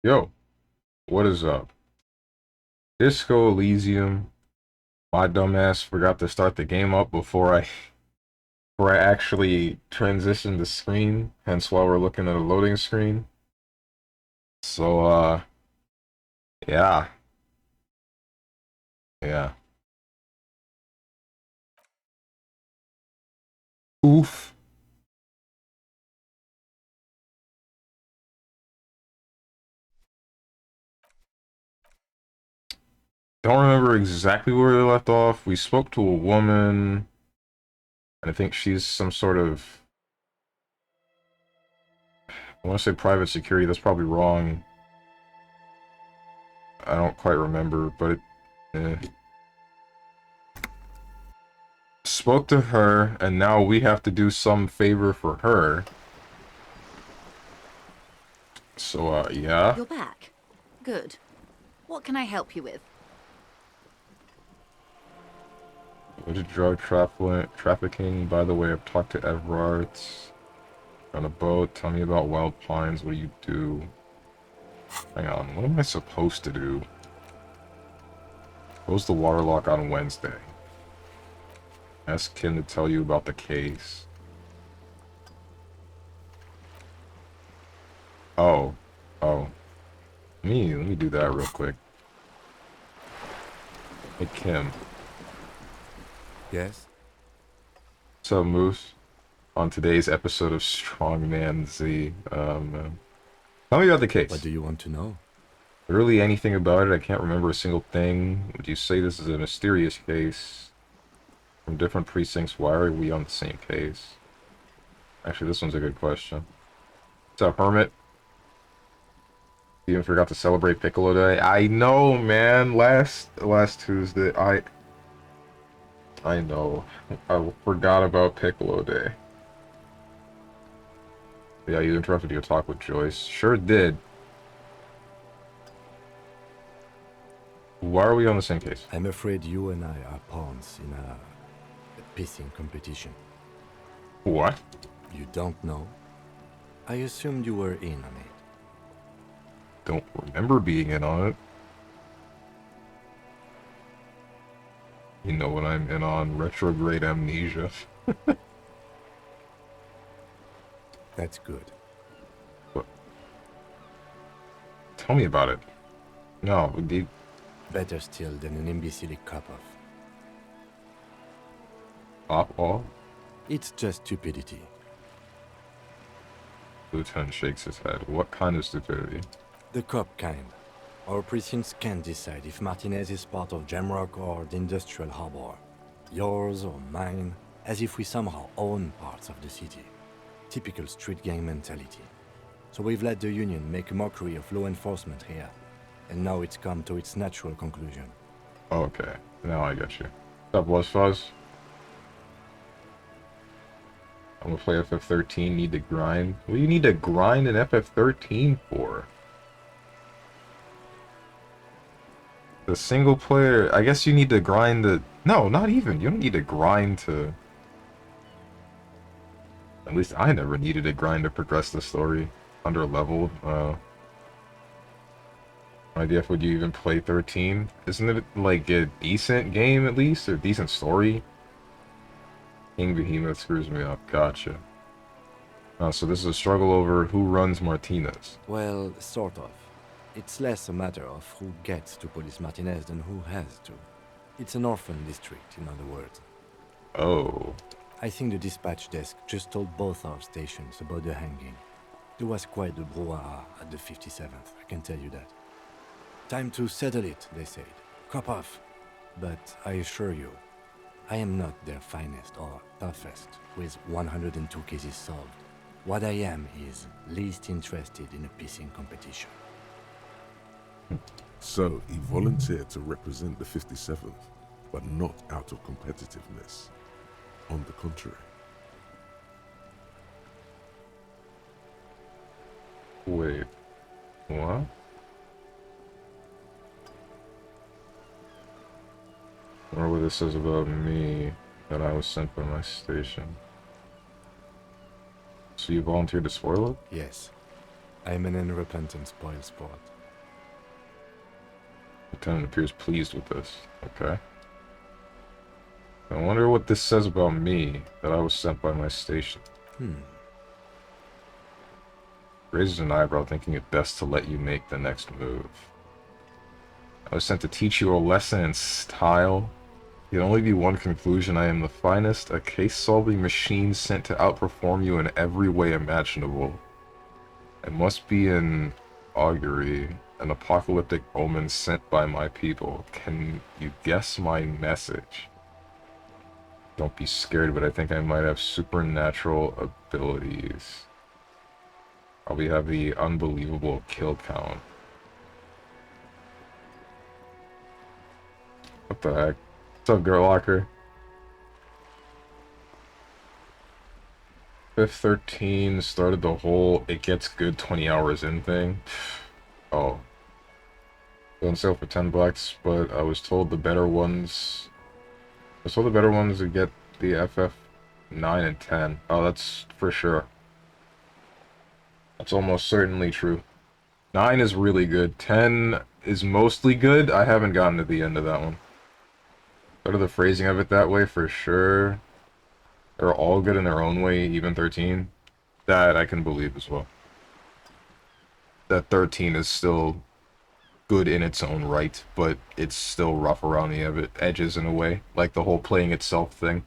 Yo, what is up? Disco Elysium. My dumbass forgot to start the game up before I actually transitioned the screen, hence why we're looking at a loading screen. So yeah. Yeah. Oof. Don't remember exactly where we left off. We spoke to a woman, and I think she's some sort of, I want to say private security, that's probably wrong. I don't quite remember, but spoke to her, and now we have to do some favor for her. So, yeah. You're back. Good. What can I help you with? Go to trafficking. By the way, I've talked to Everard. On a boat. Tell me about Wild Pines. What do you do? Hang on. What am I supposed to do? Close the waterlock on Wednesday. Ask Kim to tell you about the case. Oh. Oh. Let me do that real quick. Hey, Kim. Yes? What's up, Moose? On today's episode of Strongman Z, tell me about the What case. do you want to know? Literally anything about it, I can't remember a single thing. Would you say this is a mysterious case? From different precincts, why are we on the same case? Actually, this one's a good question. What's up, Hermit? You even forgot to celebrate Piccolo Day? I know, man. Last Tuesday, I know. I forgot about Piccolo Day. Yeah, you interrupted your talk with Joyce. Sure did. Why are we on the same case? I'm afraid you and I are pawns in a pissing competition. What? You don't know? I assumed you were in on it. Don't remember being in on it. You know when I'm in on retrograde amnesia. That's good. But tell me about it. No, Better still than an imbecilic cop-off. pop off. It's just stupidity. Lieutenant shakes his head. What kind of stupidity? The cop kind. Our precincts can't decide if Martinez is part of Jamrock or the Industrial Harbor. Yours or mine, as if we somehow own parts of the city. Typical street gang mentality. So we've let the Union make a mockery of law enforcement here. And now it's come to its natural conclusion. Okay, now I get you. What's up, Buzz Fuzz? I'm gonna play FF13, need to grind. What do you need to grind in FF13 for? The single player, I guess you need to grind the... No, not even. You don't need to grind to... At least I never needed to grind to progress the story. Under leveled. No idea if would you even play 13. Isn't it like a decent game at least? Or decent story? King Behemoth screws me up. Gotcha. So this is a struggle over who runs Martinez. Well, sort of. It's less a matter of who gets to police Martinez than who has to. It's an orphan district, in other words. Oh. I think the dispatch desk just told both our stations about the hanging. There was quite the brouhaha at the 57th, I can tell you that. Time to settle it, they said. Cop off. But I assure you, I am not their finest or toughest, with 102 cases solved. What I am is least interested in a pissing competition. So, he volunteered to represent the 57th, but not out of competitiveness. On the contrary. Wait. What? Or what this says about me, that I was sent by my station. So you volunteered to spoil it? Yes. I'm an unrepentant spoilsport. Lieutenant appears pleased with this. Okay. I wonder what this says about me, that I was sent by my station. Raises an eyebrow, thinking it best to let you make the next move. I was sent to teach you a lesson in style. There can only be one conclusion. I am the finest, a case-solving machine sent to outperform you in every way imaginable. I must be an augury, an apocalyptic omen sent by my people. Can you guess my message? Don't be scared, but I think I might have supernatural abilities. Probably have the unbelievable kill count. What the heck? What's up, Girl Locker? 513 started the whole it gets good 20 hours in thing. Oh. On sale for $10, but I was told the better ones... would get the FF 9 and 10. Oh, that's for sure. That's almost certainly true. 9 is really good. 10 is mostly good. I haven't gotten to the end of that one. Better the phrasing of it that way, for sure. They're all good in their own way, even 13. That I can believe as well. That 13 is still good in its own right, but it's still rough around the edges in a way. Like the whole playing itself thing.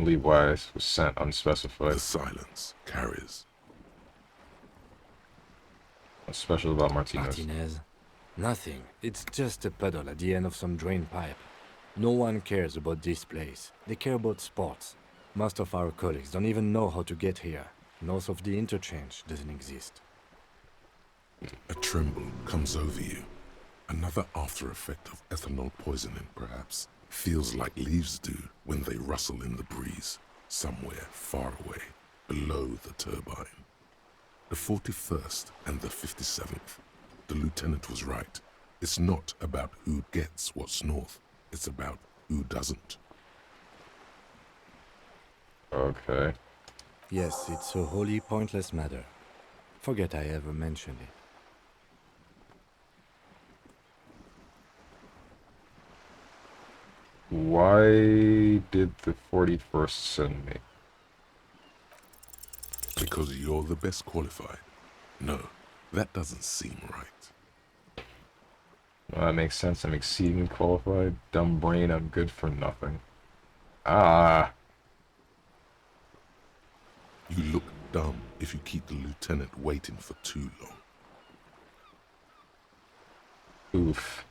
Leave wise was sent unspecified. The silence carries. What's special about Martinez? Martinez? Nothing. It's just a puddle at the end of some drain pipe. No one cares about this place. They care about sports. Most of our colleagues don't even know how to get here. North of the interchange doesn't exist. A tremble comes over you. Another after effect of ethanol poisoning, perhaps. Feels like leaves do when they rustle in the breeze, somewhere far away, below the turbine. The 41st and the 57th. The lieutenant was right. It's not about who gets what's north. It's about who doesn't. Okay. Yes, it's a wholly pointless matter. Forget I ever mentioned it. Why did the 41st send me? Because you're the best qualified. No, that doesn't seem right. Well, that makes sense. I'm exceedingly qualified. Dumb brain, I'm good for nothing. Ah. You look dumb if you keep the lieutenant waiting for too long. Oof.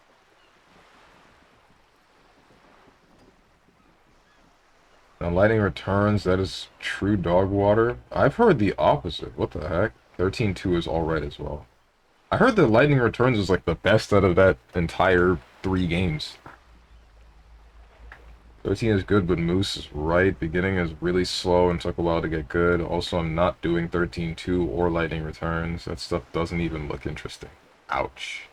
Now, lightning returns, that is true dog water. I've heard the opposite. What the heck? 13-2 is alright as well. I heard that lightning returns is like the best out of that entire 3 games. 13 is good, but Moose is right. Beginning is really slow and took a while to get good. Also, I'm not doing 13-2 or lightning returns. That stuff doesn't even look interesting. Ouch.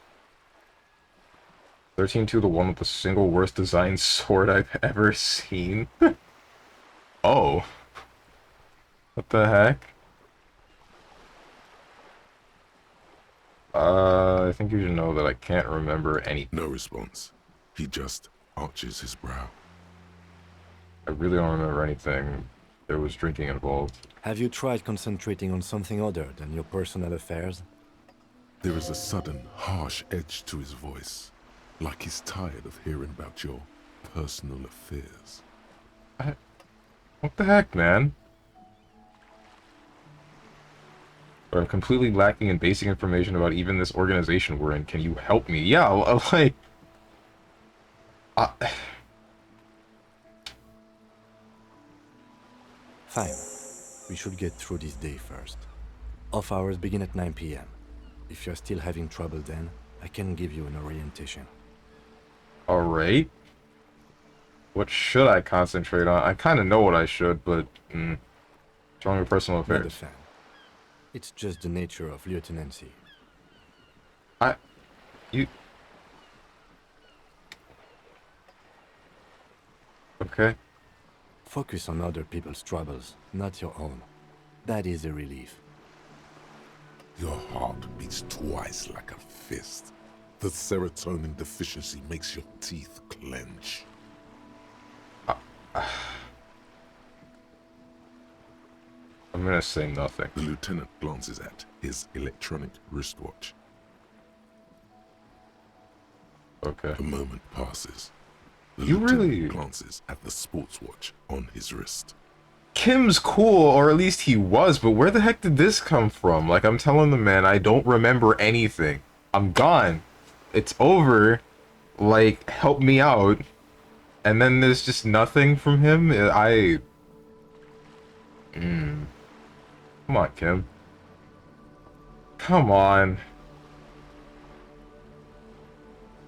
13-2, the one with the single worst designed sword I've ever seen. Oh. What the heck? I think you should know that I can't remember anything. No response. He just arches his brow. I really don't remember anything. There was drinking involved. Have you tried concentrating on something other than your personal affairs? There is a sudden, harsh edge to his voice, like he's tired of hearing about your personal affairs. What the heck, man? But I'm completely lacking in basic information about even this organization we're in. Can you help me? Yeah, like... Fine. We should get through this day first. Off hours begin at 9 p.m. If you're still having trouble then, I can give you an orientation. Alright. What should I concentrate on? I kind of know what I should, but... Stronger personal Not a affairs. fan. It's just the nature of lieutenancy. I... You... Okay. Focus on other people's troubles, not your own. That is a relief. Your heart beats twice like a fist. The serotonin deficiency makes your teeth clench. I'm gonna say nothing. The lieutenant glances at his electronic wristwatch. Okay. A moment passes. The You lieutenant really... glances at the sports watch on his wrist. Kim's cool, or at least he was, but where the heck did this come from? Like, I'm telling the man, I don't remember anything. I'm gone. It's over. Like, help me out. And then there's just nothing from him? Come on, Kim. Come on.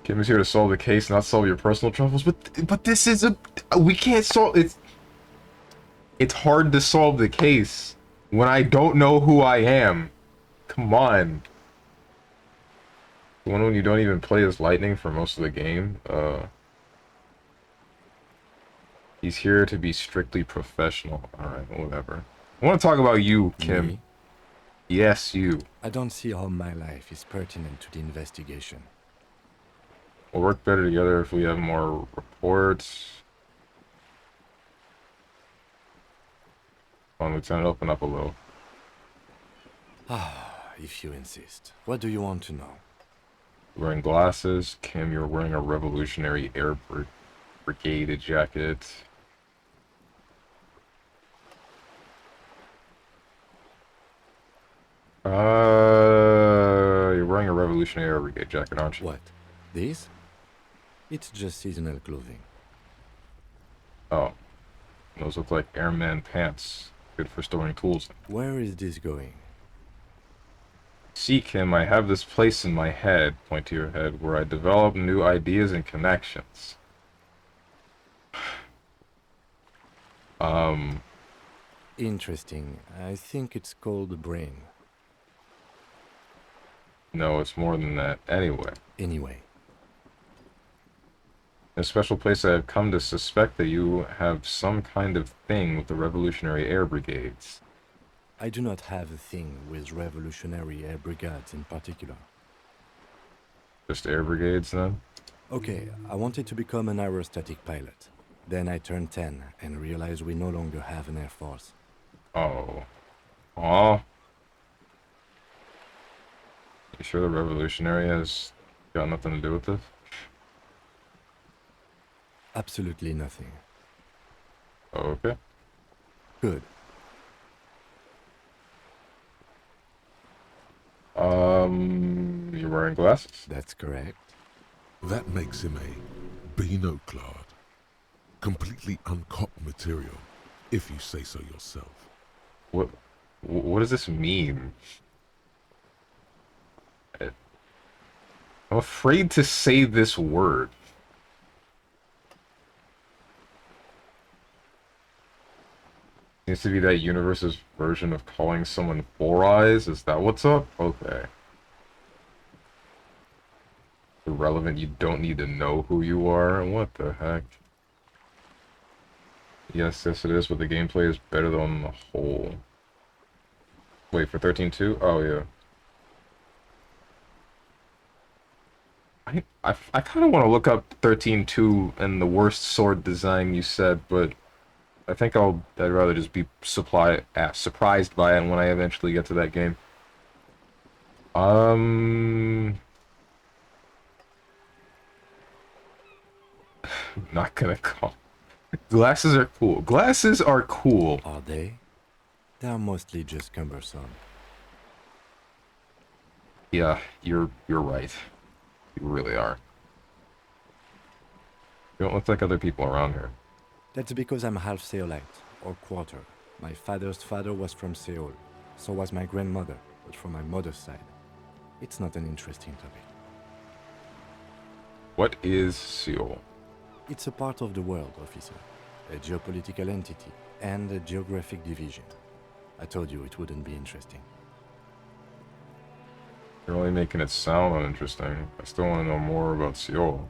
Kim is here to solve the case, not solve your personal troubles. But this is a... We can't solve... It's hard to solve the case when I don't know who I am. Come on. The one when you don't even play as Lightning for most of the game. He's here to be strictly professional. Alright, whatever. I want to talk about you, Kim. Me? Yes, you. I don't see how my life is pertinent to the investigation. We'll work better together if we have more reports. Come on, Lieutenant, open up a little. If you insist. What do you want to know? Wearing glasses. Kim, you're wearing a Revolutionary Air Brigade jacket. You're wearing a Revolutionary Air Brigade jacket, aren't you? What? This? It's just seasonal clothing. Oh. Those look like airman pants. Good for storing tools. Where is this going? See, Kim, I have this place in my head, point to your head, where I develop new ideas and connections. Interesting. I think it's called the brain. No, it's more than that. Anyway. Anyway. In a special place, I have come to suspect that you have some kind of thing with the Revolutionary Air Brigades. I do not have a thing with Revolutionary Air Brigades in particular. Just air brigades, then? Okay, I wanted to become an aerostatic pilot. Then I turned 10 and realized we no longer have an air force. Oh. Aw. You sure the Revolutionary has got nothing to do with this? Absolutely nothing. Okay. Good. You're wearing glasses? That's correct. That makes him a binoclard. Completely uncopped material, if you say so yourself. What does this mean? I'm afraid to say this word. Seems to be that universe's version of calling someone Four Eyes. Is that what's up? Okay. Irrelevant, you don't need to know who you are. What the heck? Yes, yes it is, but the gameplay is better than on the whole. Wait, for 13.2? Oh, yeah. I kind of want to look up 13.2 and the worst sword design you said, but I think I'd rather just be surprised by it when I eventually get to that game. Not gonna call. Glasses are cool. Glasses are cool. Are they? They are mostly just cumbersome. Yeah, you're right. You really are. You don't look like other people around here. That's because I'm half Seolite, or quarter. My father's father was from Seoul. So was my grandmother, but from my mother's side. It's not an interesting topic. What is Seoul? It's a part of the world, officer. A geopolitical entity, and a geographic division. I told you it wouldn't be interesting. You're really making it sound uninteresting. I still want to know more about Seoul.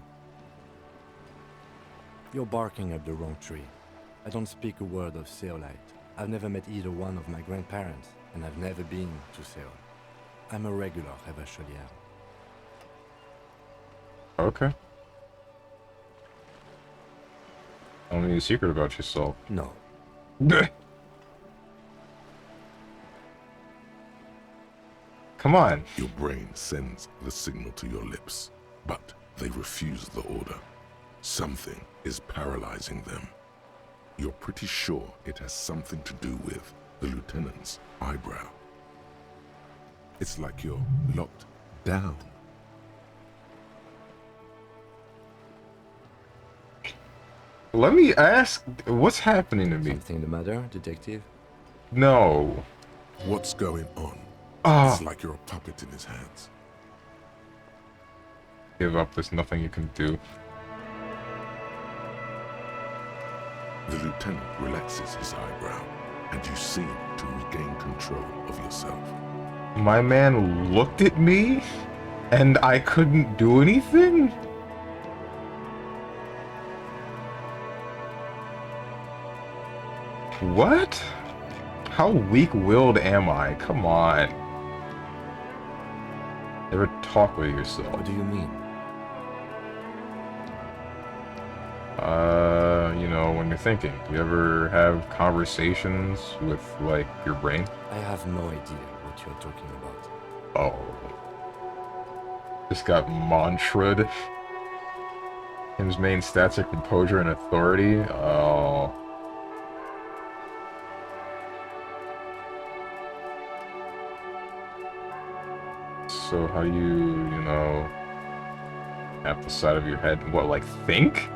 You're barking up the wrong tree. I don't speak a word of Seolite. I've never met either one of my grandparents, and I've never been to Seoul. I'm a regular Revacholier. Okay. Tell me a secret about yourself. No. Come on. Your brain sends the signal to your lips, but they refuse the order. Something is paralyzing them. You're pretty sure it has something to do with the lieutenant's eyebrow. It's like you're locked down. Let me ask, what's happening to me? Something the matter, detective? No. What's going on? Ah. It's like you're a puppet in his hands. Give up, there's nothing you can do. The lieutenant relaxes his eyebrow, and you seem to regain control of yourself. My man looked at me, and I couldn't do anything? What? How weak-willed am I? Come on. Never talk with yourself. What do you mean? You know, when you're thinking. Do you ever have conversations with, like, your brain? I have no idea what you're talking about. Oh. Just got mantra'd. His main stats are composure and authority. Oh. So how do you know, at the side of your head, what, like, think?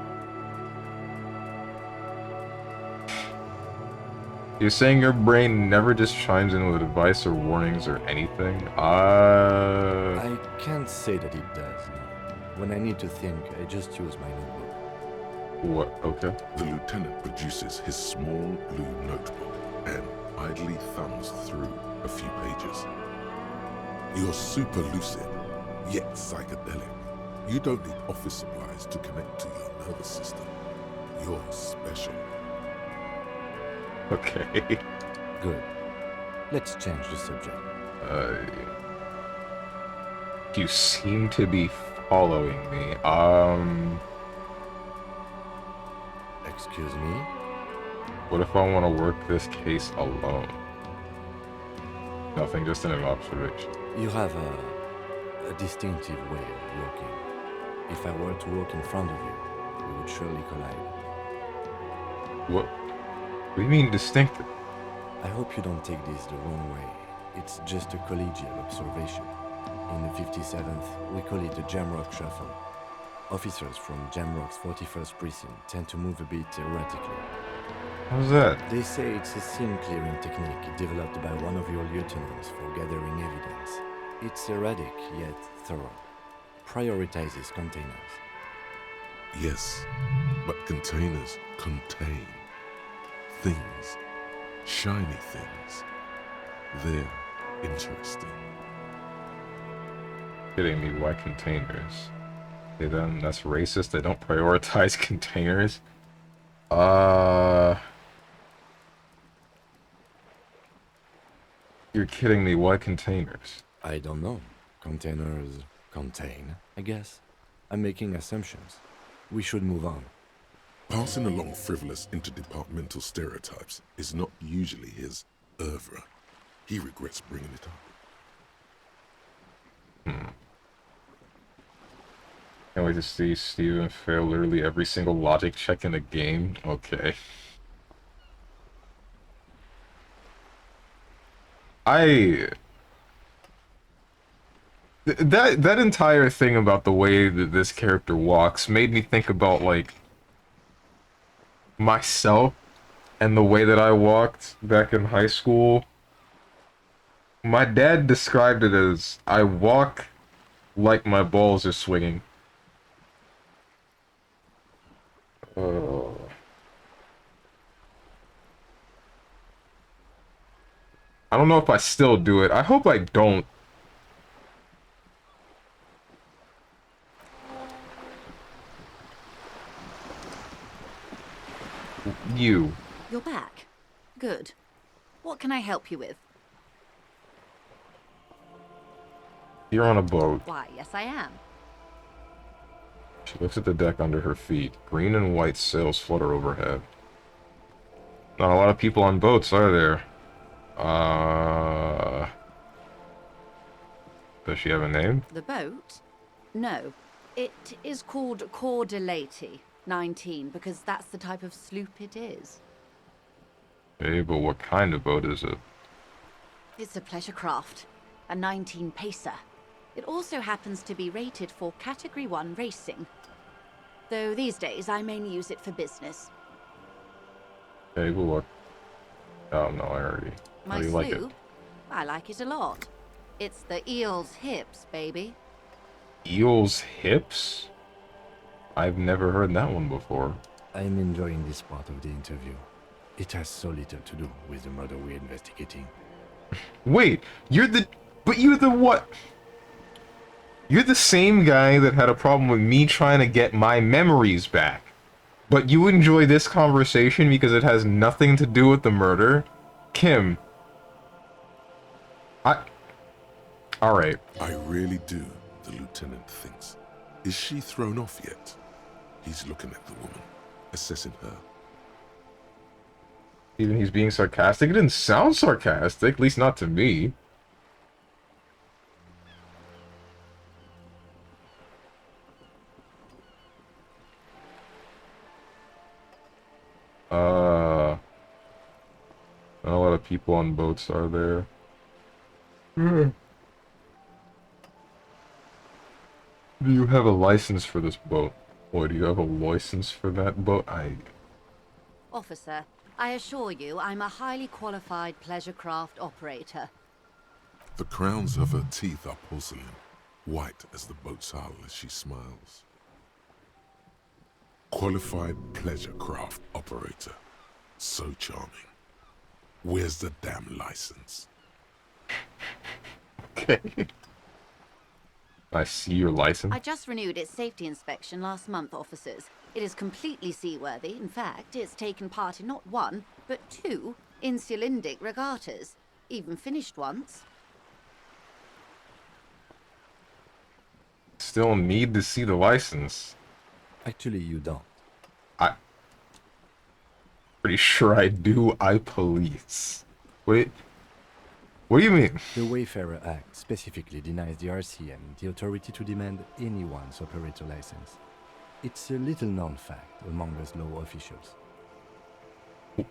You're saying your brain never just chimes in with advice or warnings or anything? I can't say that it does, no. When I need to think, I just use my notebook. What? Okay. The lieutenant produces his small blue notebook and idly thumbs through a few pages. You're super lucid, yet psychedelic. You don't need office supplies to connect to your nervous system. You're special. Okay. Good. Let's change the subject. You seem to be following me. Excuse me? What if I want to work this case alone? Nothing, just an observation. You have a distinctive way of walking. If I were to walk in front of you, we would surely collide. What do you mean distinctive? I hope you don't take this the wrong way. It's just a collegial observation. In the 57th, we call it the Jamrock Shuffle. Officers from Jamrock's 41st Precinct tend to move a bit erratically. How's that? They say it's a scene clearing technique developed by one of your lieutenants for gathering evidence. It's erratic, yet thorough. Prioritizes containers. Yes, but containers contain things, shiny things. They're interesting. Kidding me, why containers? Okay then, that's racist, they don't prioritize containers. You're kidding me, why containers? I don't know. Containers contain, I guess. I'm making assumptions. We should move on. Passing along frivolous interdepartmental stereotypes is not usually his oeuvre. He regrets bringing it up. Can't wait to see Steven fail literally every single logic check in the game. Okay. That entire thing about the way that this character walks made me think about, like, myself and the way that I walked back in high school. My dad described it as, I walk like my balls are swinging. I don't know if I still do it. I hope I don't. Good. What can I help you with? You're on a boat. Why, yes I am. She looks at the deck under her feet. Green and white sails flutter overhead. Not a lot of people on boats, are there? Does she have a name? The boat? No. It is called Cordelati 19 because that's the type of sloop it is. Okay, but what kind of boat is it? It's a pleasure craft, a 19 pacer. It also happens to be rated for Category 1 racing. Though these days I mainly use it for business. Okay, well what? Oh no, I already... How My do you like it? sloop? I like it a lot. It's the eel's hips, baby. Eel's hips? I've never heard that one before. I'm enjoying this part of the interview. It has so little to do with the murder we're investigating. Wait, you're the... But you're the what? You're the same guy that had a problem with me trying to get my memories back. But you enjoy this conversation because it has nothing to do with the murder? Kim. Alright. I really do, the lieutenant thinks. Is she thrown off yet? He's looking at the woman, assessing her. Even he's being sarcastic? It didn't sound sarcastic, at least not to me. Not a lot of people on boats, are there? Do you have a license for this boat? Or do you have a license for that boat? Officer, I assure you I'm a highly qualified pleasure craft operator. The crowns of her teeth are porcelain, white as the boat's hull as she smiles. Qualified pleasure craft operator. So charming. Where's the damn license? Okay. I see your license. I just renewed its safety inspection last month, officers. It is completely seaworthy. In fact, it's taken part in not one, but two insulindic regattas. Even finished once. Still need to see the license. Actually, you don't. Pretty sure I do. I police. Wait. What do you mean? The Wayfarer Act specifically denies the RCM the authority to demand anyone's operator license. It's a little known fact among us law officials.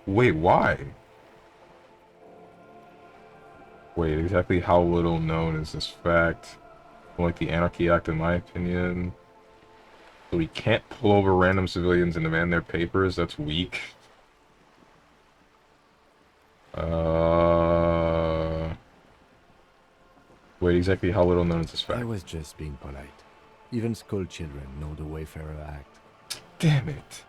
Wait, why? Wait, exactly how little known is this fact? Like the Anarchy Act, in my opinion. So we can't pull over random civilians and demand their papers? That's weak. Wait, exactly how little known is this fact? I was just being polite. Even school children know the Wayfarer Act. Damn it.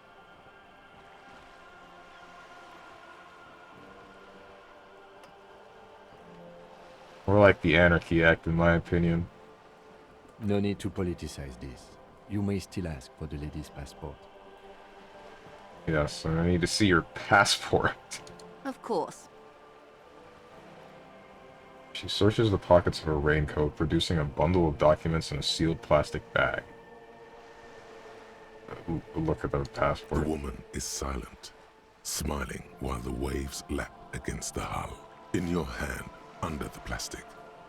More like the Anarchy Act, in my opinion. No need to politicize this. You may still ask for the lady's passport. Yes, I need to see your passport. Of course. She searches the pockets of her raincoat, producing a bundle of documents in a sealed plastic bag. Look at the The passport. woman is silent, smiling while the waves lap against the hull. In your hand, under the plastic,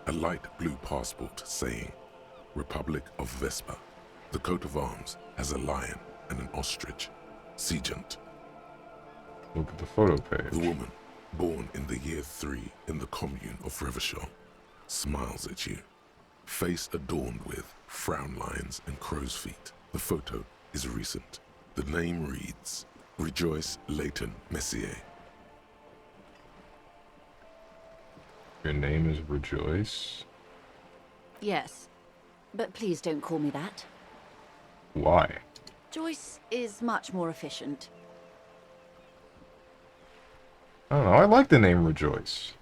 a light blue passport saying, Republic of Vespa. The coat of arms has a lion and an ostrich. Seagent. Look at the photo The page. woman, born in the year 3 in the commune of Revachon, smiles at you. Face adorned with frown lines and crow's feet. The photo is recent. The name reads, Rejoice Leighton Messier. Your name is Rejoice? Yes. But please don't call me that. Why? Joyce is much more efficient. I don't know, I like the name Rejoice.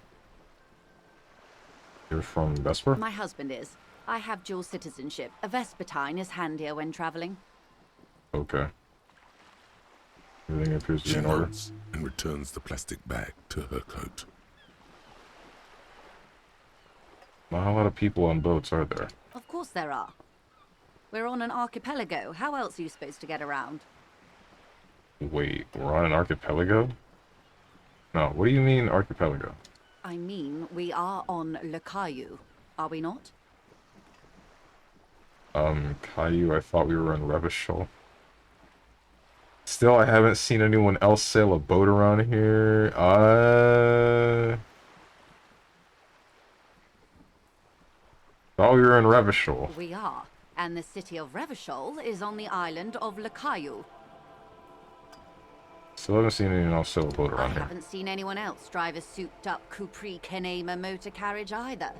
You're from Vesper? My husband is. I have dual citizenship. A Vespertine is handier when traveling. Okay. Everything appears to be She in order. nods and returns the plastic bag to her coat. Not a lot of people on boats, are there? Of course there are. We're on an archipelago. How else are you supposed to get around? Wait, we're on an archipelago? No, what do you mean archipelago? I mean, we are on Le Caillou, are we not? Caillou, I thought we were on Revachol. Still, I haven't seen anyone else sail a boat around here. Thought we were in Revachol. We are. And the city of Revachol is on the island of Le Caillou. Still haven't seen anyone else sail a boat I around here. haven't seen anyone else drive a souped-up Capri Kenema motor carriage either.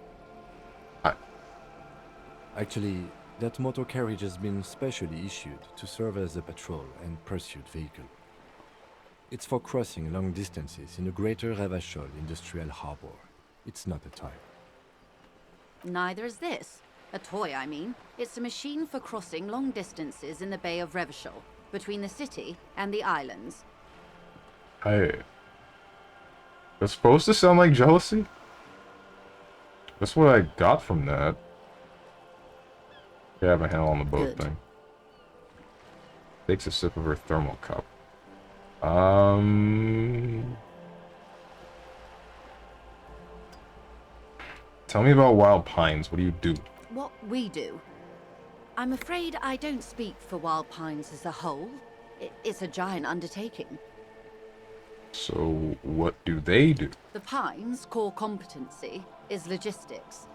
Actually, that motor carriage has been specially issued to serve as a patrol and pursuit vehicle. It's for crossing long distances in the greater Revachol industrial harbor. It's not a toy. Neither is this. A toy, I mean. It's a machine for crossing long distances in the Bay of Revachol, between the city and the islands. Hey. That's supposed to sound like jealousy? That's what I got from that. Yeah, I have a handle on the boat Good. thing. Takes a sip of her thermal cup. Tell me about Wild Pines. What do you do? What we do. I'm afraid I don't speak for Wild Pines as a whole. It's a giant undertaking. So, what do they do? The Pines' core competency is logistics.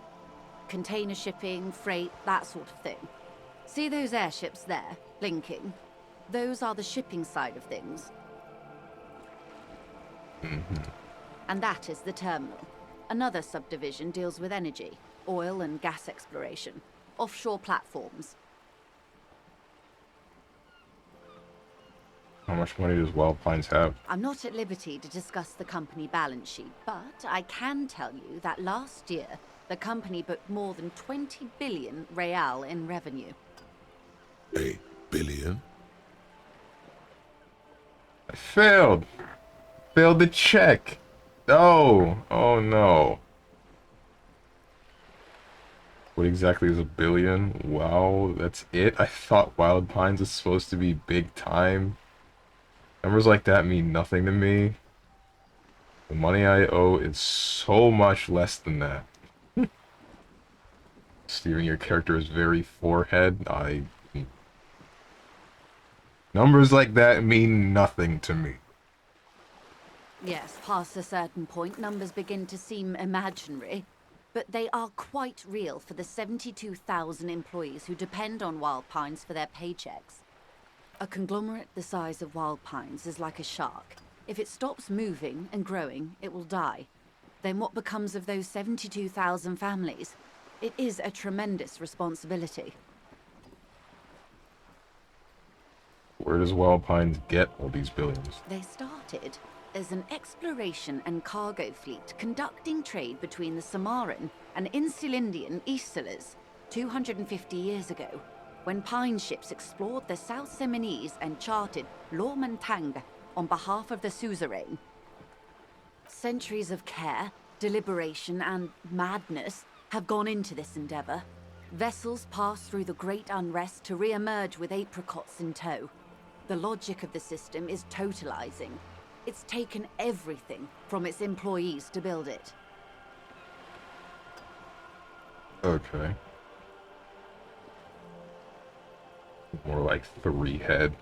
Container shipping, freight, that sort of thing. See those airships there, blinking? Those are the shipping side of things. And that is the terminal. Another subdivision deals with energy, oil and gas exploration, offshore platforms. How much money does Wild Pines have? I'm not at liberty to discuss the company balance sheet, but I can tell you that last year, the company booked more than 20 billion real in revenue. A billion? I failed! Failed the check! No! Oh no. What exactly is a billion? Wow, that's it? I thought Wild Pines was supposed to be big time. Numbers like that mean nothing to me. The money I owe is so much less than that. Steven, your character is very forehead. Numbers like that mean nothing to me. Yes, past a certain point, numbers begin to seem imaginary. But they are quite real for the 72,000 employees who depend on Wild Pines for their paychecks. A conglomerate the size of Wild Pines is like a shark. If it stops moving and growing, it will die. Then what becomes of those 72,000 families? It is a tremendous responsibility. Where does Wild Pines get all these billions? They started as an exploration and cargo fleet conducting trade between the Samaran and Insulindian Isolas 250 years ago, when pine ships explored the South Seminese and charted Lormentang on behalf of the suzerain. Centuries of care, deliberation, and madness have gone into this endeavor. Vessels pass through the Great Unrest to re-emerge with apricots in tow. The logic of the system is totalizing. It's taken everything from its employees to build it. Okay. More like 3 head.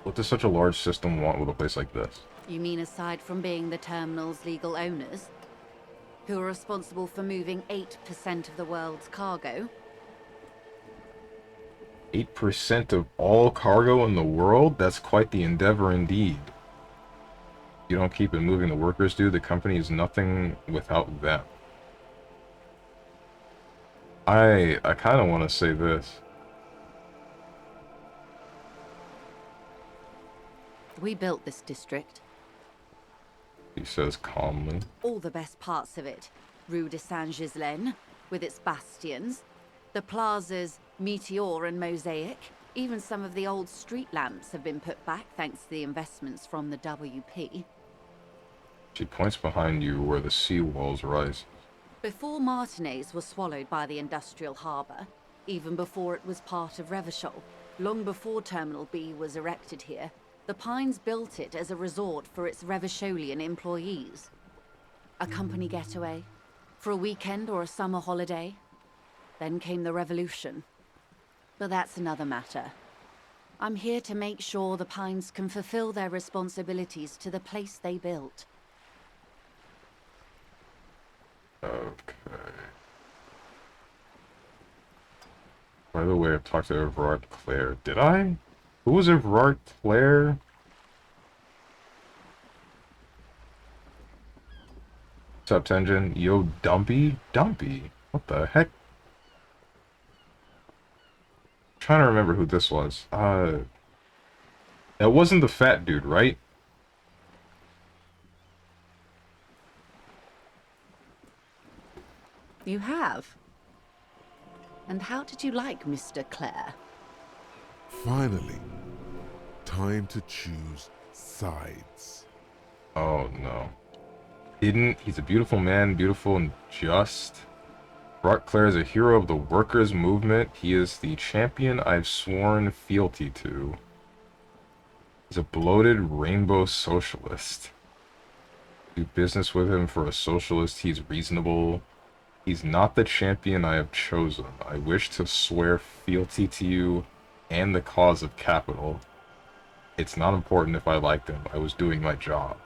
What does such a large system want with a place like this? You mean aside from being the terminal's legal owners, who are responsible for moving 8% of the world's cargo? 8% of all cargo in the world? That's quite the endeavor indeed. You don't keep it moving, the workers do. The company is nothing without them. I kind of want to say this. We built this district. He says calmly. All the best parts of it. Rue de Saint-Ghislain, with its bastions, the plaza's meteor and mosaic. Even some of the old street lamps have been put back thanks to the investments from the WP. She points behind you where the sea walls rise. Before Martinez was swallowed by the industrial harbour, even before it was part of Revachol, long before Terminal B was erected here, the Pines built it as a resort for its Revacholian employees. A company getaway, for a weekend or a summer holiday. Then came the revolution. But that's another matter. I'm here to make sure the Pines can fulfill their responsibilities to the place they built. Okay. By the way, I've talked to Everard Claire. Did I? Who was Everard Claire? Septension? Yo, Dumpy? Dumpy? What the heck? I'm trying to remember who this was. That wasn't the fat dude, right? You have? And how did you like Mr. Clare? Finally, time to choose sides. Oh, no. He's a beautiful man, beautiful and just. Brock Clare is a hero of the workers' movement. He is the champion I've sworn fealty to. He's a bloated rainbow socialist. Do business with him for a socialist. He's reasonable. He's not the champion I have chosen. I wish to swear fealty to you and the cause of capital. It's not important if I liked him. I was doing my job.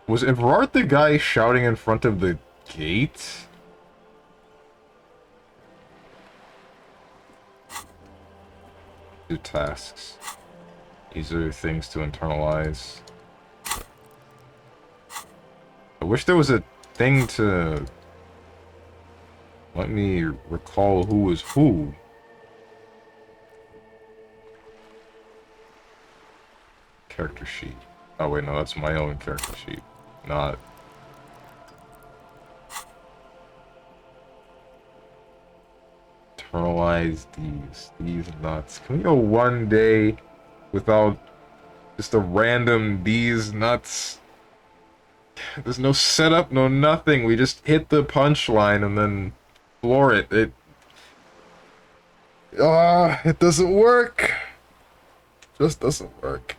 Was Everard the guy shouting in front of the gate? Do tasks. These are things to internalize. I wish there was a thing to let me recall who was who. Character sheet. Oh wait, no, that's my own character sheet. Not... Internalize these nuts. Can we go one day without just a random these nuts? There's no setup, no nothing. We just hit the punchline and then floor it. It doesn't work. Just doesn't work.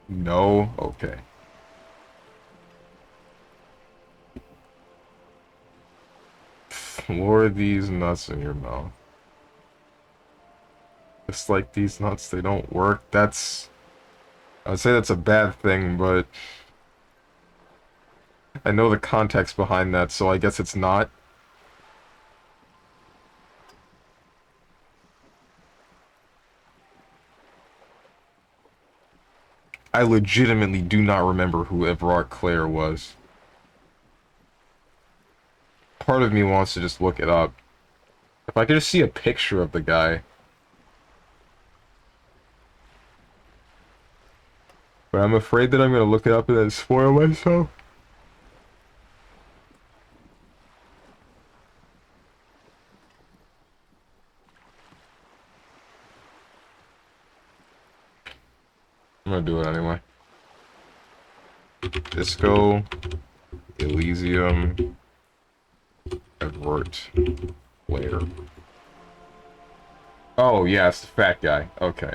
No? Okay. Floor these nuts in your mouth. Just like these nuts, they don't work. That's... I would say that's a bad thing, but... I know the context behind that, so I guess it's not. I legitimately do not remember who Everard Clare was. Part of me wants to just look it up. If I could just see a picture of the guy. But I'm afraid that I'm gonna look it up and then spoil myself. I'm gonna do it anyway. Disco, Elysium, Everard Clare. Oh, yeah, it's the fat guy. Okay.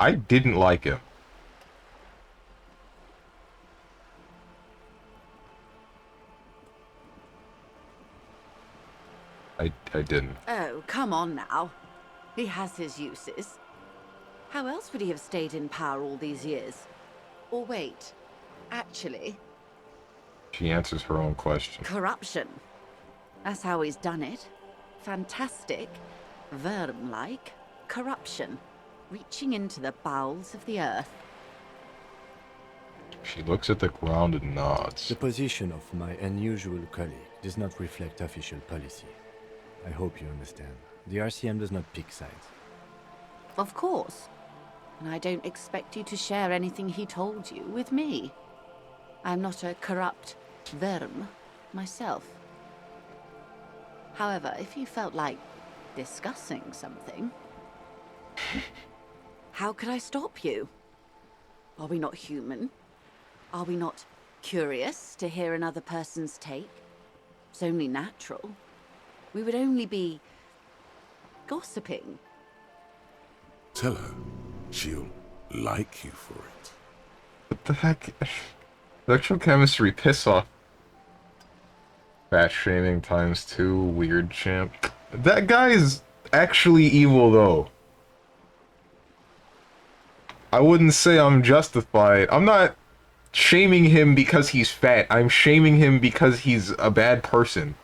I didn't like him. I didn't. Oh, come on now. He has his uses. How else would he have stayed in power all these years? Or wait, actually... She answers her own question. Corruption. That's how he's done it. Fantastic, Verm-like corruption, reaching into the bowels of the earth. She looks at the ground and nods. The position of my unusual colleague does not reflect official policy. I hope you understand. The RCM does not pick sides. Of course. And I don't expect you to share anything he told you with me. I'm not a corrupt verm myself. However, if you felt like discussing something, how could I stop you? Are we not human? Are we not curious to hear another person's take? It's only natural. We would only be gossiping. Tell her she'll like you for it. What the heck? Electrochemistry, piss off. Fat shaming ×2, weird champ. That guy is actually evil, though. I wouldn't say I'm justified. I'm not shaming him because he's fat. I'm shaming him because he's a bad person.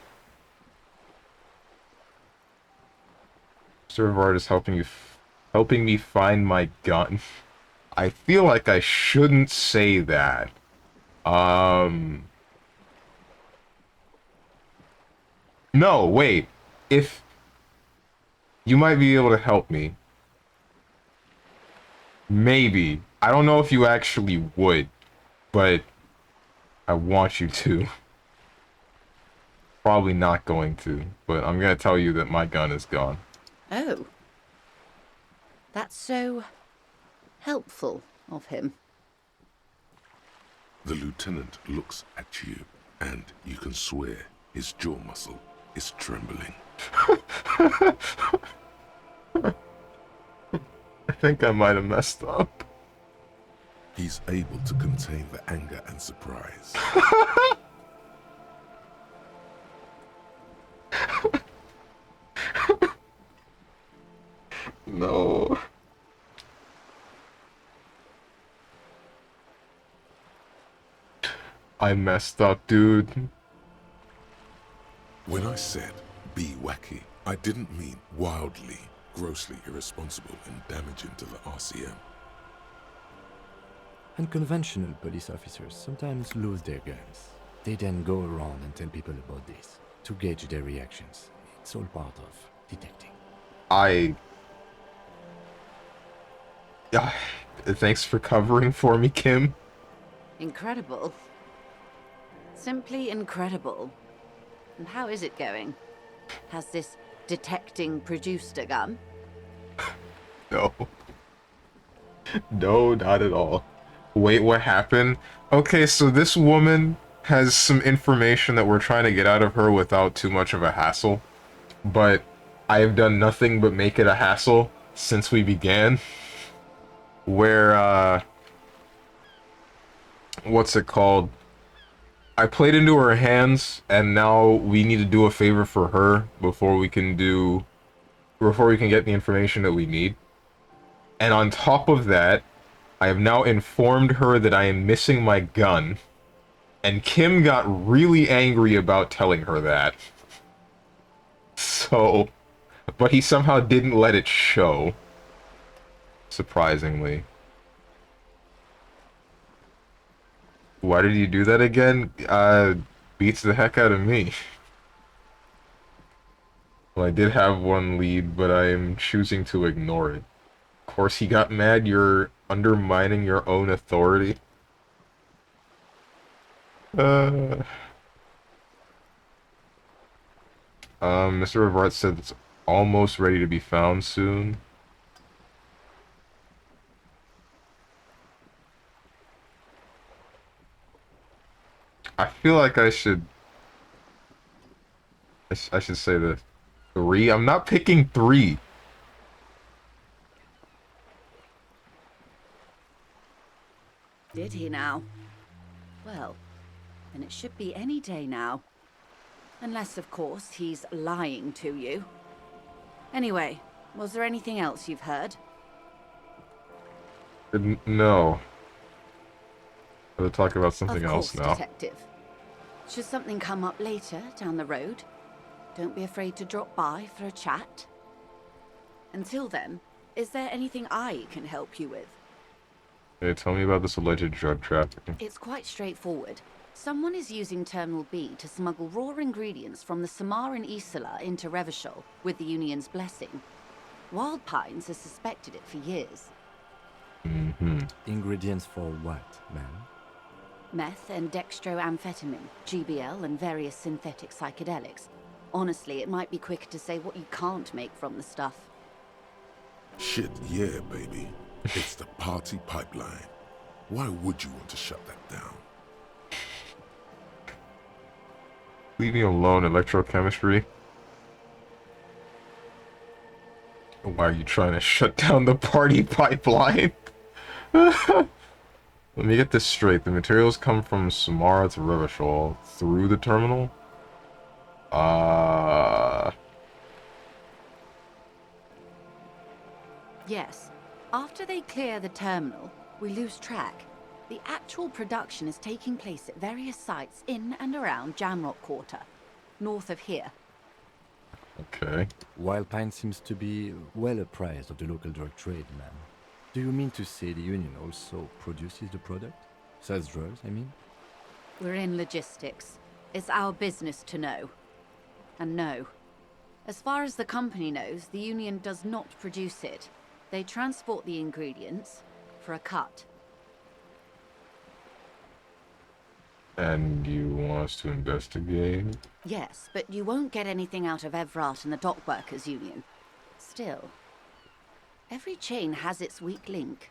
Server art is helping me find my gun. I feel like I shouldn't say that. No, wait. If you might be able to help me. Maybe. I don't know if you actually would, but I want you to. Probably not going to, but I'm gonna tell you that my gun is gone. Oh. That's so helpful of him. The lieutenant looks at you, and you can swear his jaw muscle is trembling. I think I might have messed up. He's able to contain the anger and surprise. No. I messed up, dude. When I said be wacky, I didn't mean wildly, grossly irresponsible and damaging to the RCM. Unconventional police officers sometimes lose their guns. They then go around and tell people about this, to gauge their reactions. It's all part of detecting. Thanks for covering for me, Kim. Incredible. Simply incredible. And how is it going? Has this detecting produced a gun? No. No, not at all. Wait, what happened? Okay, so this woman has some information that we're trying to get out of her without too much of a hassle. But I have done nothing but make it a hassle since we began. Where, what's it called? I played into her hands, and now we need to do a favor for her before we can get the information that we need. And on top of that, I have now informed her that I am missing my gun. And Kim got really angry about telling her that. So, but he somehow didn't let it show. Surprisingly. Why did you do that again? Beats the heck out of me. Well, I did have one lead, but I am choosing to ignore it. Of course, he got mad you're undermining your own authority. Mr. Rivart said it's almost ready to be found soon. I feel like I should say the 3. I'm not picking 3. Did he now? Well, then it should be any day now. Unless, of course, he's lying to you. Anyway, was there anything else you've heard? No. We'll talk about something else Of course, now. Detective. Should something come up later down the road, don't be afraid to drop by for a chat. Until then, is there anything I can help you with? Okay, tell me about this alleged drug trafficking. It's quite straightforward. Someone is using Terminal B to smuggle raw ingredients from the Samaran Isla into Revachol with the Union's blessing. Wild Pines has suspected it for years. Mm-hmm. Ingredients for what, ma'am? Meth and dextroamphetamine, GBL, and various synthetic psychedelics. Honestly, it might be quicker to say what you can't make from the stuff. Shit, yeah, baby. It's the party pipeline. Why would you want to shut that down? Leave me alone, electrochemistry. Why are you trying to shut down the party pipeline? Let me get this straight. The materials come from Samara to Revachol through the terminal? Yes. After they clear the terminal, we lose track. The actual production is taking place at various sites in and around Jamrock Quarter, north of here. Okay. Wild Pine seems to be well apprised of the local drug trade, ma'am. Do you mean to say the Union also produces the product? Sells drugs, I mean? We're in logistics. It's our business to know. And no. As far as the company knows, the Union does not produce it. They transport the ingredients for a cut. And you want us to investigate? Yes, but you won't get anything out of Evrat and the Dock Workers Union. Still, every chain has its weak link.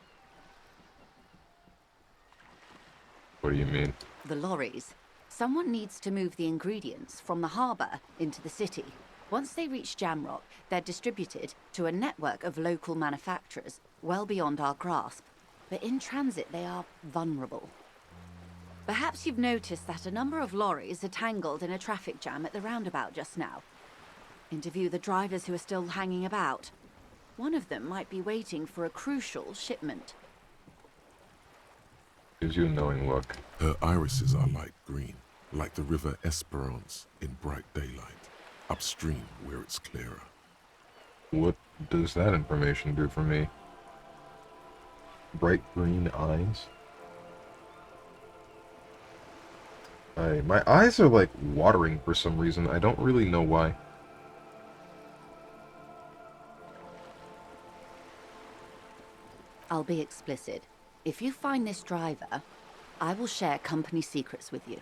What do you mean? The lorries. Someone needs to move the ingredients from the harbour into the city. Once they reach Jamrock, they're distributed to a network of local manufacturers, well beyond our grasp. But in transit, they are vulnerable. Perhaps you've noticed that a number of lorries are tangled in a traffic jam at the roundabout just now. Interview the drivers who are still hanging about. One of them might be waiting for a crucial shipment. Gives you a knowing look. Her irises are light green, like the river Esperance in bright daylight, upstream where it's clearer. What does that information do for me? Bright green eyes? My eyes are like watering for some reason. I don't really know why. I'll be explicit. If you find this driver, I will share company secrets with you.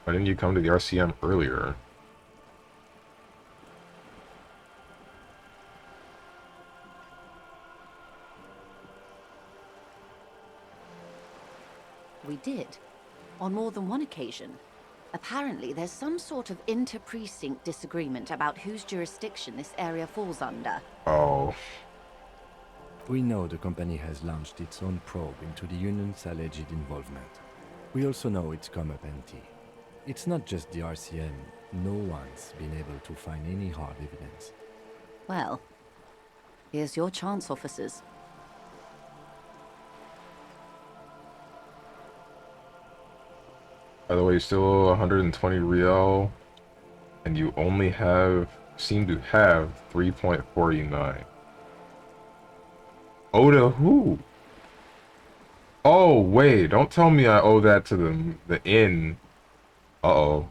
Why didn't you come to the RCM earlier? We did. On more than one occasion. Apparently, there's some sort of inter-precinct disagreement about whose jurisdiction this area falls under. Oh. We know the company has launched its own probe into the Union's alleged involvement. We also know it's come up empty. It's not just the RCM. No one's been able to find any hard evidence. Well, here's your chance, officers. By the way, still 120 real, and you only seem to have 3.49. Owe to who? Oh, wait, don't tell me I owe that to the inn. Uh-oh.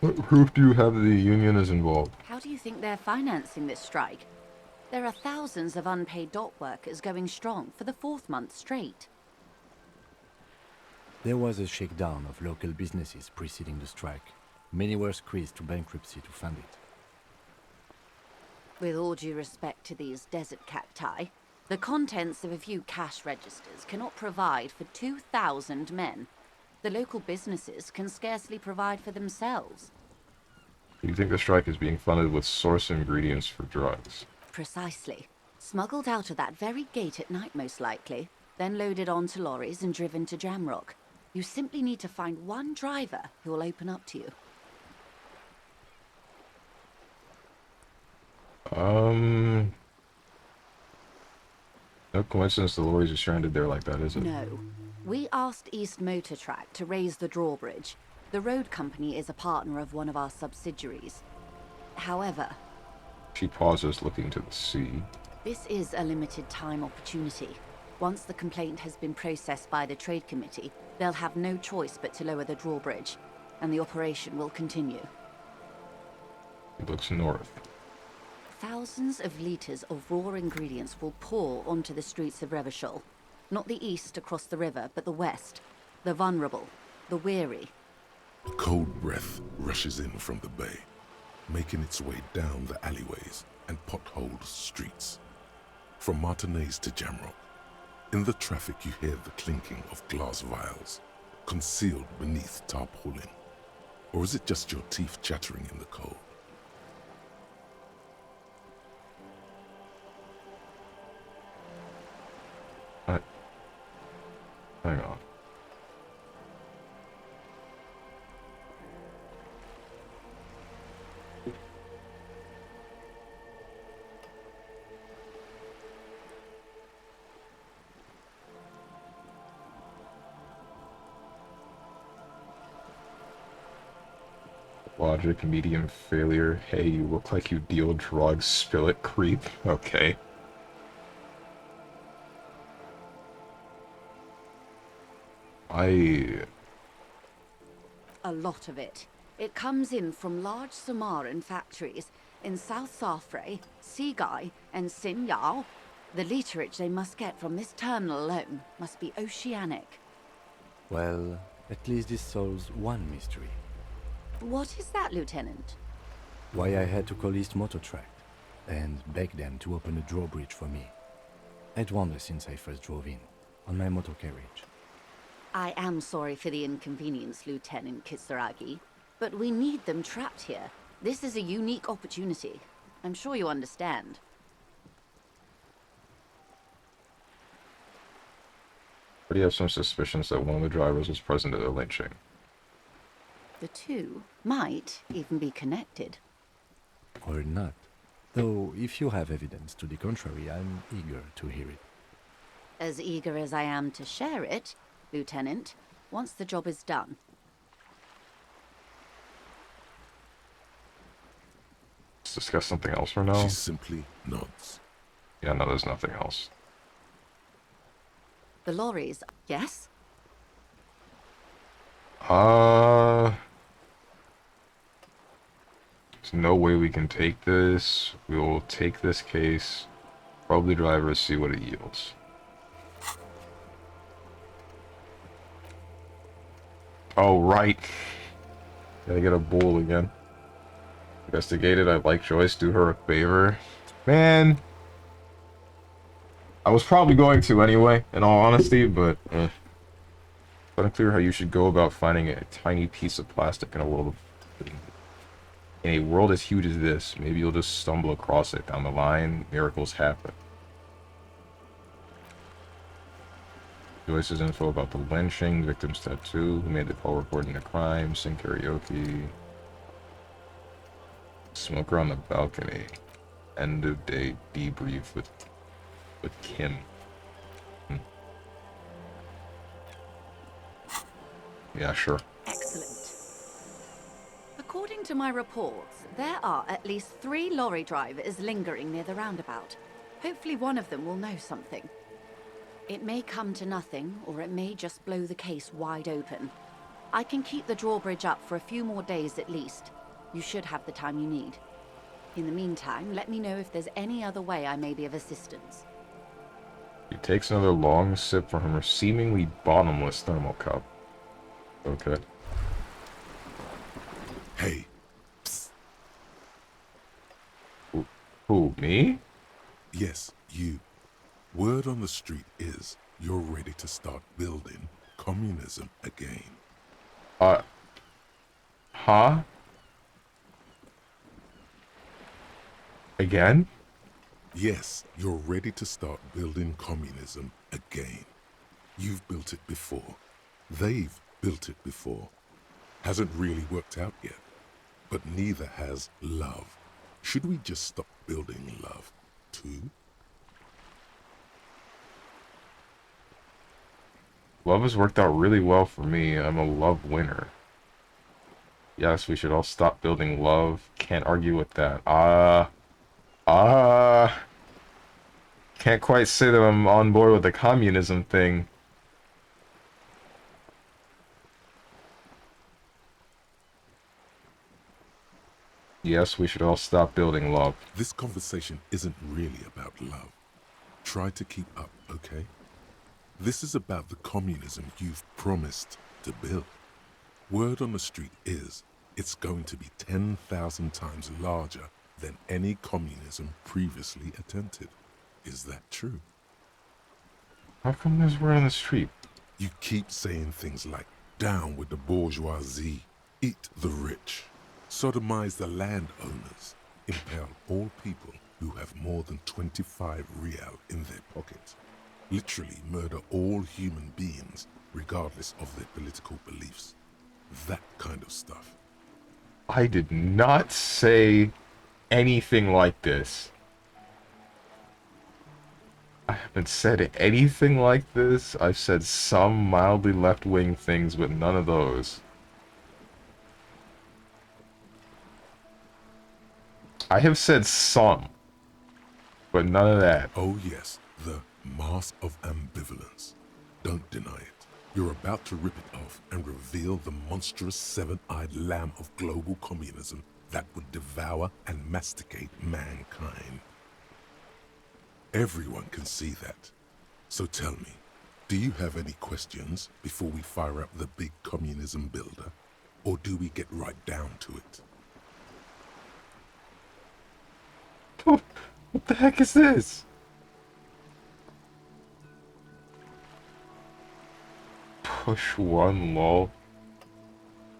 What proof do you have that the Union is involved? How do you think they're financing this strike? There are thousands of unpaid dock workers going strong for the 4th month straight. There was a shakedown of local businesses preceding the strike. Many were squeezed to bankruptcy to fund it. With all due respect to these desert cacti, the contents of a few cash registers cannot provide for 2,000 men. The local businesses can scarcely provide for themselves. You think the strike is being funded with source ingredients for drugs? Precisely. Smuggled out of that very gate at night, most likely, then loaded onto lorries and driven to Jamrock. You simply need to find one driver who will open up to you. Um, no coincidence the lorries are stranded there like that, is it? No. We asked East Motor Track to raise the drawbridge. The road company is a partner of one of our subsidiaries. However, She pauses, looking to the sea. this is a limited time opportunity. Once the complaint has been processed by the Trade Committee, they'll have no choice but to lower the drawbridge, and the operation will continue. He looks north. Thousands of litres of raw ingredients will pour onto the streets of Revachol. Not the east across the river, but the west. The vulnerable, the weary. A cold breath rushes in from the bay, making its way down the alleyways and potholed streets. From Martinez to Jamrock, in the traffic you hear the clinking of glass vials, concealed beneath tarpaulin. Or is it just your teeth chattering in the cold? Hang on. Logic, medium failure. Hey, you look like you deal drugs. Spill it, creep. Okay. A lot of it. It comes in from large Samaran factories in South Safre, Sigai, and Sinyao. The literage they must get from this terminal alone must be oceanic. Well, at least this solves one mystery. What is that, Lieutenant? Why I had to call East Motor Track and beg them to open a drawbridge for me. I'd wondered since I first drove in, on my motor carriage. I am sorry for the inconvenience, Lieutenant Kisaragi, but we need them trapped here. This is a unique opportunity. I'm sure you understand. But you have some suspicions that one of the drivers was present at the lynching. The two might even be connected. Or not. Though, if you have evidence to the contrary, I'm eager to hear it. As eager as I am to share it, Lieutenant, once the job is done. Let's discuss something else for now. She simply nods. Yeah, no, there's nothing else. The lorries, yes? There's no way we can take this. We'll take this case, probe the driver, see what it yields. Oh, right. Gotta get a bull again. Investigated, I'd like Joyce, do her a favor. Man. I was probably going to anyway, in all honesty, but it's unclear how you should go about finding a tiny piece of plastic in a world as huge as this. Maybe you'll just stumble across it down the line. Miracles happen. Joyce's info about the lynching, victim's tattoo, who made the call reporting the crime, sing karaoke. Smoker on the balcony. End of day debrief with Kim. Yeah, sure. Excellent. According to my reports, there are at least 3 lorry drivers lingering near the roundabout. Hopefully one of them will know something. It may come to nothing, or it may just blow the case wide open. I can keep the drawbridge up for a few more days at least. You should have the time you need. In the meantime, let me know if there's any other way I may be of assistance. She takes another long sip from her seemingly bottomless thermal cup. Okay. Hey, psst. Who, me? Yes, you. Word on the street is you're ready to start building communism again. Huh? Again? Yes, you're ready to start building communism again. You've built it before. They've built it before. Hasn't really worked out yet. But neither has love. Should we just stop building love, too? Love has worked out really well for me. I'm a love winner. Yes, we should all stop building love. Can't argue with that. Can't quite say that I'm on board with the communism thing. Yes, we should all stop building love. This conversation isn't really about love. Try to keep up, okay? This is about the communism you've promised to build. Word on the street is it's going to be 10,000 times larger than any communism previously attempted. Is that true? How come there's word on the street? You keep saying things like, down with the bourgeoisie, eat the rich, sodomize the landowners, impel all people who have more than 25 real in their pockets, literally murder all human beings regardless of their political beliefs. That kind of stuff. I did not say anything like this. I haven't said anything like this. I've said some mildly left-wing things, but none of those. I have said some, but none of that. Oh yes, the mask of ambivalence. Don't deny it. You're about to rip it off and reveal the monstrous seven-eyed lamb of global communism that would devour and masticate mankind. Everyone can see that. So tell me, do you have any questions before we fire up the big communism builder? Or do we get right down to it? What the heck is this? Push one, lol.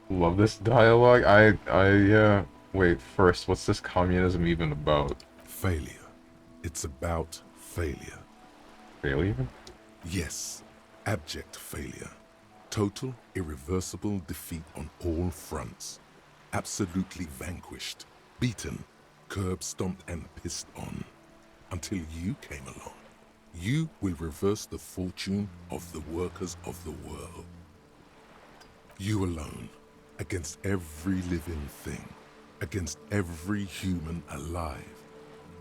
Love this dialogue. Wait, first, what's this communism even about? Failure. It's about failure. Failure? Yes, abject failure. Total, irreversible defeat on all fronts. Absolutely vanquished, beaten, curb-stomped and pissed on. Until you came along. You will reverse the fortune of the workers of the world. You alone, against every living thing, against every human alive.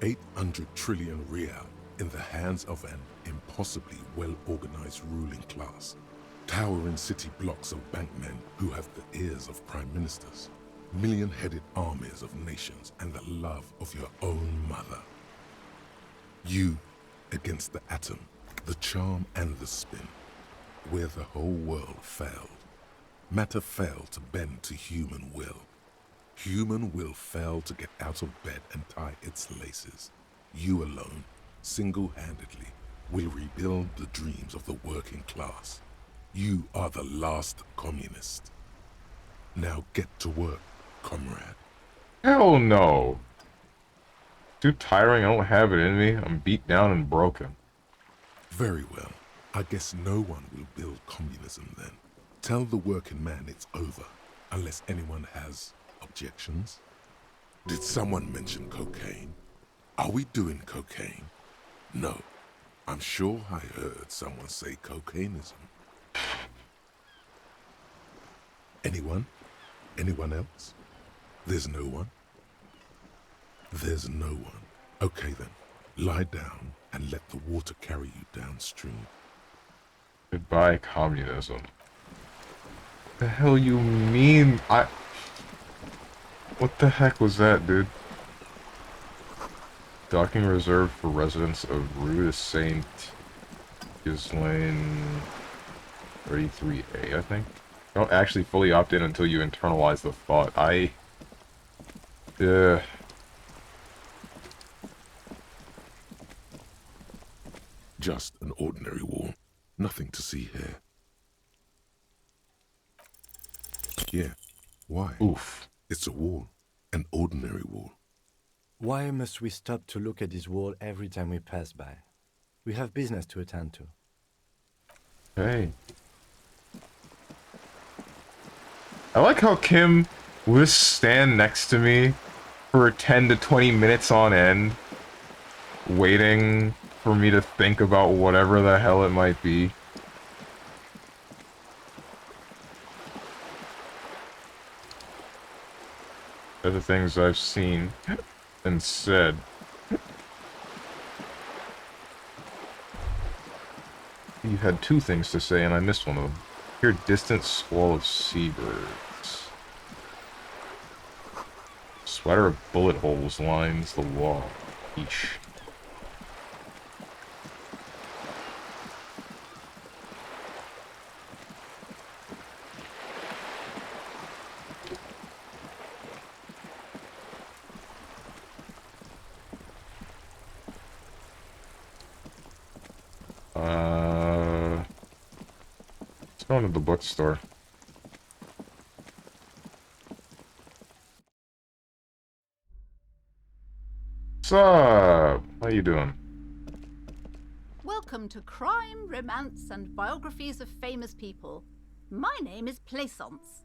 800 trillion real in the hands of an impossibly well-organized ruling class. Towering city blocks of bankmen who have the ears of prime ministers. Million-headed armies of nations and the love of your own mother. You against the atom, the charm and the spin, where the whole world failed. Matter failed to bend to human will. Human will failed to get out of bed and tie its laces. You alone, single-handedly, will rebuild the dreams of the working class. You are the last communist. Now get to work, comrade. Hell no. Too tiring, I don't have it in me. I'm beat down and broken. Very well. I guess no one will build communism then. Tell the working man it's over, unless anyone has objections. Did someone mention cocaine? Are we doing cocaine? No. I'm sure I heard someone say cocainism. Anyone? Anyone else? There's no one? There's no one. Okay then, lie down and let the water carry you downstream. Goodbye, communism. The hell you mean? What the heck was that, dude? Docking reserved for residents of Rue de Saint Ghislaine 33A, I think. Don't actually fully opt in until you internalize the thought. Just an ordinary wall. Nothing to see here. Yeah. Why? Oof. It's a wall. An ordinary wall. Why must we stop to look at this wall every time we pass by? We have business to attend to. Hey. I like how Kim will just stand next to me for 10 to 20 minutes on end, waiting for me to think about whatever the hell it might be. They're the things I've seen and said. You had two things to say, and I missed one of them. Hear distant squall of seabirds. Splatter of bullet holes lines the wall. Eesh. Let's go into the bookstore. What's up? How you doing? Welcome to Crime, Romance, and Biographies of Famous People. My name is Plaisance.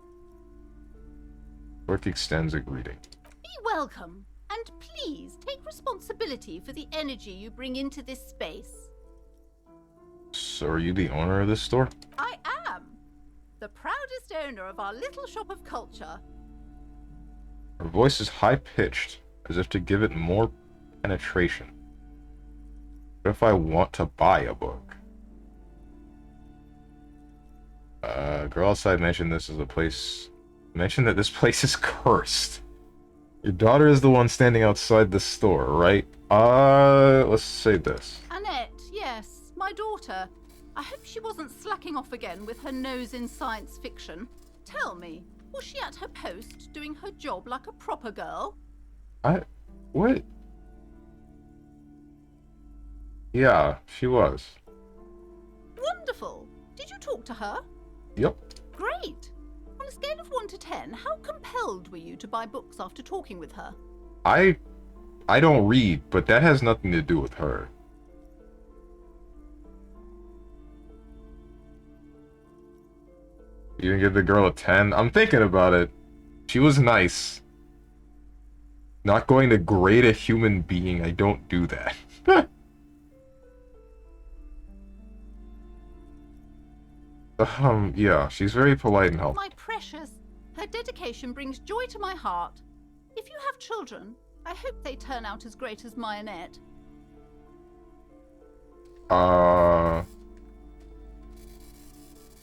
Book extends a greeting. Be welcome, and please take responsibility for the energy you bring into this space. So are you the owner of this store? I am the proudest owner of our little shop of culture. Her voice is high-pitched, as if to give it more penetration. What if I want to buy a book? Girl outside mentioned this is a place... Mentioned that this place is cursed. Your daughter is the one standing outside the store, right? Let's say this. Annette, yes, my daughter. I hope she wasn't slacking off again with her nose in science fiction. Tell me, was she at her post doing her job like a proper girl? What? Yeah, she was. Wonderful. Did you talk to her? Yep. Great. On a scale of 1 to 10, how compelled were you to buy books after talking with her? I don't read, but that has nothing to do with her. You didn't give the girl a 10? I'm thinking about it. She was nice. Not going to grade a human being, I don't do that. Yeah, she's very polite and helpful. My precious, her dedication brings joy to my heart. If you have children, I hope they turn out as great as my Annette.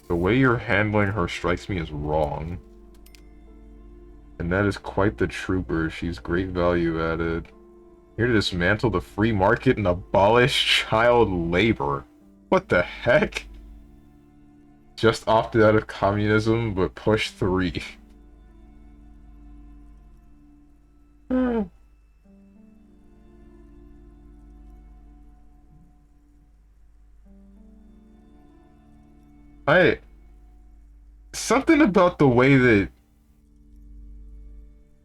The way you're handling her strikes me as wrong. And that is quite the trooper. She's great value added. Here to dismantle the free market and abolish child labor. What the heck? Just opted out of communism, but push 3. Something about the way that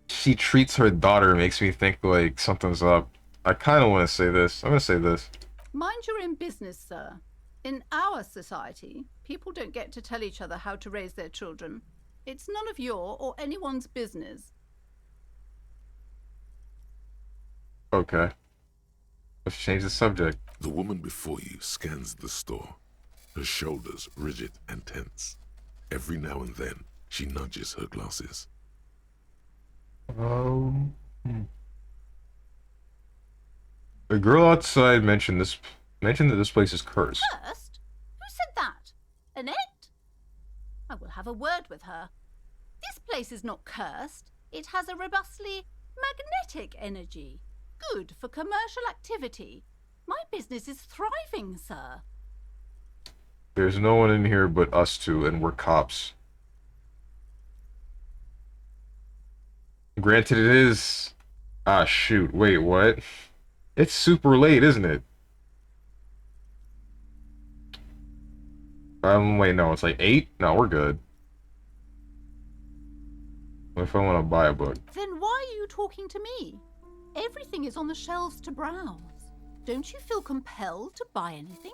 she treats her daughter makes me think like something's up. I kind of want to say this. I'm going to say this. Mind your own business, sir. In our society, people don't get to tell each other how to raise their children. It's none of your or anyone's business. Okay. Let's change the subject. The woman before you scans the store, her shoulders rigid and tense. Every now and then, she nudges her glasses. The girl outside mentioned that this place is cursed. Cursed? Who said that? Annette? I will have a word with her. This place is not cursed. It has a robustly magnetic energy. Good for commercial activity. My business is thriving, sir. There's no one in here but us two, and we're cops. Granted, it is... Ah, shoot. Wait, what? It's super late, isn't it? Wait, no, it's like 8? No, we're good. What if I want to buy a book? Then why are you talking to me? Everything is on the shelves to browse. Don't you feel compelled to buy anything?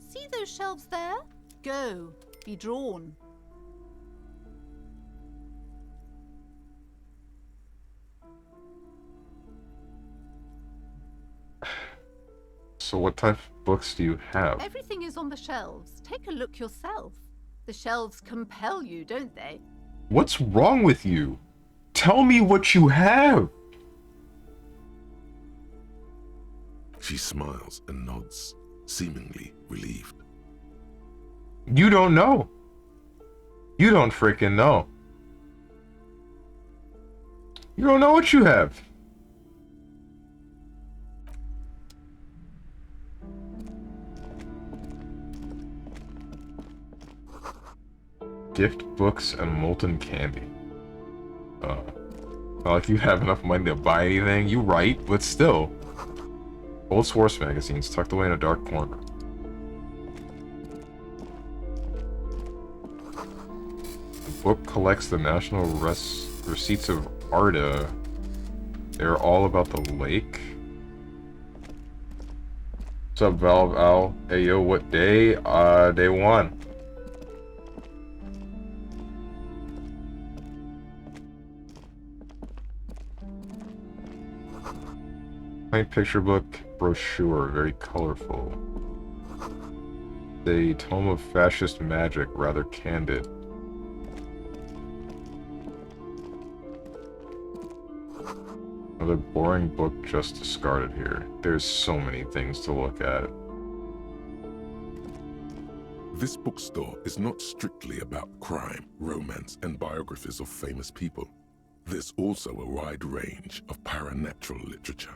See those shelves there? Go. Be drawn. So what type of books do you have? Everything is on the shelves. Take a look yourself. The shelves compel you, don't they? What's wrong with you? Tell me what you have! She smiles and nods, seemingly relieved. You don't know. You don't freaking know. You don't know what you have. Gift books and molten candy. Not like you have enough money to buy anything. You right, but still. Old source magazines tucked away in a dark corner. The book collects the national receipts of Arda. They're all about the lake. What's up, Valve Al? Hey yo, what day? Day 1. Quaint picture book brochure, very colorful. A tome of fascist magic, rather candid. Another boring book just discarded here. There's so many things to look at. This bookstore is not strictly about crime, romance, and biographies of famous people. There's also a wide range of paranatural literature.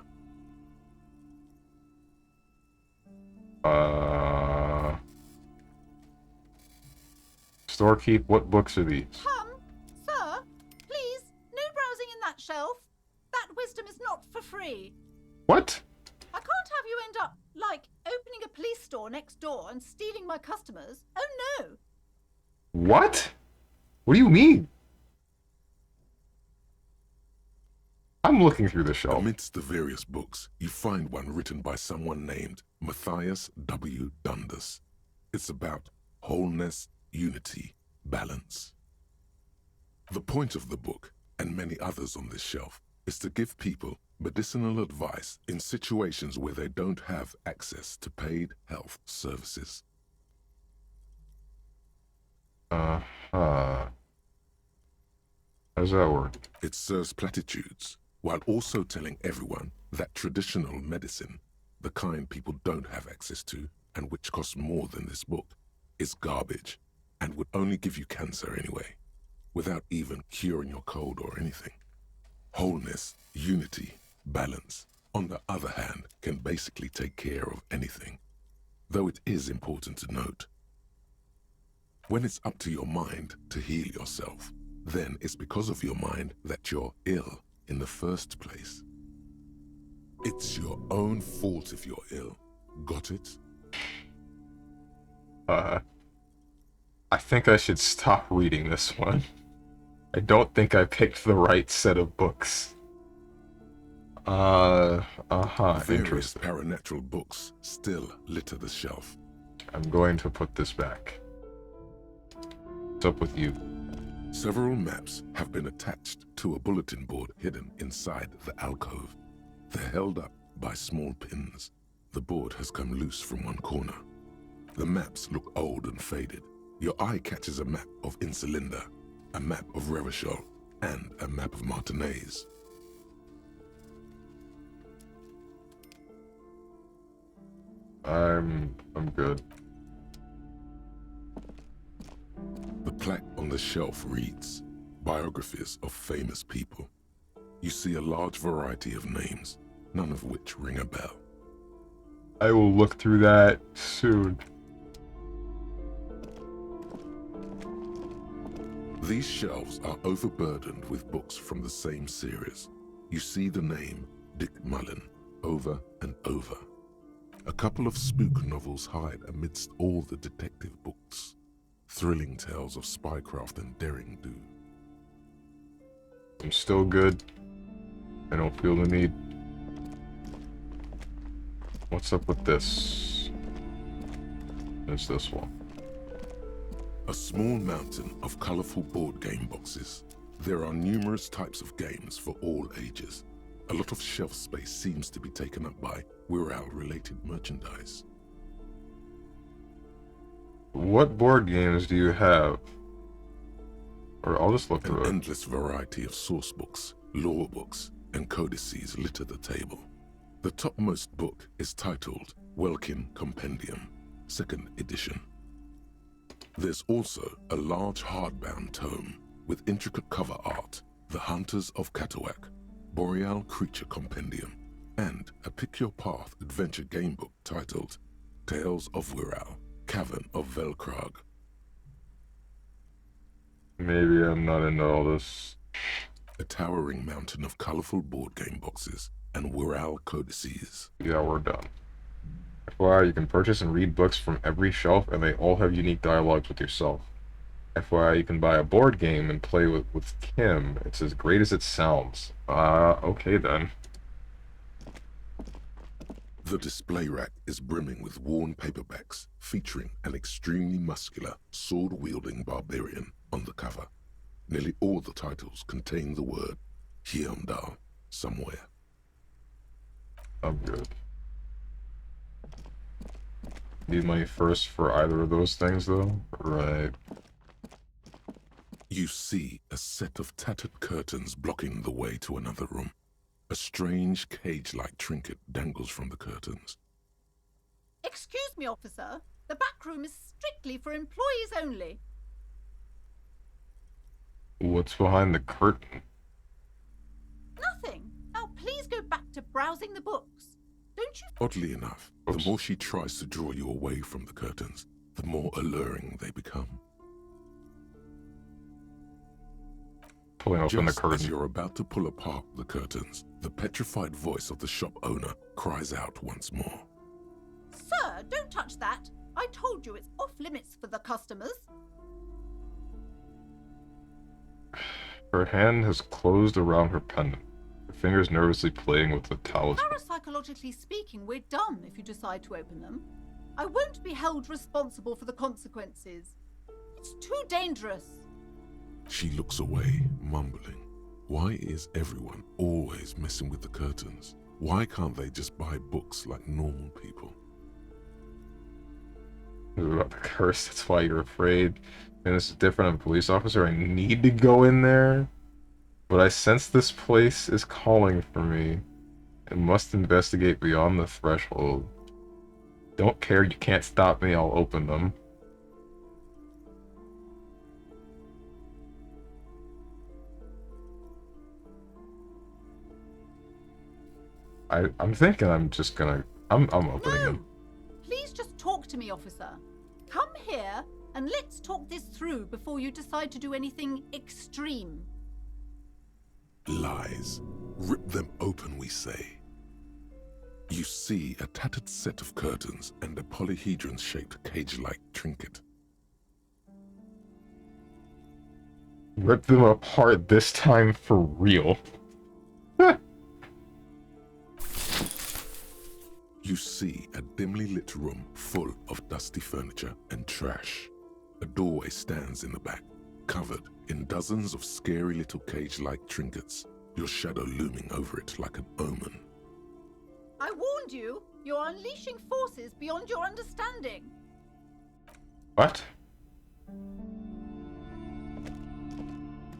Storekeep, what books are these? Sir, please, no browsing in that shelf. That wisdom is not for free. What? I can't have you end up, like, opening a police store next door and stealing my customers. Oh no! What? What do you mean? I'm looking through the shelf. Amidst the various books, you find one written by someone named Matthias W. Dundas. It's about wholeness, unity, balance. The point of the book, and many others on this shelf, is to give people medicinal advice in situations where they don't have access to paid health services. How does that work? It serves platitudes, while also telling everyone that traditional medicine, the kind people don't have access to, and which costs more than this book, is garbage, and would only give you cancer anyway, without even curing your cold or anything. Wholeness, unity, balance, on the other hand, can basically take care of anything, though it is important to note. When it's up to your mind to heal yourself, then it's because of your mind that you're ill in the first place. It's your own fault if you're ill. Got it? I think I should stop reading this one. I don't think I picked the right set of books. Various Interesting. paranatural books still litter the shelf. I'm going to put this back. What's up with you? Several maps have been attached to a bulletin board hidden inside the alcove. They're held up by small pins. The board has come loose from one corner. The maps look old and faded. Your eye catches a map of Insulinda, a map of Revachol, and a map of Martinez. I'm good. The plaque on the shelf reads, Biographies of Famous People. You see a large variety of names, none of which ring a bell. I will look through that soon. These shelves are overburdened with books from the same series. You see the name Dick Mullen over and over. A couple of spook novels hide amidst all the detective books. Thrilling tales of spycraft and daring do. I'm still good. I don't feel the need. What's up with this? There's this one. A small mountain of colorful board game boxes. There are numerous types of games for all ages. A lot of shelf space seems to be taken up by Wirral-related merchandise. What board games do you have? Or I'll just look An through it. endless variety of source books, lore books, and codices litter the table. The topmost book is titled Welkin Compendium, 2nd edition. There's also a large hardbound tome with intricate cover art, The Hunters of Katawak, Boreal Creature Compendium, and a Pick Your Path adventure game book titled Tales of Wirral, Cavern of Velkrag. Maybe I'm not into all this. A towering mountain of colorful board game boxes and Wirral codices. Yeah, we're done. FYI, you can purchase and read books from every shelf, and they all have unique dialogues with yourself. FYI, you can buy a board game and play with Kim. It's as great as it sounds. Okay then. The display rack is brimming with worn paperbacks featuring an extremely muscular, sword-wielding barbarian on the cover. Nearly all the titles contain the word Hyundal somewhere. I'm good. Need money first for either of those things, though? Right. You see a set of tattered curtains blocking the way to another room. A strange cage-like trinket dangles from the curtains. Excuse me, officer. The back room is strictly for employees only. What's behind the curtain? Nothing. Now please go back to browsing the books. Don't you? Oddly enough, Oops. the more she tries to draw you away from the curtains, the more alluring they become. Pulling open the Just as curtain. you're about to pull apart the curtains, the petrified voice of the shop owner cries out once more. Sir, don't touch that. I told you it's off limits for the customers. Her hand has closed around her pendant, her fingers nervously playing with the talisman. Parapsychologically speaking, we're done if you decide to open them. I won't be held responsible for the consequences. It's too dangerous. She looks away, mumbling. Why is everyone always messing with the curtains? Why can't they just buy books like normal people? About the curse, that's why you're afraid. And this is different. I'm a police officer. I need to go in there. But I sense this place is calling for me. And must investigate beyond the threshold. Don't care, you can't stop me, I'll open them. I'm thinking I'm just gonna... I'm opening No! them. Please just talk to me, officer. Come here and let's talk this through before you decide to do anything extreme. Lies. Rip them open, we say. You see a tattered set of curtains and a polyhedron-shaped cage-like trinket. Rip them apart this time for real. You see a dimly lit room full of dusty furniture and trash. A doorway stands in the back, covered in dozens of scary little cage-like trinkets, your shadow looming over it like an omen. I warned you, you're unleashing forces beyond your understanding. What? What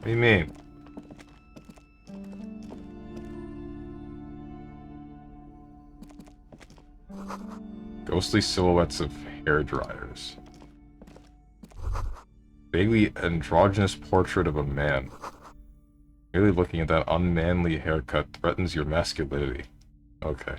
do you mean? Ghostly silhouettes of hair dryers. Vaguely androgynous portrait of a man. Merely looking at that unmanly haircut threatens your masculinity. Okay.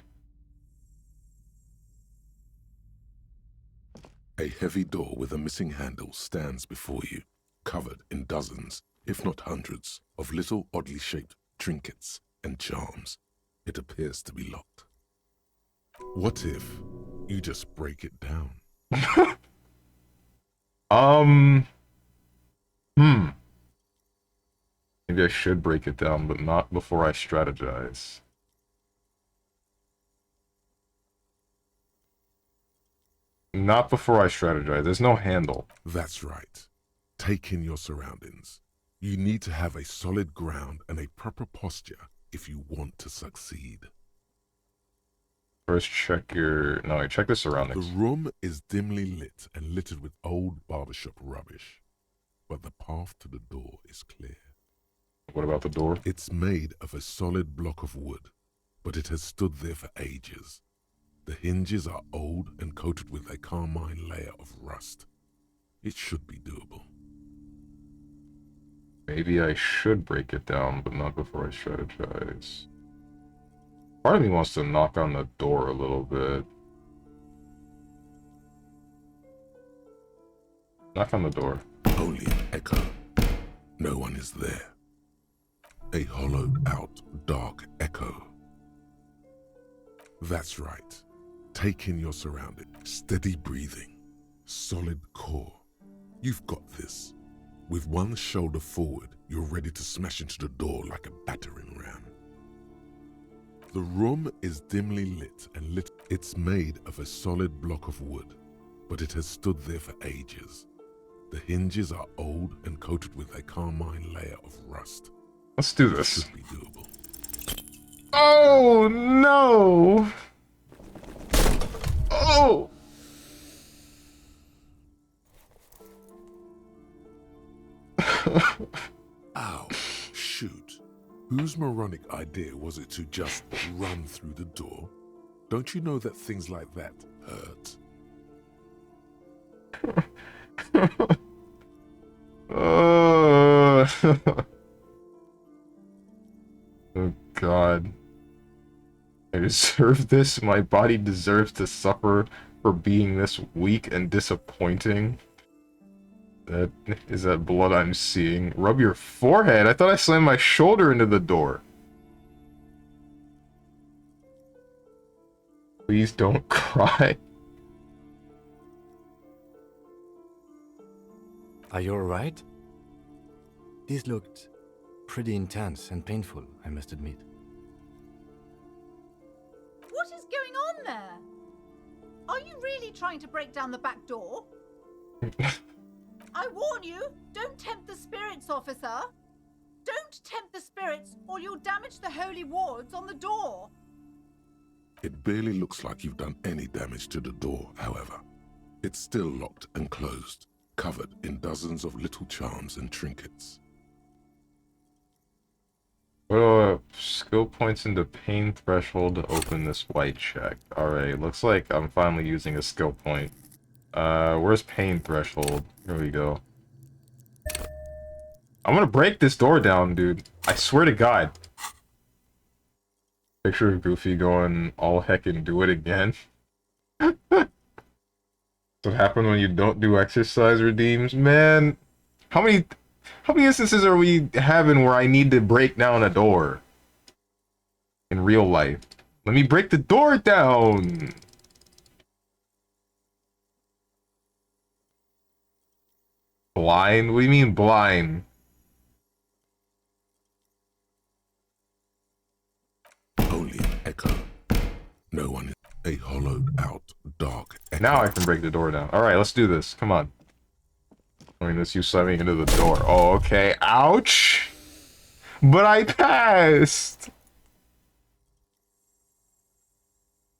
A heavy door with a missing handle stands before you, covered in dozens, if not hundreds, of little oddly shaped trinkets and charms. It appears to be locked. What if you just break it down? Maybe I should break it down, but not before I strategize. Not before I strategize. There's no handle. That's right. Take in your surroundings. You need to have a solid ground and a proper posture if you want to succeed. First check your... No, check the The surroundings. room is dimly lit and littered with old barbershop rubbish, but the path to the door is clear. What about the door? It's made of a solid block of wood, but it has stood there for ages. The hinges are old and coated with a carmine layer of rust. It should be doable. Maybe I should break it down, but not before I strategize. Part of me wants to knock on the door a little bit. Knock on the door. Only an echo. No one is there. A hollowed out, dark echo. That's right. Take in your surroundings. Steady breathing. Solid core. You've got this. With one shoulder forward, you're ready to smash into the door like a battering ram. The room is dimly lit and lit. It's made of a solid block of wood, but it has stood there for ages. The hinges are old and coated with a carmine layer of rust. Let's do It this. should be doable. Oh, no! Oh! Ow, shoot. Whose moronic idea was it to just run through the door? Don't you know that things like that hurt? Oh, oh God. I deserve this. My body deserves to suffer for being this weak and disappointing. That is that blood I'm seeing. Rub your forehead. I thought I slammed my shoulder into the door. Please don't cry. Are you alright? This looked pretty intense and painful, I must admit. What is going on there? Are you really trying to break down the back door? I warn you, don't tempt the spirits, officer. Don't tempt the spirits, or you'll damage the holy wards on the door. It barely looks like you've done any damage to the door, however. It's still locked and closed, covered in dozens of little charms and trinkets. What skill points into pain threshold to open this white check? Alright, looks like I'm finally using a skill point. Where's pain threshold? Here we go. I'm gonna break this door down, dude. I swear to God. Picture of Goofy going all heck and do it again. That's what happened when you don't do exercise redeems, man. How many instances are we having where I need to break down a door in real life? Let me break the door down. Blind? What do you mean blind? Only an echo. No one is a hollowed out, dark echo. Now I can break the door down. Alright, let's do this. Come on. I mean, let's you slamming into the door. Oh, okay. Ouch! But I passed!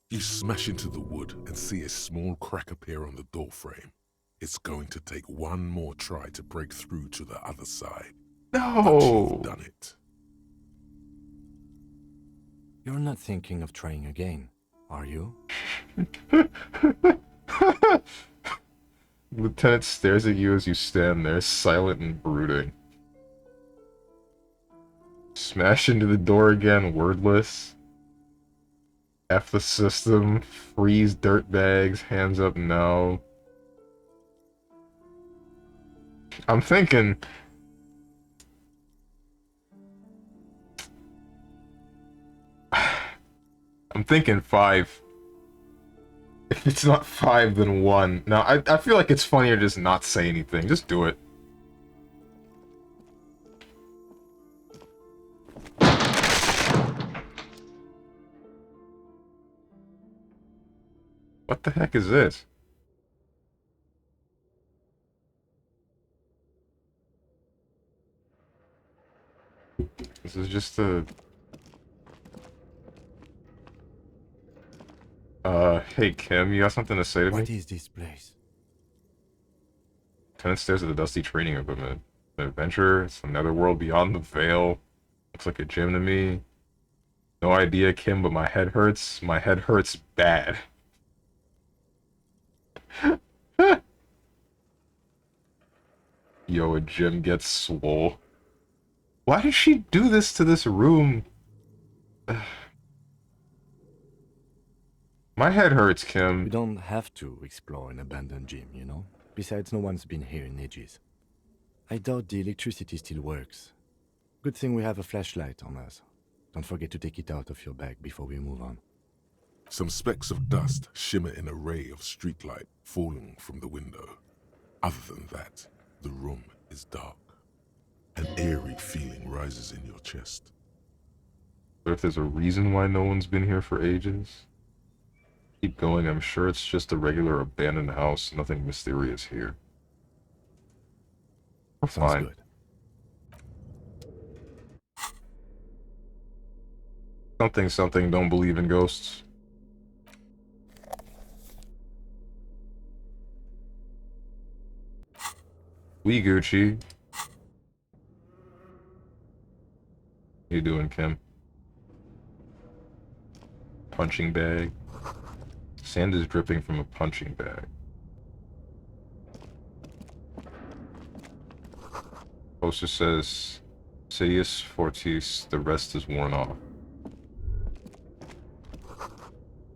You smash into the wood and see a small crack appear on the door frame. It's going to take one more try to break through to the other side. But No! you've done it. You're not thinking of trying again, are you? Lieutenant stares at you as you stand there, silent and brooding. Smash into the door again, wordless. F the system, freeze dirtbags, hands up now. I'm thinking... I'm thinking 5. If it's not 5, then 1. No, I feel like it's funnier to just not say anything. Just do it. What the heck is this? This is just a... Hey Kim, you got something to say to What me? is this place? Lieutenant stares at the dusty training equipment. An adventure, it's another world beyond the veil. Looks like a gym to me. No idea, Kim, but my head hurts. My head hurts bad. Yo, a gym gets swole. Why did she do this to this room? My head hurts, We Kim. don't have to explore an abandoned gym, you know? Besides, no one's been here in ages. I doubt the electricity still works. Good thing we have a flashlight on us. Don't forget to take it out of your bag before we move on. Some specks of dust shimmer in a ray of streetlight falling from the window. Other than that, the room is dark. An eerie feeling rises in your chest. But if there's a reason why no one's been here for ages, keep going. I'm sure it's just a regular abandoned house. Nothing mysterious here. We're Sounds fine. good. Something, don't believe in ghosts. We Gucci. You doing, Kim? Punching bag. Sand is dripping from a punching bag. Poster says, Sidious Fortis, the rest is worn off.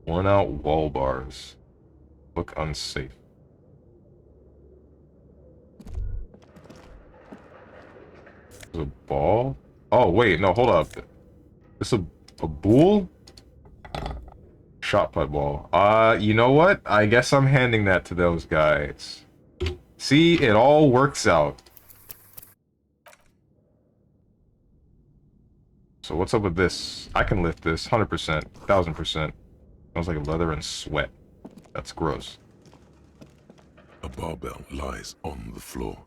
Worn out wall bars. Look unsafe. There's a ball? Oh, wait, no, hold up. It's a bull? Shot put ball. You know what? I guess I'm handing that to those guys. See, it all works out. So what's up with this? I can lift this, 100%, 1000%. Smells like leather and sweat. That's gross. A barbell lies on the floor.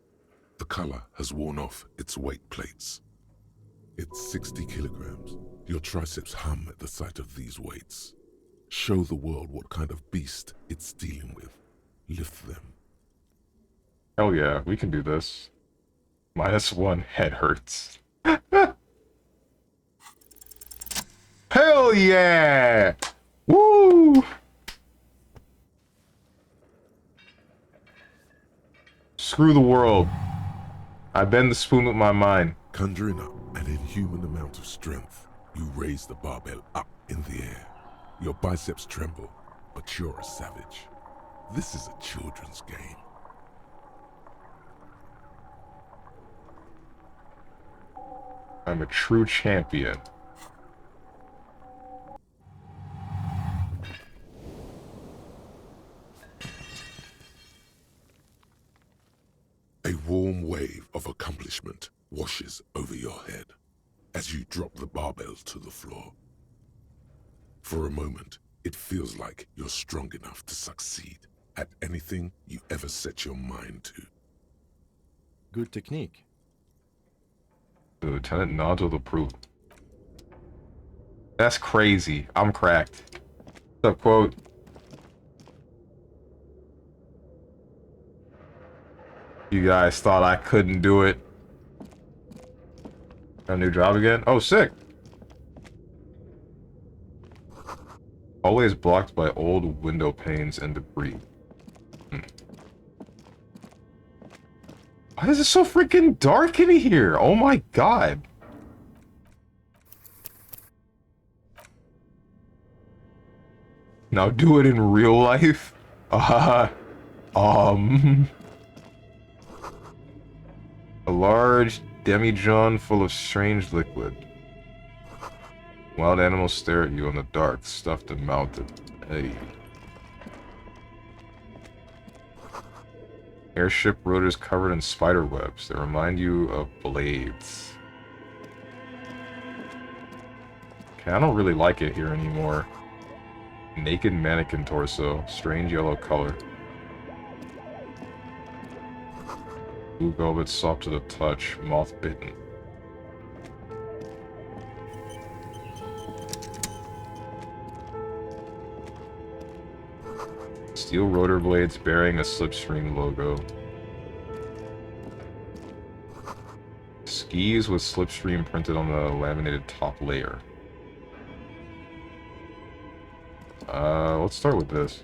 The color has worn off its weight plates. It's 60 kilograms. Your triceps hum at the sight of these weights. Show the world what kind of beast it's dealing with. Lift them. Hell yeah, we can do this. -1, head hurts. Hell yeah! Woo! Screw the world. I bend the spoon with my mind. Conjuring up an inhuman amount of strength, you raise the barbell up in the air. Your biceps tremble, but you're a savage. This is a children's game. I'm a true champion. A warm wave of accomplishment washes over your head as you drop the barbell to the floor. For a moment, it feels like you're strong enough to succeed at anything you ever set your mind to. Good technique. The lieutenant nods with approval. That's crazy. I'm cracked. What's up, quote? You guys thought I couldn't do it. Got a new job again? Oh, sick. Always blocked by old window panes and debris. Why is it so freaking dark in here? Oh my god. Now do it in real life? A large demijohn full of strange liquid. Wild animals stare at you in the dark, stuffed and mounted. Hey. Airship rotors covered in spider webs that remind you of blades. Okay, I don't really like it here anymore. Naked mannequin torso, strange yellow color. Blue velvet soft to the touch, moth bitten. Steel rotor blades bearing a slipstream logo. Skis with slipstream printed on the laminated top layer. Let's start with this.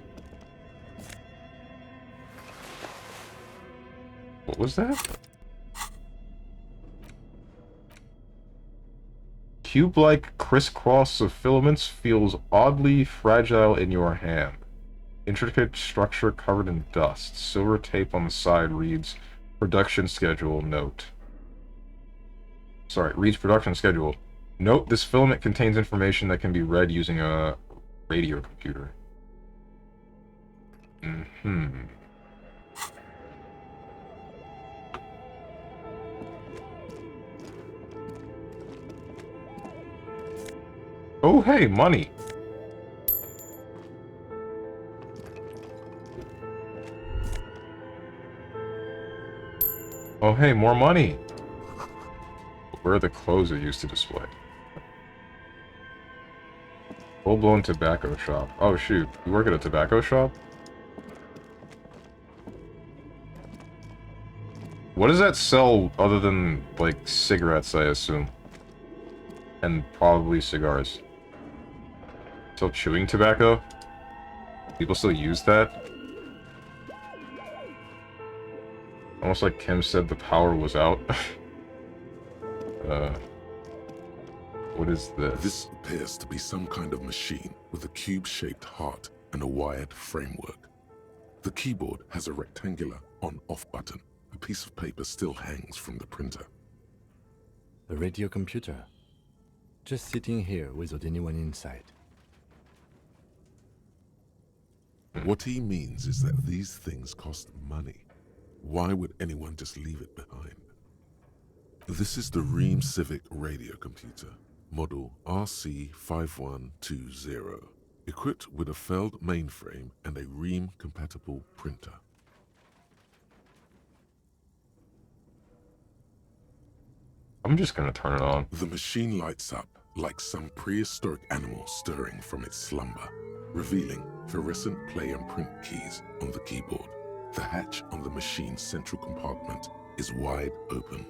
What was that? Cube-like crisscross of filaments feels oddly fragile in your hand. Intricate structure covered in dust. Silver tape on the side reads, production schedule, note. Sorry, reads production schedule. Note, this filament contains information that can be read using a radio computer. Oh, hey, money. Oh, hey, more money. Where are the clothes it used to display? Full-blown tobacco shop. Oh, shoot. You work at a tobacco shop? What does that sell other than, like, cigarettes, I assume? And probably cigars. Still chewing tobacco? People still use that? Almost like Kim said the power was out. What is this? This appears to be some kind of machine with a cube-shaped heart and a wired framework. The keyboard has a rectangular on-off button. A piece of paper still hangs from the printer. A radio computer. Just sitting here without anyone inside. What he means is that these things cost money. Why would anyone just leave it behind? This is the Ream Civic radio computer, model RC5120, equipped with a Feld mainframe and a Ream-compatible printer. I'm just gonna turn it on. The machine lights up like some prehistoric animal stirring from its slumber, revealing fluorescent play and print keys on the keyboard. The hatch on the machine's central compartment is wide open.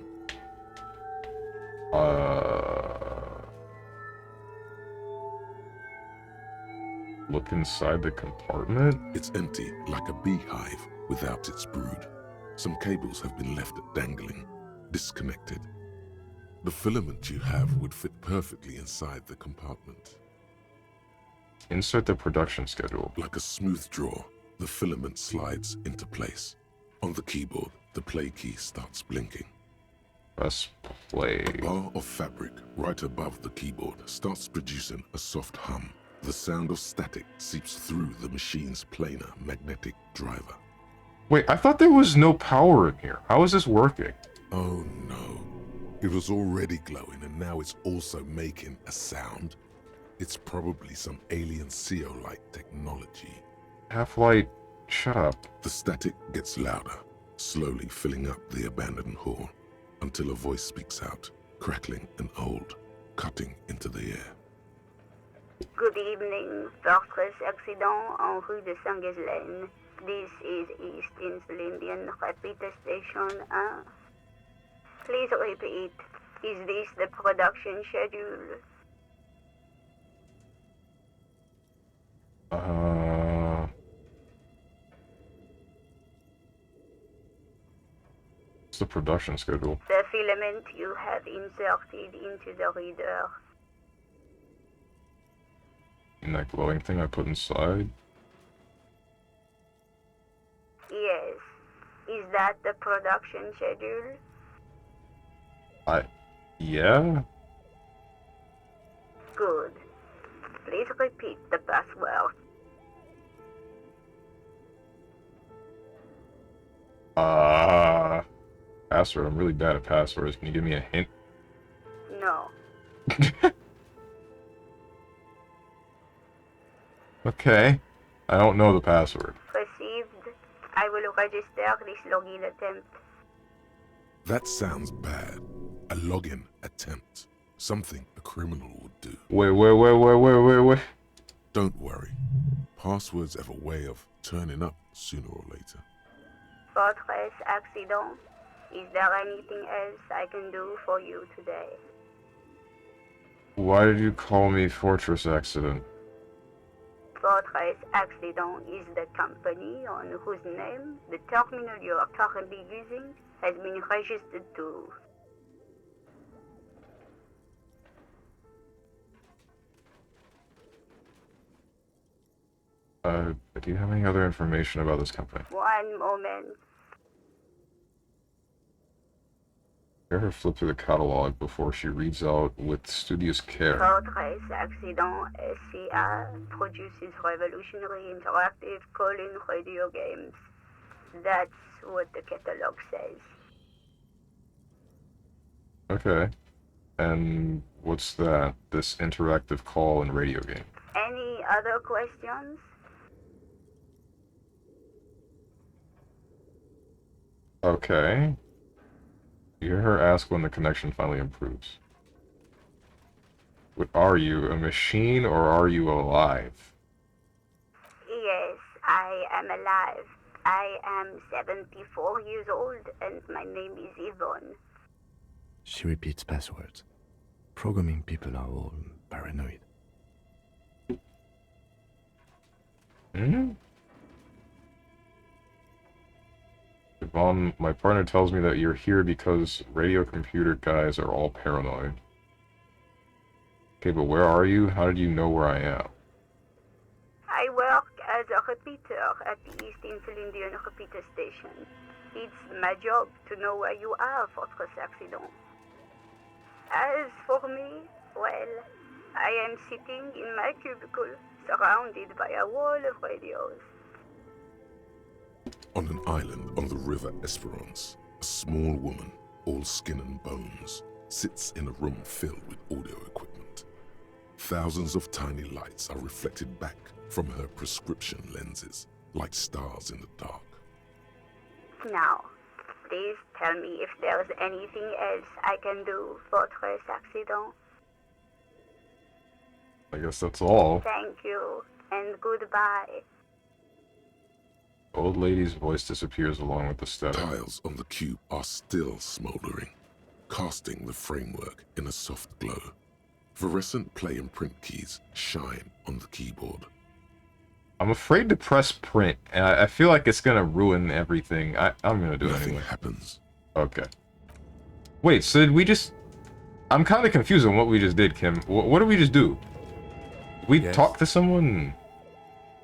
Look inside the compartment? It's empty like a beehive without its brood. Some cables have been left dangling, disconnected. The filament you have would fit perfectly inside the compartment. Insert the production schedule. Like a smooth draw, the filament slides into place. On the keyboard, the play key starts blinking. Press play. A bar of fabric right above the keyboard starts producing a soft hum. The sound of static seeps through the machine's planar magnetic driver. Wait, I thought there was no power in here. How is this working? Oh no. It was already glowing and now it's also making a sound. It's probably some alien CO-like technology. Half-Light, shut up. The static gets louder, slowly filling up the abandoned hall, until a voice speaks out, crackling and old, cutting into the air. Good evening, Fortress Accident en rue de Saint-Ghislaine. This is East Insulindian Repeater Station 1. Please repeat. Is this the production schedule? What's the production schedule? The filament you have inserted into the reader. And that glowing thing I put inside? Yes. Is that the production schedule? Yeah? Good. Please repeat the password. Password. I'm really bad at passwords. Can you give me a hint? No. Okay. I don't know the password. Received. I will register this login attempt. That sounds bad. A login attempt. Something a criminal would do. Wait. Don't worry. Passwords have a way of turning up sooner or later. Fortress accident. Is there anything else I can do for you today? Why did you call me Fortress Accident? Fortress Accident is the company on whose name the terminal you are currently using has been registered to. Do you have any other information about this company? One moment. Hear her flip through the catalog before she reads out with studious care. Fortress Accident SCA produces revolutionary interactive call-in radio games. That's what the catalog says. Okay. And what's that? This interactive call and radio game? Any other questions? Okay. You hear her ask when the connection finally improves. What are you, a machine or are you alive? Yes, I am alive. I am 74 years old and my name is Yvonne. She repeats passwords. Programming people are all paranoid. Hmm? Yvonne, my partner tells me that you're here because radio computer guys are all paranoid. Okay, but where are you? How did you know where I am? I work as a repeater at the East Insulindian repeater station. It's my job to know where you are, Fortress Accident. As for me, well, I am sitting in my cubicle, surrounded by a wall of radios. On an island on the river Esperance, a small woman, all skin and bones, sits in a room filled with audio equipment. Thousands of tiny lights are reflected back from her prescription lenses, like stars in the dark. Now, please tell me if there's anything else I can do, Fortress Accident. I guess that's all. Thank you, and goodbye. The old lady's voice disappears along with the static. Tiles on the cube are still smoldering, casting the framework in a soft glow. Fluorescent play and print keys shine on the keyboard. I'm afraid to press print, and I feel like it's gonna ruin everything. I'm gonna do it Nothing anyway. happens. Okay. Wait, so did we just... I'm kind of confused on what we just did, Kim. What did we just do? We Yes. talked to someone?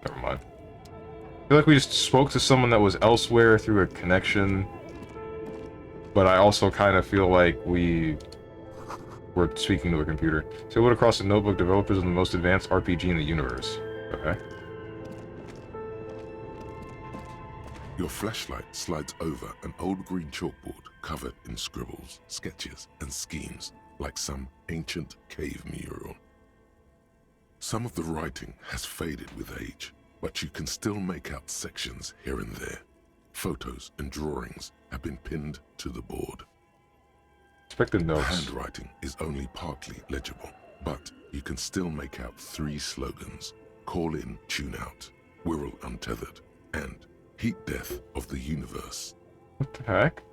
Never mind. I feel like we just spoke to someone that was elsewhere through a connection. But I also kind of feel like we were speaking to a computer. So what across the notebook developers of the most advanced RPG in the universe. Okay. Your flashlight slides over an old green chalkboard covered in scribbles, sketches, and schemes like some ancient cave mural. Some of the writing has faded with age, but you can still make out sections here and there. Photos and drawings have been pinned to the board. Expected The notes. handwriting is only partly legible, but you can still make out 3 slogans: Call in, Tune out, Wirral Untethered, and Heat Death of the Universe. What the heck?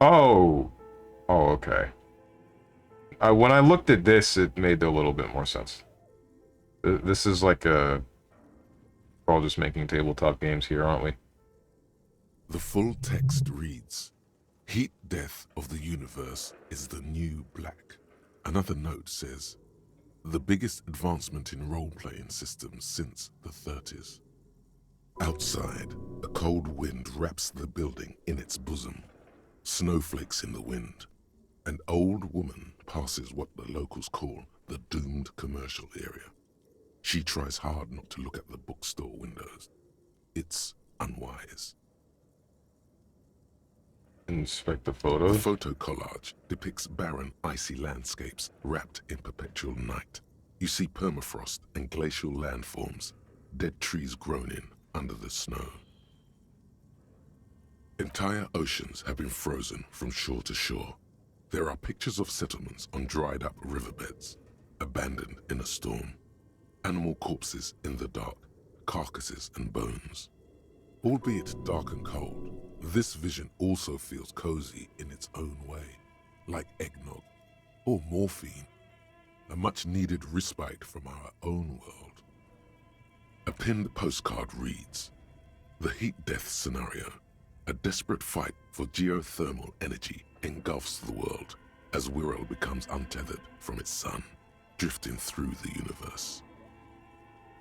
Oh. Oh, okay. When I looked at this, it made a little bit more sense. This is like a... We're all just making tabletop games here, aren't we? The full text reads, Heat Death of the Universe is the new black. Another note says, the biggest advancement in role-playing systems since the 30s. Outside, a cold wind wraps the building in its bosom. Snowflakes in the wind. An old woman passes what the locals call the doomed commercial area. She tries hard not to look at the bookstore windows. It's unwise. Inspect the The photos. photo collage depicts barren, icy landscapes wrapped in perpetual night. You see permafrost and glacial landforms, dead trees grown in under the snow. Entire oceans have been frozen from shore to shore. There are pictures of settlements on dried-up riverbeds, abandoned in a storm. Animal corpses in the dark, carcasses and bones. Albeit dark and cold, this vision also feels cozy in its own way, like eggnog or morphine, a much-needed respite from our own world. A pinned postcard reads, "The heat-death scenario, a desperate fight for geothermal energy engulfs the world as Wirral becomes untethered from its sun, drifting through the universe."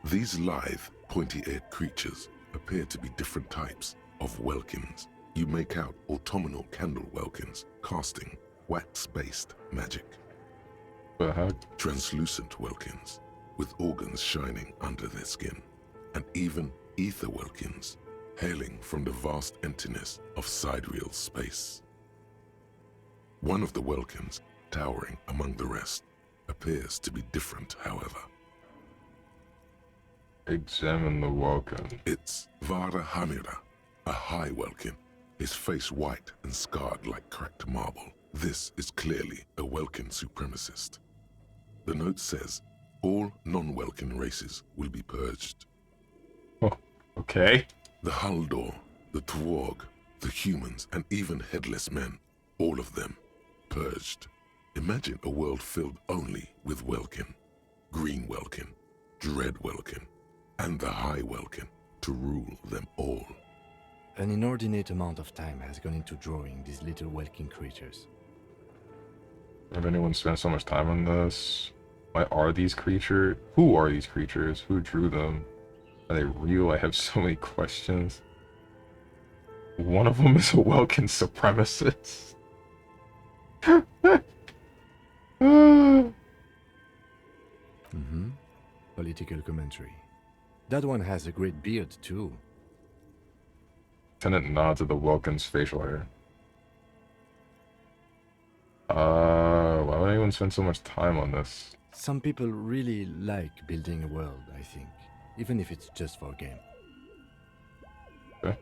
These lithe, pointy-eared creatures appear to be different types of Welkins. You make out autumnal candle Welkins casting wax-based magic. The heck? Translucent Welkins, with organs shining under their skin, and even ether Welkins, hailing from the vast emptiness of sidereal space. One of the Welkins, towering among the rest, appears to be different, however. Examine the Welkin. It's Vara Hamira, a high Welkin, his face white and scarred like cracked marble. This is clearly a Welkin supremacist. The note says, all non-Welkin races will be purged. Oh, okay. The Haldor, the Twarg, the humans, and even headless men, all of them, purged. Imagine a world filled only with Welkin, Green Welkin, Dread Welkin, and the High Welkin to rule them all. An inordinate amount of time has gone into drawing these little Welkin creatures. Have anyone spent so much time on this? Why are these creatures? Who are these creatures? Who drew them? Are they real? I have so many questions. One of them is a Welkin supremacist. Political commentary. That one has a great beard too. Lieutenant nods at the Welkin's facial hair. Why would anyone spend so much time on this? Some people really like building a world, I think. Even if it's just for a game. Okay.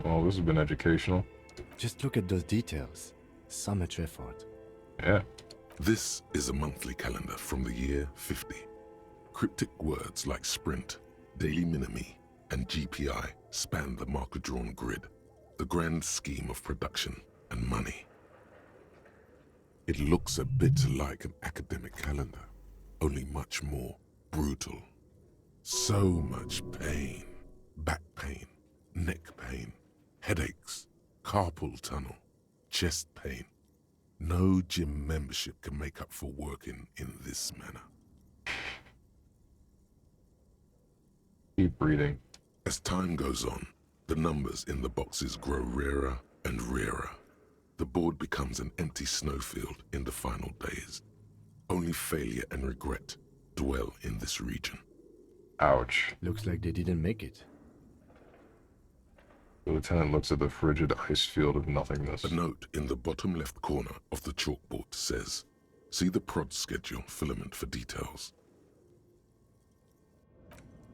Well, this has been educational. Just look at those details. So much effort. Yeah. This is a monthly calendar from the year 50. Cryptic words like sprint, daily minimi, and GPI span the marker-drawn grid, the grand scheme of production and money. It looks a bit like an academic calendar, only much more brutal. So much pain, back pain, neck pain, headaches, carpal tunnel, chest pain. No gym membership can make up for working in this manner. Keep reading. As time goes on, the numbers in the boxes grow rarer and rarer. The board becomes an empty snowfield in the final days. Only failure and regret dwell in this region. Ouch. Looks like they didn't make it. The lieutenant looks at the frigid ice field of nothingness. A note in the bottom left corner of the chalkboard says, "See the prod schedule filament for details."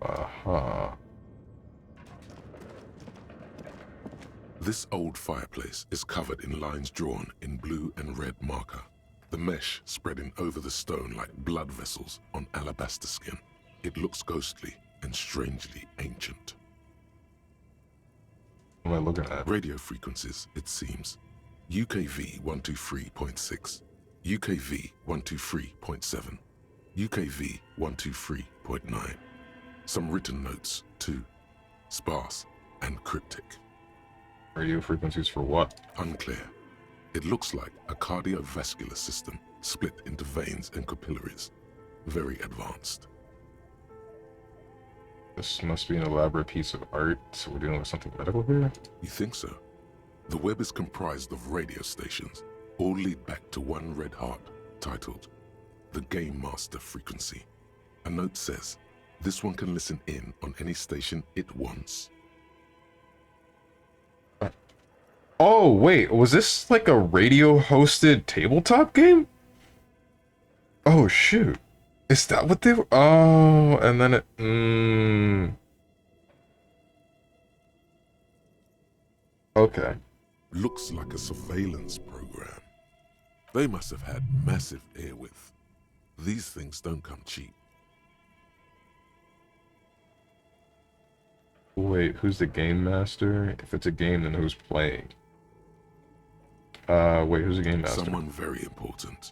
Uh-huh. This old fireplace is covered in lines drawn in blue and red marker, the mesh spreading over the stone like blood vessels on alabaster skin. It looks ghostly and strangely ancient. What am I looking at? Radio frequencies, it seems. UKV 123.6, UKV 123.7, UKV 123.9. Some written notes, too. Sparse and cryptic. Radio frequencies for what? Unclear. It looks like a cardiovascular system split into veins and capillaries. Very advanced. This must be an elaborate piece of art, so we're dealing with something medical here? You think so? The web is comprised of radio stations, all lead back to one red heart, titled the Game Master Frequency. A note says, this one can listen in on any station it wants. Oh, wait, was this like a radio-hosted tabletop game? Oh, shoot. Is that what they were? Oh, and then it... Okay. Looks like a surveillance program. They must have had massive airwidth. These things don't come cheap. Wait, who's the game master? If it's a game, then who's playing? Wait, who's the game master? Someone very important.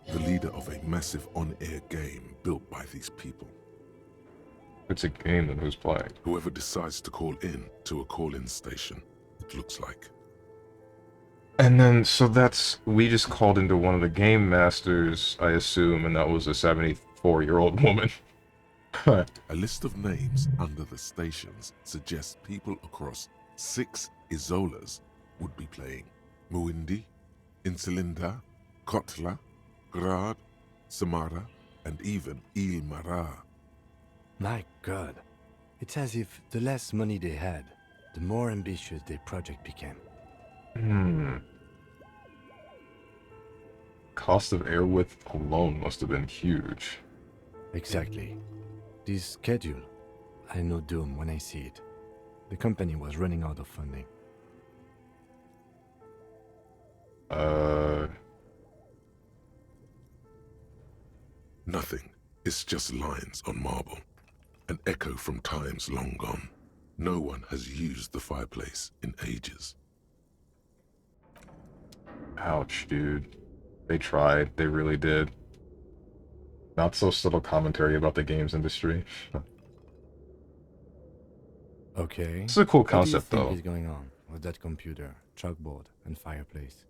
The leader of a massive on-air game built by these people. If it's a game, then who's playing? Whoever decides to call in to a call-in station, it looks like. And then, so we just called into one of the game masters, I assume, and that was a 74-year-old woman. A list of names under the stations suggests people across 6 Isolas would be playing. Muindi, Insulinda, Kotla, Grad, Samara, and even Ilmara. My god. It's as if the less money they had, the more ambitious their project became. Cost of air width alone must have been huge. Exactly. This schedule, I know doom when I see it. The company was running out of funding. Nothing. It's just lines on marble. An echo from times long gone. No one has used the fireplace in ages. Ouch, dude. They tried. They really did. Not so subtle commentary about the games industry. Okay. It's a cool What do you concept, think though. is going on with that computer, chalkboard, and fireplace?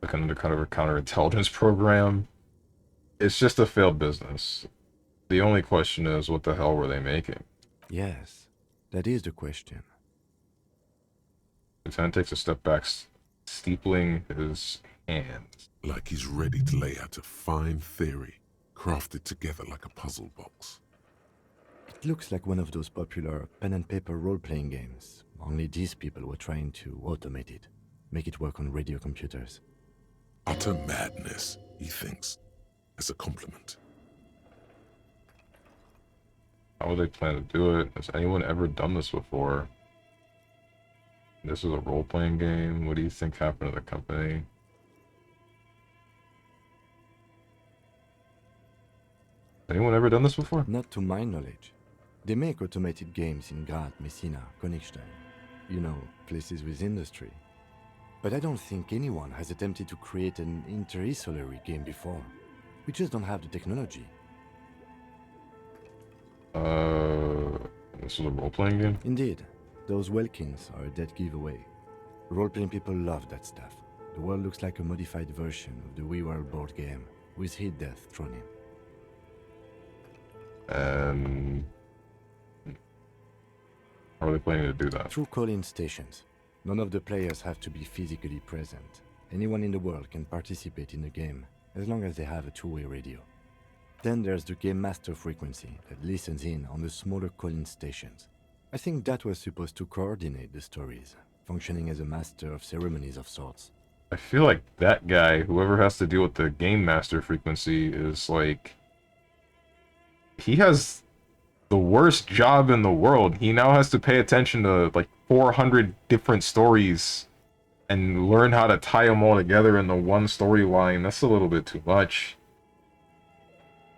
Like an undercover counterintelligence program. It's just a failed business. The only question is, what the hell were they making? Yes, that is the question. Lieutenant takes a step back, steepling his hands. Like he's ready to lay out a fine theory, crafted together like a puzzle box. It looks like one of those popular pen and paper role-playing games, only these people were trying to automate it, make it work on radio computers. Utter madness, he thinks, as a compliment. How would they plan to do it? Has anyone ever done this before? This is a role-playing game. What do you think happened to the company? Anyone ever done this before? Not to my knowledge. They make automated games in Grad, Messina, Königstein. You know, places with industry. But I don't think anyone has attempted to create an inter-isolary game before. We just don't have the technology. This is a role-playing game? Indeed, those Welkins are a dead giveaway. Role-playing people love that stuff. The world looks like a modified version of the WeWorld board game, with hit death thrown in. And how are they planning to do that? Through call-in stations. None of the players have to be physically present. Anyone in the world can participate in the game, as long as they have a two-way radio. Then there's the game master frequency that listens in on the smaller call-in stations. I think that was supposed to coordinate the stories, functioning as a master of ceremonies of sorts. I feel like that guy, whoever has to deal with the game master frequency, is like... he has the worst job in the world. He now has to pay attention to like 400 different stories and learn how to tie them all together into one storyline. That's a little bit too much.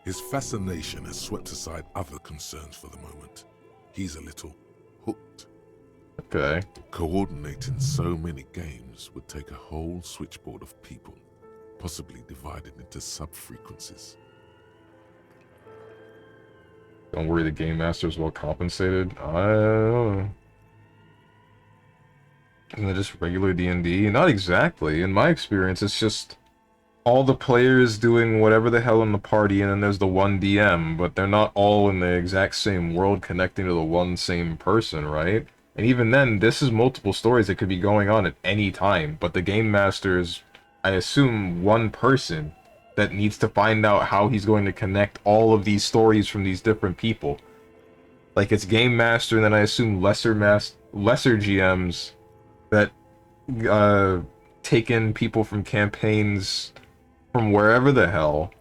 His fascination has swept aside other concerns for the moment. He's a little hooked. Okay. Coordinating so many games would take a whole switchboard of people, possibly divided into sub-frequencies. Don't worry, the game master is well compensated. I don't know. Isn't it just regular D&D? Not exactly. In my experience, it's just all the players doing whatever the hell in the party, and then there's the one DM, but they're not all in the exact same world connecting to the one same person, right? And even then, this is multiple stories that could be going on at any time, but the game master is, I assume, one person that needs to find out how he's going to connect all of these stories from these different people. Like, it's game master, and then I assume lesser GMs that take in people from campaigns from wherever the hell.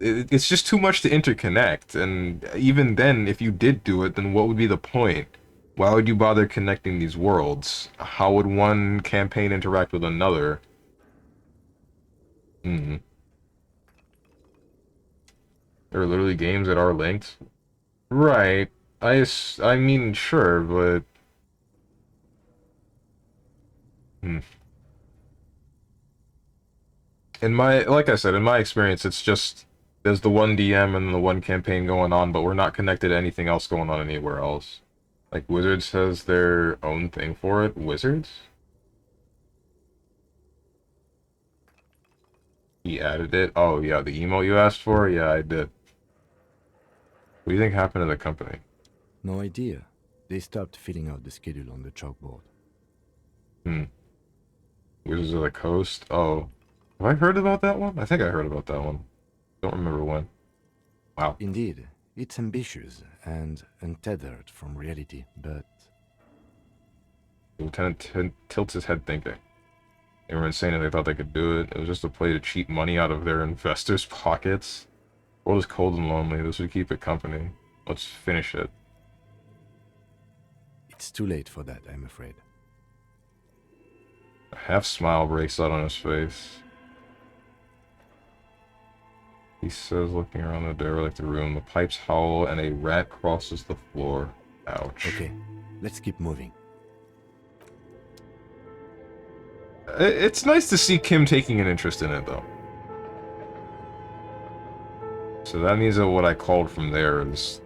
It's just too much to interconnect, and even then, if you did do it, then what would be the point? Why would you bother connecting these worlds? How would one campaign interact with another? There are literally games that are linked. Right. I mean, sure, but... Hmm. Like I said, in my experience, it's just... There's the one DM and the one campaign going on, but we're not connected to anything else going on anywhere else. Like, Wizards has their own thing for it. Wizards? He added it? Oh, yeah, the email you asked for? Yeah, I did. What do you think happened to the company? No idea. They stopped filling out the schedule on the chalkboard. Hmm. Wizards of the Coast? Oh. Have I heard about that one? I think I heard about that one. Don't remember when. Wow. Indeed, it's ambitious and untethered from reality, but Lieutenant tilts his head thinking. They were insane and they thought they could do it. It was just a play to cheat money out of their investors' pockets. The world is cold and lonely. This would keep it company. Let's finish it. it's too late for that, I'm afraid. A half smile breaks out on his face. He says, looking around the derelict room, the pipes howl and a rat crosses the floor. Ouch. Okay, let's keep moving. It's nice to see Kim taking an interest in it, though. So that means that what I called from there is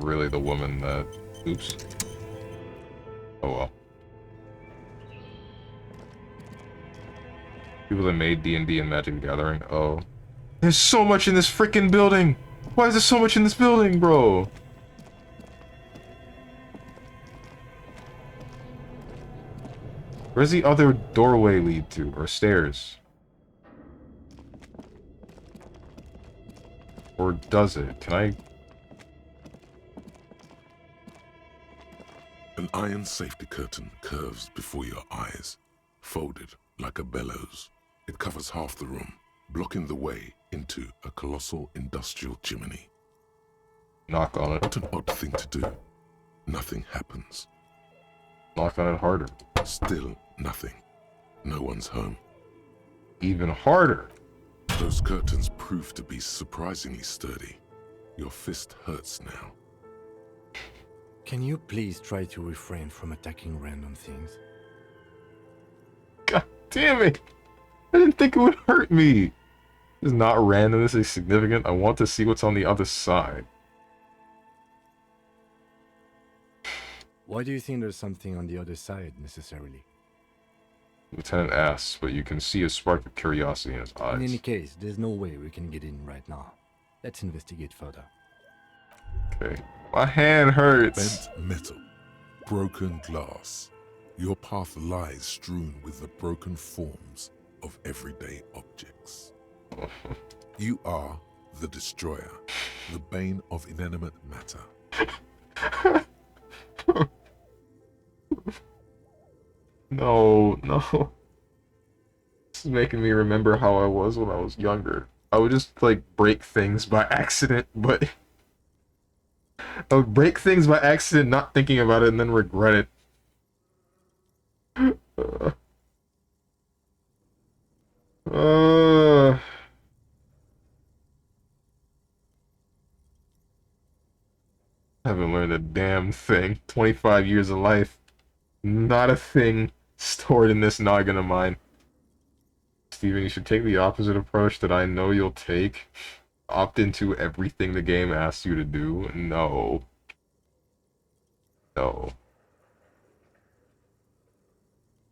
really the woman that... Oops. Oh well. People that made D&D and Magic the Gathering. Oh. There's so much in this freaking building! Why is there so much in this building, bro? Where's the other doorway lead to? Or stairs? Or does it? Can I... An iron safety curtain curves before your eyes, folded like a bellows. It covers half the room, blocking the way into a colossal industrial chimney. Knock on it. What an odd thing to do. Nothing happens. Knock on it harder. Still nothing. No one's home. Even harder. Those curtains prove to be surprisingly sturdy. Your fist hurts now. Can you please try to refrain from attacking random things? God damn it! I didn't think it would hurt me! This is not random, this is significant. I want to see what's on the other side. Why do you think there's something on the other side, necessarily? Lieutenant asks, but you can see a spark of curiosity in his eyes. In any case, there's no way we can get in right now. Let's investigate further. Okay. My hand hurts! Bent metal. Broken glass. Your path lies strewn with the broken forms of everyday objects. You are the destroyer, the bane of inanimate matter. No, no. This is making me remember how I was when I was younger. I would just, like, break things by accident, but... I would break things by accident, not thinking about it, and then regret it. Haven't learned a damn thing. 25 years of life. Not a thing stored in this noggin of mine. Steven, you should take the opposite approach that I know you'll take. Opt into everything the game asks you to do. No. No.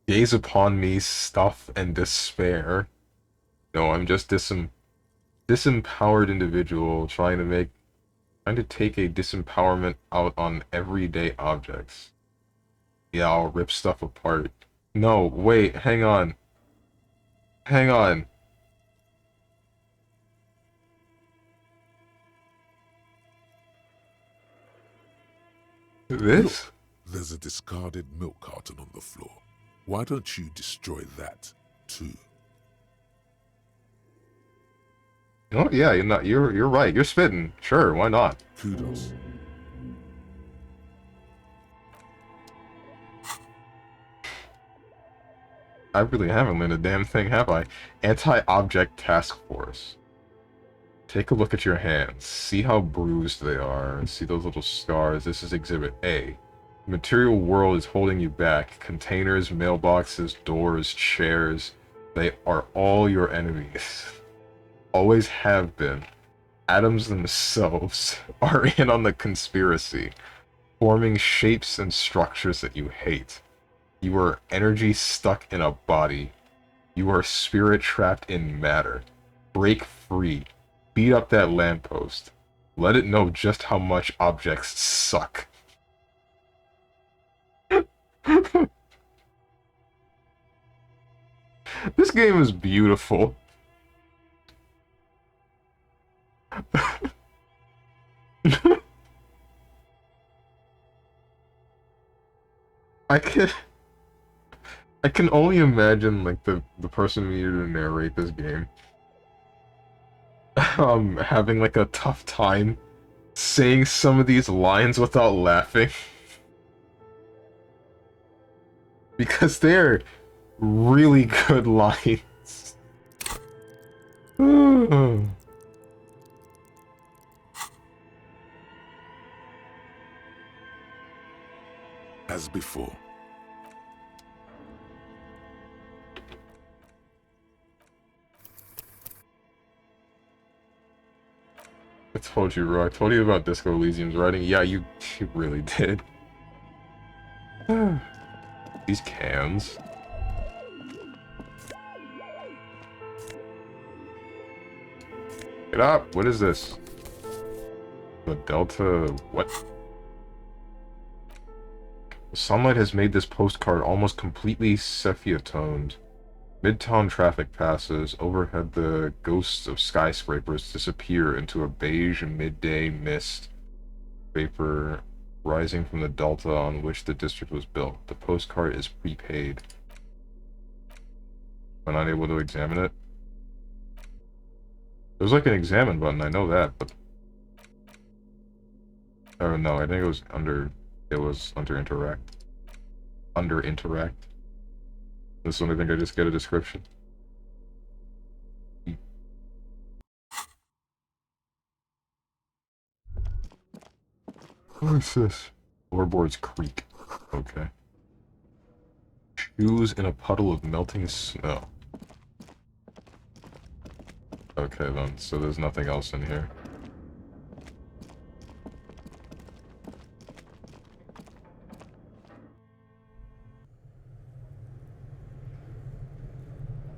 Gaze upon me, stuff and despair. No, I'm just disempowered individual trying to take a disempowerment out on everyday objects. Yeah, I'll rip stuff apart. No, wait, hang on. Hang on. This? Look, there's a discarded milk carton on the floor. Why don't you destroy that, too? Oh yeah, you're right. You're spitting. Sure, why not? Kudos. I really haven't learned a damn thing, have I? Anti-object task force. Take a look at your hands. See how bruised they are. See those little scars. This is Exhibit A. The material world is holding you back. Containers, mailboxes, doors, chairs. They are all your enemies. Always have been. Atoms themselves are in on the conspiracy, forming shapes and structures that you hate. You are energy stuck in a body. You are spirit trapped in matter. Break free. Beat up that lamppost. Let it know just how much objects suck. This game is beautiful. I can only imagine like the person who needed to narrate this game having like a tough time saying some of these lines without laughing. Because they're really good lines. As before. I told you, bro. I told you about Disco Elysium's writing. Yeah, you really did. These cans. Get up! What is this? The Delta... what? Sunlight has made this postcard almost completely sepia-toned. Midtown traffic passes. Overhead, the ghosts of skyscrapers disappear into a beige midday mist. Vapor rising from the delta on which the district was built. The postcard is prepaid. I'm not able to examine it. There's like an examine button, I know that, but... oh no, I think it was under... it was under interact. Under interact. This one, I think I just get a description. What is this? Floorboards creak. Okay. Shoes in a puddle of melting snow. Okay then, so there's nothing else in here.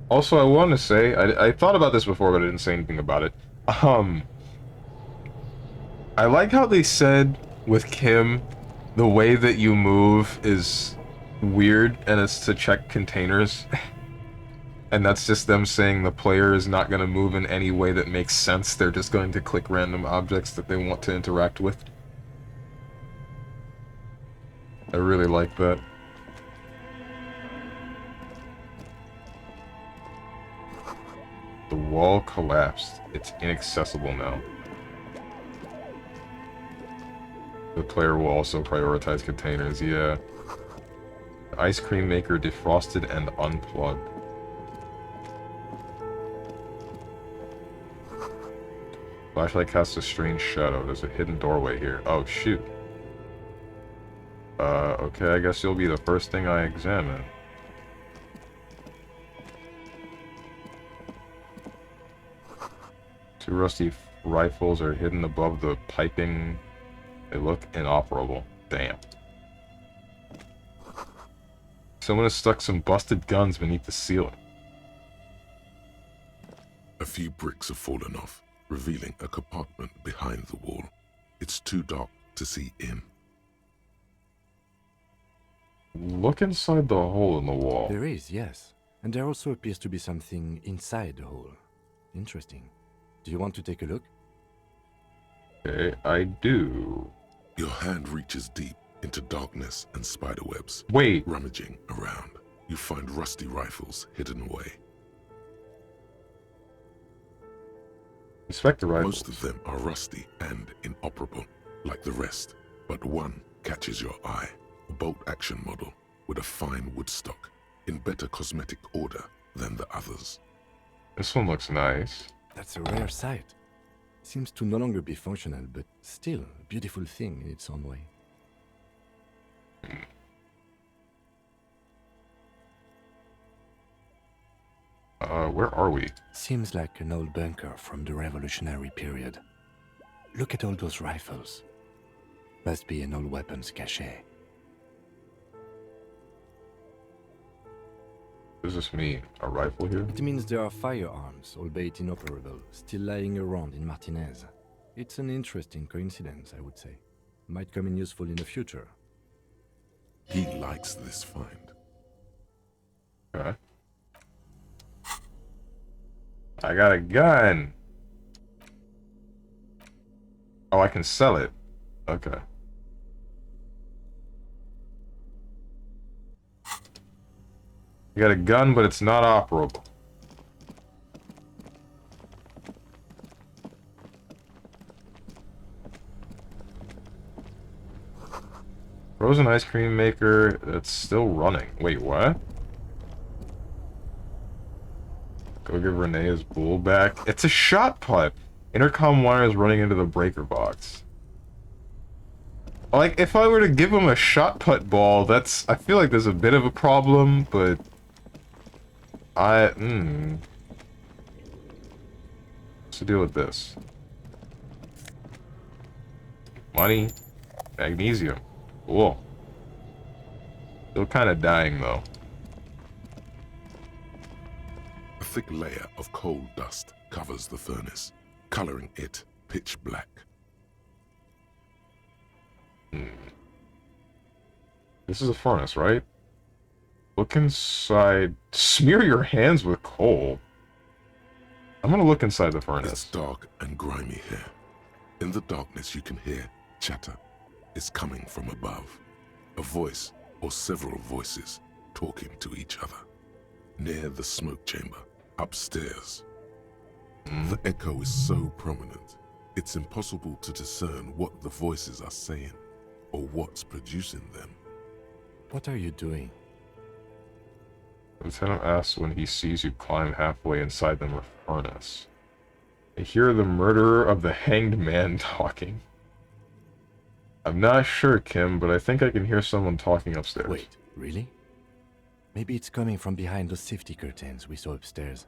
Also, I want to say, I thought about this before, but I didn't say anything about it. I like how they said with Kim, the way that you move is weird, and it's to check containers. And that's just them saying the player is not going to move in any way that makes sense. They're just going to click random objects that they want to interact with. I really like that. The wall collapsed. It's inaccessible now. The player will also prioritize containers, yeah. The ice cream maker defrosted and unplugged. Flashlight casts a strange shadow. There's a hidden doorway here. Oh, shoot. Okay, I guess you'll be the first thing I examine. Two rusty rifles are hidden above the piping. They look inoperable. Damn. Someone has stuck some busted guns beneath the ceiling. A few bricks have fallen off, revealing a compartment behind the wall. It's too dark to see in. Look inside the hole in the wall. There is, yes. And there also appears to be something inside the hole. Interesting. Do you want to take a look? Okay, I do. Your hand reaches deep into darkness and spiderwebs. Wait. Rummaging around, you find rusty rifles hidden away. Inspect the rifles. Most of them are rusty and inoperable, like the rest, but one catches your eye. A bolt-action model with a fine wood stock, in better cosmetic order than the others. This one looks nice. That's a rare sight. Seems to no longer be functional, but still a beautiful thing in its own way. Where are we? Seems like an old bunker from the revolutionary period. Look at all those rifles. Must be an old weapons cache. What does this mean? A rifle here? It means there are firearms, albeit inoperable, still lying around in Martinez. It's an interesting coincidence, I would say. Might come in useful in the future. He likes this find. Okay. I got a gun! Oh, I can sell it. Okay. You got a gun, but it's not operable. Frozen ice cream maker that's still running. Wait, what? Go give Renee his bull back. It's a shot put. Intercom wire is running into the breaker box. Like, if I were to give him a shot put ball, that's... I feel like there's a bit of a problem, but... What's the deal with this? Money. Magnesium. Cool. Still kind of dying, though. A thick layer of coal dust covers the furnace, coloring it pitch black. This is a furnace, right? Look inside. Smear your hands with coal. I'm gonna look inside the furnace. It's dark and grimy here. In the darkness you can hear chatter. It's coming from above. A voice or several voices talking to each other. Near the smoke chamber, upstairs. The echo is so prominent, it's impossible to discern what the voices are saying or what's producing them. What are you doing? Lieutenant asks when he sees you climb halfway inside the furnace. I hear the murderer of the hanged man talking. I'm not sure, Kim, but I think I can hear someone talking upstairs. Wait, really? Maybe it's coming from behind those safety curtains we saw upstairs.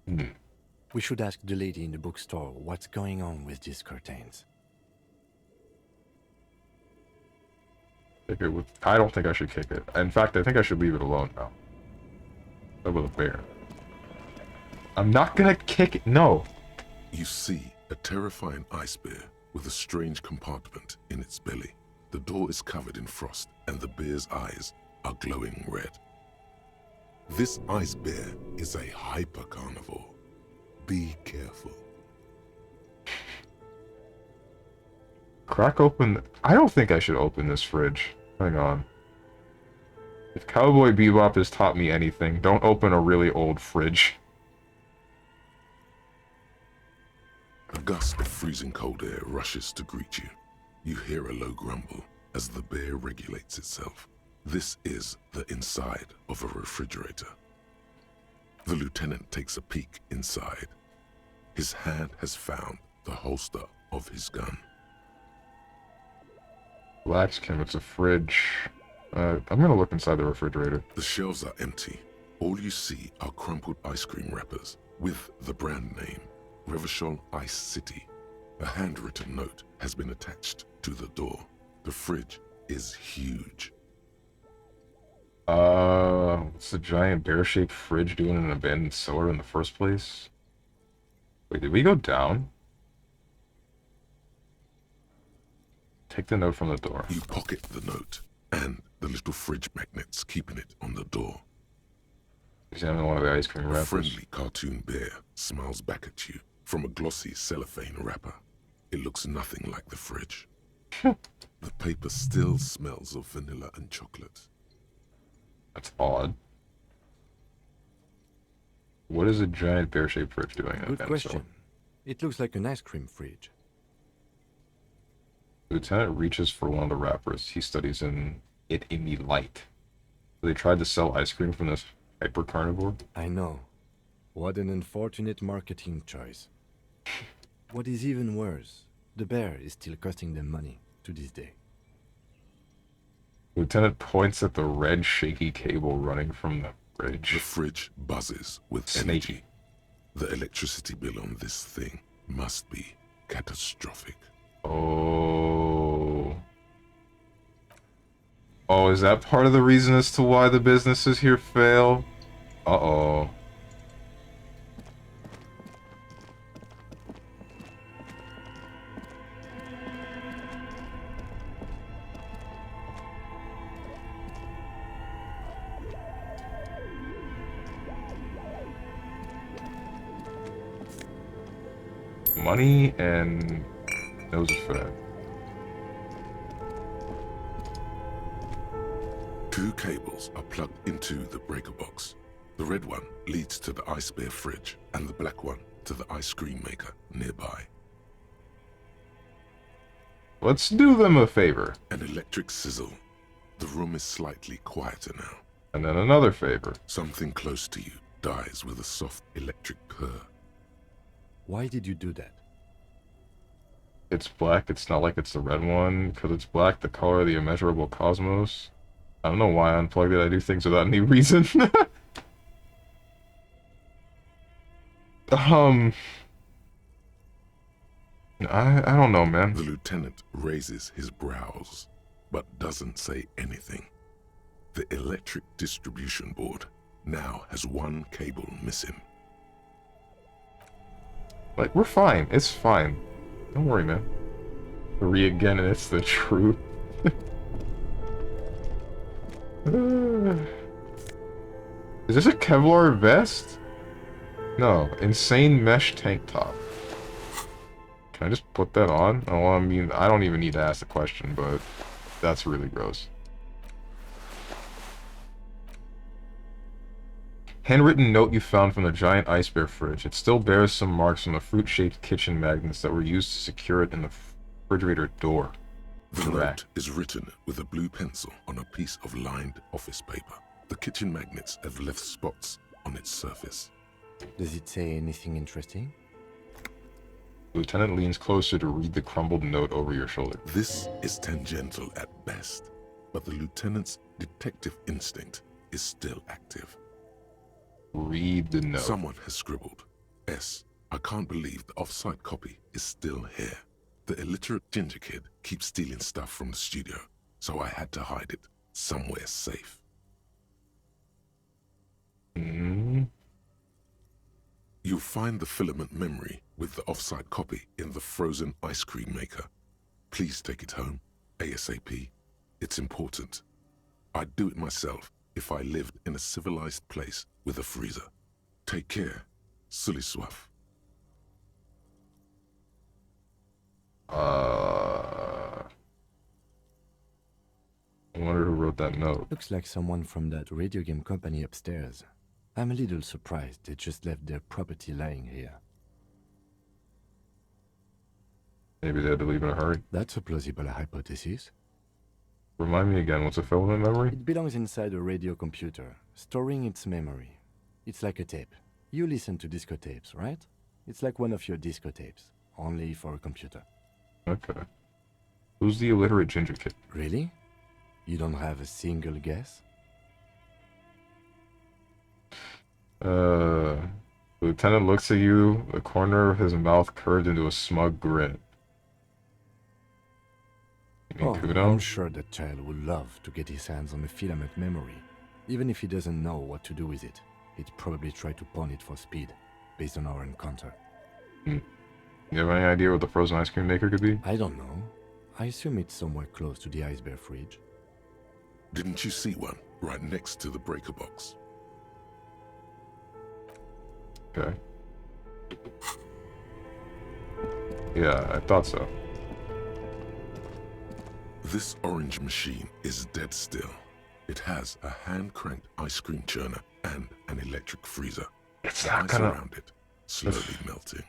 We should ask the lady in the bookstore what's going on with these curtains. I don't think I should kick it. In fact, I think I should leave it alone now. With a bear. I'm not gonna kick it. No. You see a terrifying ice bear with a strange compartment in its belly. The door is covered in frost and the bear's eyes are glowing red. This ice bear is a hyper-carnivore. Be careful. Crack open... I don't think I should open this fridge. Hang on. If Cowboy Bebop has taught me anything, don't open a really old fridge. A gust of freezing cold air rushes to greet you. You hear a low grumble as the bear regulates itself. This is the inside of a refrigerator. The lieutenant takes a peek inside. His hand has found the holster of his gun. Relax, Kim, it's a fridge. I'm gonna look inside the refrigerator. The shelves are empty. All you see are crumpled ice cream wrappers with the brand name, Revachol Ice City. A handwritten note has been attached to the door. The fridge is huge. What's the giant bear-shaped fridge doing in an abandoned cellar in the first place? Wait, did we go down? Take the note from the door. You pocket the note and the little fridge magnets keeping it on the door. Examine one of the ice cream A wrappers. friendly cartoon bear smiles back at you from a glossy cellophane wrapper. It looks nothing like the fridge. The paper still smells of vanilla and chocolate. That's odd. What is a giant bear-shaped fridge doing in a Good abandoned question. cellar? It looks like an ice cream fridge. The lieutenant reaches for one of the wrappers. He studies in the light. They tried to sell ice cream from this hyper carnivore. I know. What an unfortunate marketing choice. What is even worse, the bear is still costing them money to this day. Lieutenant points at the red shaky cable running from the The bridge. fridge buzzes with Snaky. energy. The electricity bill on this thing must be catastrophic. Oh. Oh, is that part of the reason as to why the businesses here fail? Uh-oh. Money and nose effect. Two cables are plugged into the breaker box. The red one leads to the ice bear fridge, and the black one to the ice cream maker nearby. Let's do them a favor. An electric sizzle. The room is slightly quieter now. And then another favor. Something close to you dies with a soft electric purr. Why did you do that? It's black, it's not like it's the red one. Because it's black, the color of the immeasurable cosmos. I don't know why I unplugged it. I do things without any reason. I don't know, man. The lieutenant raises his brows, but doesn't say anything. The electric distribution board now has one cable missing. Like, we're fine. It's fine. Don't worry, man. 3 again, and it's the truth. Is this a Kevlar vest? No. Insane mesh tank top. Can I just put that on? Oh, I mean, I don't even need to ask the question, but that's really gross. Handwritten note you found from the giant ice bear fridge. It still bears some marks from the fruit-shaped kitchen magnets that were used to secure it in the refrigerator door. The note is written with a blue pencil on a piece of lined office paper. The kitchen magnets have left spots on its surface. Does it say anything interesting? The lieutenant leans closer to read the crumbled note over your shoulder. This is tangential at best, but the lieutenant's detective instinct is still active. Read the note. Someone has scribbled, S. I can't believe the off-site copy is still here. The illiterate ginger kid keeps stealing stuff from the studio, so I had to hide it somewhere safe. You'll find the filament memory with the off-site copy in the frozen ice cream maker. Please take it home, ASAP. It's important. I'd do it myself if I lived in a civilized place with a freezer. Take care, Sully Soif. I wonder who wrote that note. Looks like someone from that radio game company upstairs. I'm a little surprised they just left their property lying here. Maybe they had to leave in a hurry. That's a plausible hypothesis. Remind me again, what's a filament memory? It belongs inside a radio computer, storing its memory. It's like a tape. You listen to disco tapes, right? It's like one of your disco tapes, only for a computer. Okay. Who's the illiterate ginger kid? Really? You don't have a single guess? The lieutenant looks at you, the corner of his mouth curved into a smug grin. You mean Kudo? I'm sure that child would love to get his hands on a filament memory. Even if he doesn't know what to do with it, he'd probably try to pawn it for speed, based on our encounter. You have any idea what the frozen ice cream maker could be? I don't know. I assume it's somewhere close to the ice bear fridge. Didn't you see one right next to the breaker box? Okay. Yeah, I thought so. This orange machine is dead still. It has a hand-cranked ice cream churner and an electric freezer. It's The not ice gonna... around it slowly melting.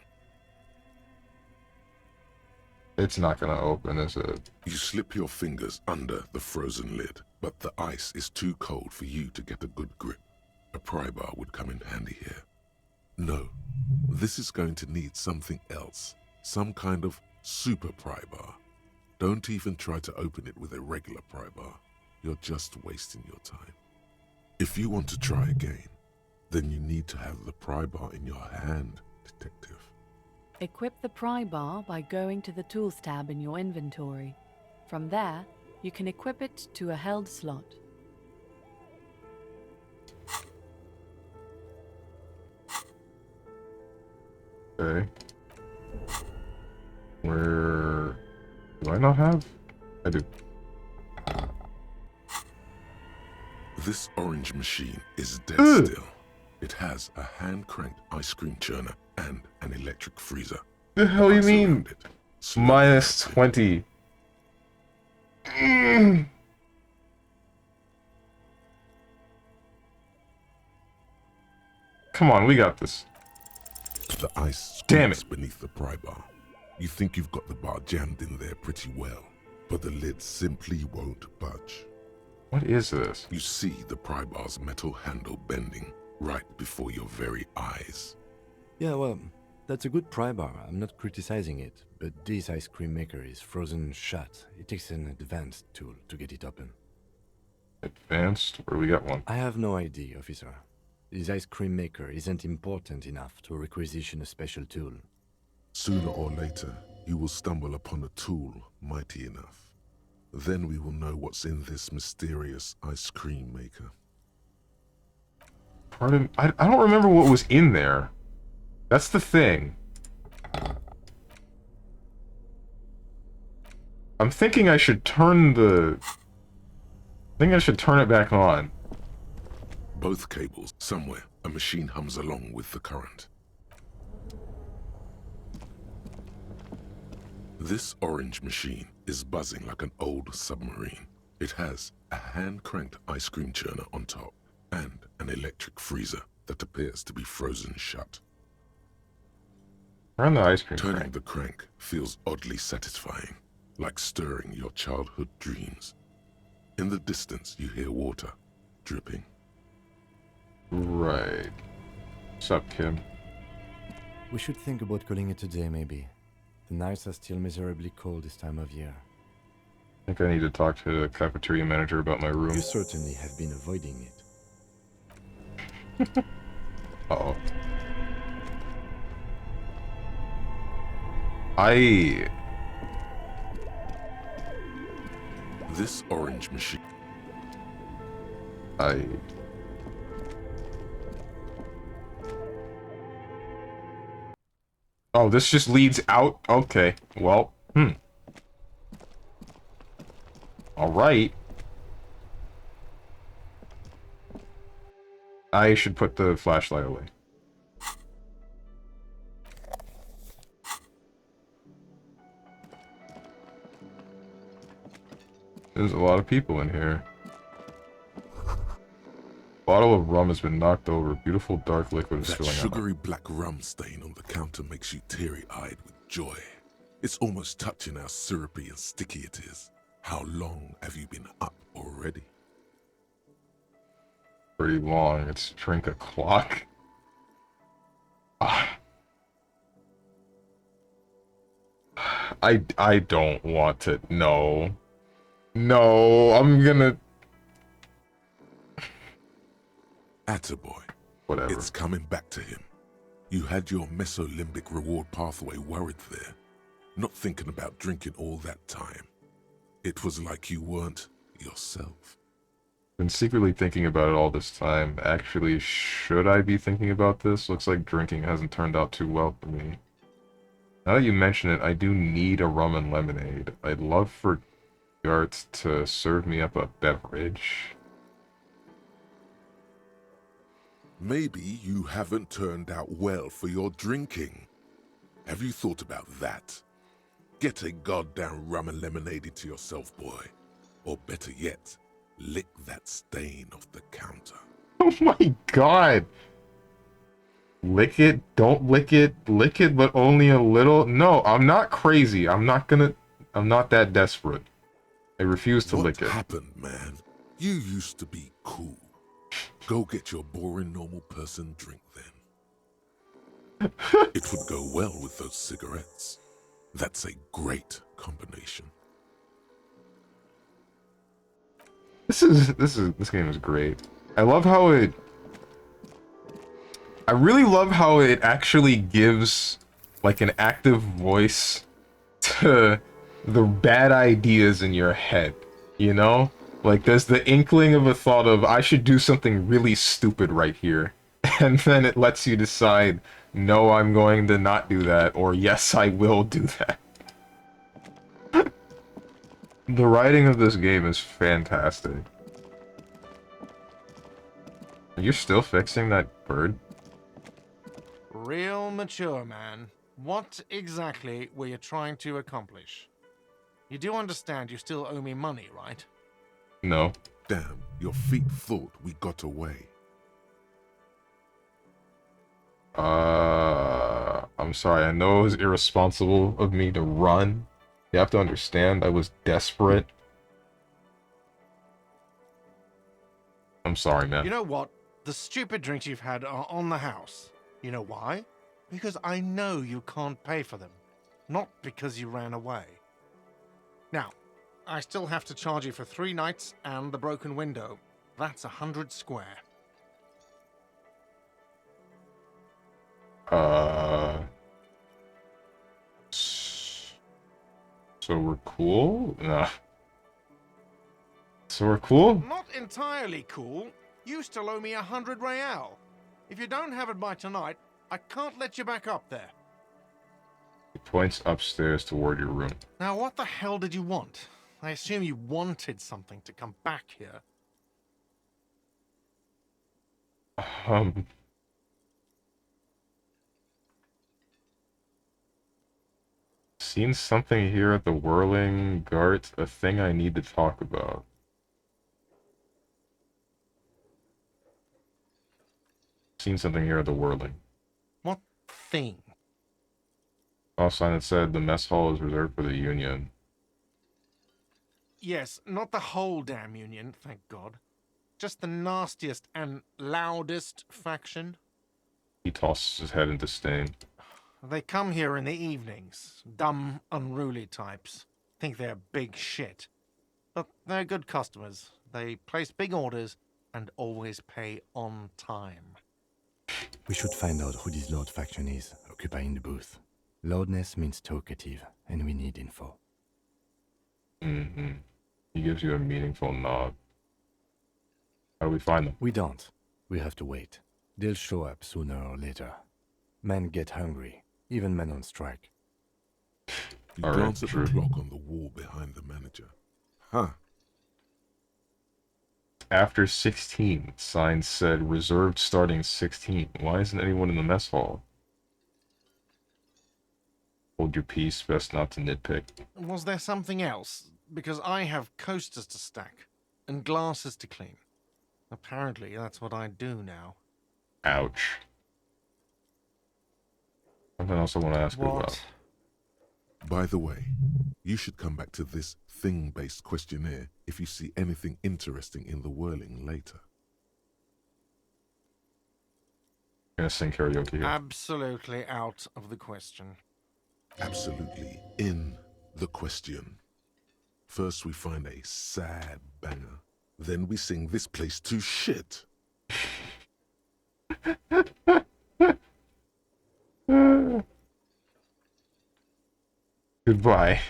It's not gonna open, is it? You slip your fingers under the frozen lid, but the ice is too cold for you to get a good grip. A pry bar would come in handy here. No, this is going to need something else. Some kind of super pry bar. Don't even try to open it with a regular pry bar. You're just wasting your time. If you want to try again, then you need to have the pry bar in your hand, detective. Equip the pry bar by going to the Tools tab in your inventory. From there, you can equip it to a held slot. Okay. Where... do I not have? I do. This orange machine is dead still. It has a hand-cranked ice cream churner and an electric freezer. The hell you Ice mean? around it. Slowly Minus melting. 20. Come on, we got this. The ice Damn squeaks beneath the pry bar. You think you've got the bar jammed in there pretty well, but the lid simply won't budge. What is this? You see the pry bar's metal handle bending right before your very eyes. Yeah, well, that's a good pry bar. I'm not criticizing it, but this ice cream maker is frozen shut. It takes an advanced tool to get it open. Advanced? Where we got one? I have no idea, officer. This ice cream maker isn't important enough to requisition a special tool. Sooner or later, you will stumble upon a tool mighty enough. Then we will know what's in this mysterious ice cream maker. Pardon? I don't remember what was in there. That's the thing. I'm thinking I should turn the... I think I should turn it back on. Both cables, somewhere, a machine hums along with the current. This orange machine is buzzing like an old submarine. It has a hand-cranked ice cream churner on top and an electric freezer that appears to be frozen shut. Turn the ice cream Turning crank. the crank feels oddly satisfying, like stirring your childhood dreams. In the distance, you hear water dripping. Right. What's up, Kim? We should think about calling it a day, maybe. The nights are still miserably cold this time of year. I think I need to talk to the cafeteria manager about my room. You certainly have been avoiding it. Uh-oh. This orange machine. Oh, this just leads out? Okay. Well, Alright. I should put the flashlight away. There's a lot of people in here. Bottle of rum has been knocked over. Beautiful dark liquid is That spilling out. sugary black rum stain on the counter makes you teary-eyed with joy. It's almost touching how syrupy and sticky it is. How long have you been up already? Pretty long. It's drink o'clock. I don't want to. No. No, I'm gonna... Attaboy. Whatever. It's coming back to him. You had your mesolimbic reward pathway worried there, not thinking about drinking all that time. It was like you weren't yourself. Been secretly thinking about it all this time. Actually, should I be thinking about this? Looks like drinking hasn't turned out too well for me. Now that you mention it, I do need a rum and lemonade. I'd love for Gartz to serve me up a beverage. Maybe you haven't turned out well for your drinking. Have you thought about that? Get a goddamn rum and lemonade to yourself, boy. Or better yet, lick that stain off the counter. Oh my god! Lick it, don't lick it, but only a little. No, I'm not crazy. I'm not that desperate. I refuse to lick it. What happened, man? You used to be cool. Go get your boring normal person drink then. It would go well with those cigarettes. That's a great combination. This game is great. I love how it. I really love how it actually gives like an active voice to the bad ideas in your head. You know, like there's the inkling of a thought of I should do something really stupid right here, and then it lets you decide, no, I'm going to not do that, or yes, I will do that. The writing of this game is fantastic. You're still fixing that bird? Real mature, man. What exactly were you trying to accomplish? You do understand you still owe me money, right? No. Damn, your feet thought we got away. I'm sorry. I know it was irresponsible of me to run. You have to understand, I was desperate. I'm sorry, man. You know what? The stupid drinks you've had are on the house. You know why? Because I know you can't pay for them. Not because you ran away. Now, I still have to charge you for 3 nights and the broken window. That's 100 square. So we're cool? Nah. So we're cool? Not entirely cool. You still owe me 100 real. If you don't have it by tonight, I can't let you back up there. He points upstairs toward your room. Now, what the hell did you want? I assume you wanted something to come back here. Seen something here at the Whirling Gart, a thing I need to talk about. Seen something here at the Whirling. What thing? Saw a sign that said the mess hall is reserved for the Union. Yes, not the whole damn Union, thank God. Just the nastiest and loudest faction. He tosses his head in disdain. They come here in the evenings. Dumb, unruly types. Think they're big shit. But they're good customers. They place big orders and always pay on time. We should find out who this Lord faction is, occupying the booth. Loudness means talkative, and we need info. Mm-hmm. He gives you a meaningful nod. How do we find them? We don't. We have to wait. They'll show up sooner or later. Men get hungry, even men on strike. You All right, glance at true. the clock on the wall behind the manager. Huh. After 16, sign said reserved starting 16. Why isn't anyone in the mess hall? Hold your peace, best not to nitpick. Was there something else? Because I have coasters to stack and glasses to clean. Apparently, that's what I do now. Ouch. Something else I want to ask you about. By the way, you should come back to this thing-based questionnaire if you see anything interesting in the Whirling later. I'm gonna sing karaoke here. Absolutely out of the question. Absolutely in the question. First we find a sad banger. Then we sing this place to shit. Goodbye.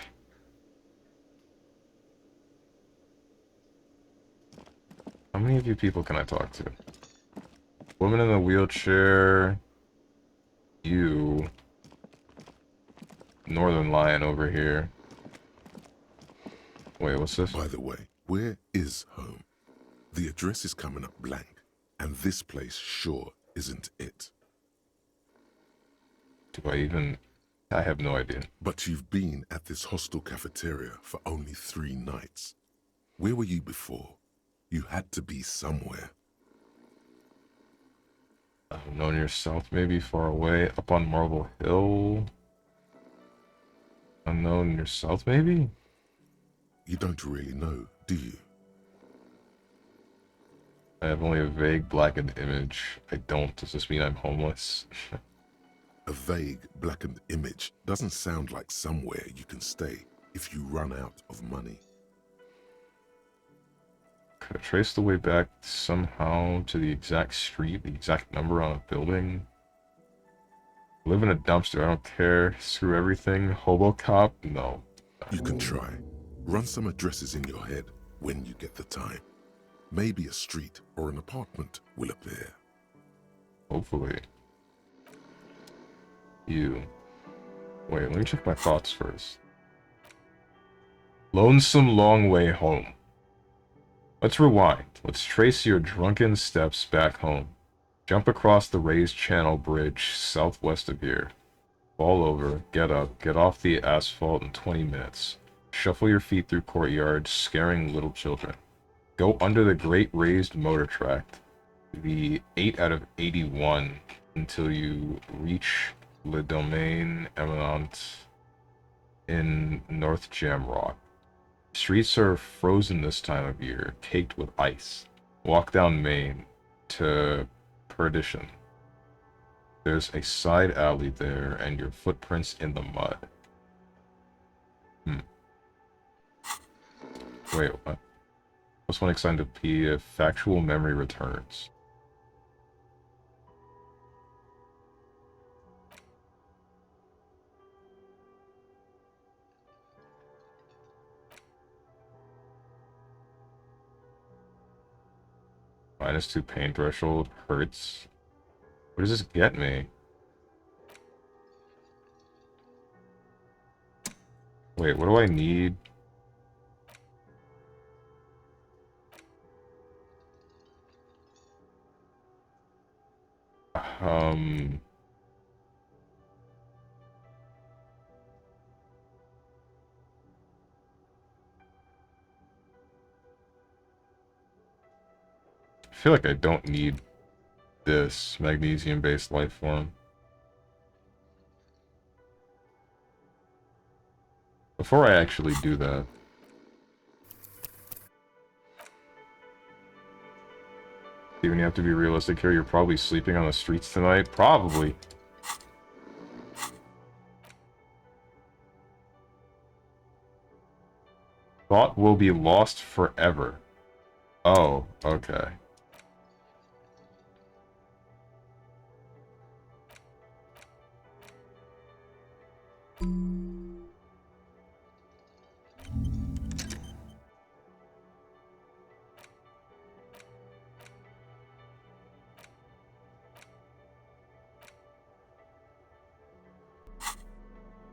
How many of you people can I talk to? Woman in the wheelchair. You. Northern Lion over here. Wait, what's this? By the way, where is home? The address is coming up blank, and this place sure isn't it. Do I even... I have no idea. But you've been at this hostel cafeteria for only 3 nights. Where were you before? You had to be somewhere. Unknown yourself, maybe far away, up on Marble Hill. Unknown yourself, maybe? You don't really know, do you? I have only a vague blackened image. I don't. Does this mean I'm homeless? A vague, blackened image doesn't sound like somewhere you can stay if you run out of money. Could I trace the way back somehow to the exact street, the exact number on a building? Live in a dumpster, I don't care. Screw everything. Hobo cop? No. You can try. Run some addresses in your head when you get the time. Maybe a street or an apartment will appear. Hopefully. You. Wait, let me check my thoughts first. Lonesome long way home. Let's rewind. Let's trace your drunken steps back home. Jump across the raised channel bridge southwest of here. Fall over, get up, get off the asphalt in 20 minutes. Shuffle your feet through courtyards, scaring little children. Go under the great raised motor track, the 8 out of 81, until you reach Le Domaine Eminent in North Jamrock. Streets are frozen this time of year, caked with ice. Walk down Main to Perdition. There's a side alley there, and your footprints in the mud. Wait, what? Plus one excited to pee if factual memory returns. -2 pain threshold hurts. What does this get me? Wait, what do I need? I feel like I don't need this magnesium-based life form. Before I actually do that, Steven, you have to be realistic here. You're probably sleeping on the streets tonight. Probably. Thought will be lost forever. Oh, okay.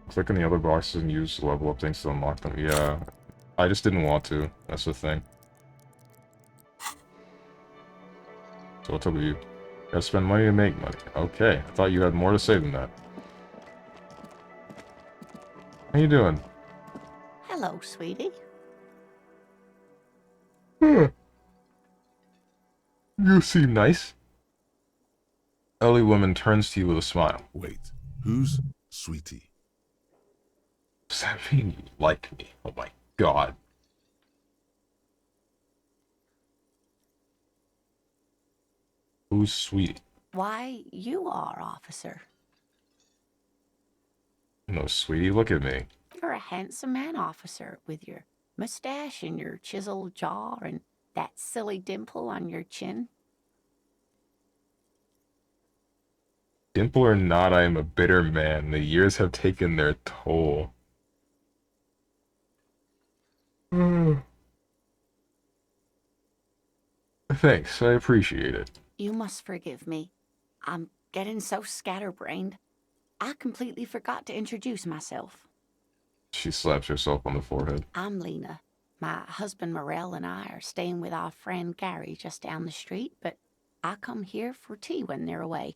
Click on the other boxes and use level up things to unlock them. Yeah, I just didn't want to. That's the thing. So what's up with you? Gotta spend money to make money. Okay, I thought you had more to say than that. How you doing? Hello, sweetie. You seem nice. Elderly woman turns to you with a smile. Wait, who's Sweetie? Does that mean you like me? Oh my god. Who's Sweetie? Why, you are, officer. No, Sweetie, look at me. You're a handsome man, officer, with your mustache and your chiseled jaw and that silly dimple on your chin. Dimple or not, I am a bitter man. The years have taken their toll. Thanks, I appreciate it. You must forgive me. I'm getting so scatterbrained. I completely forgot to introduce myself. She slaps herself on the forehead. I'm Lena. My husband Morel and I are staying with our friend Gary just down the street, but I come here for tea when they're away.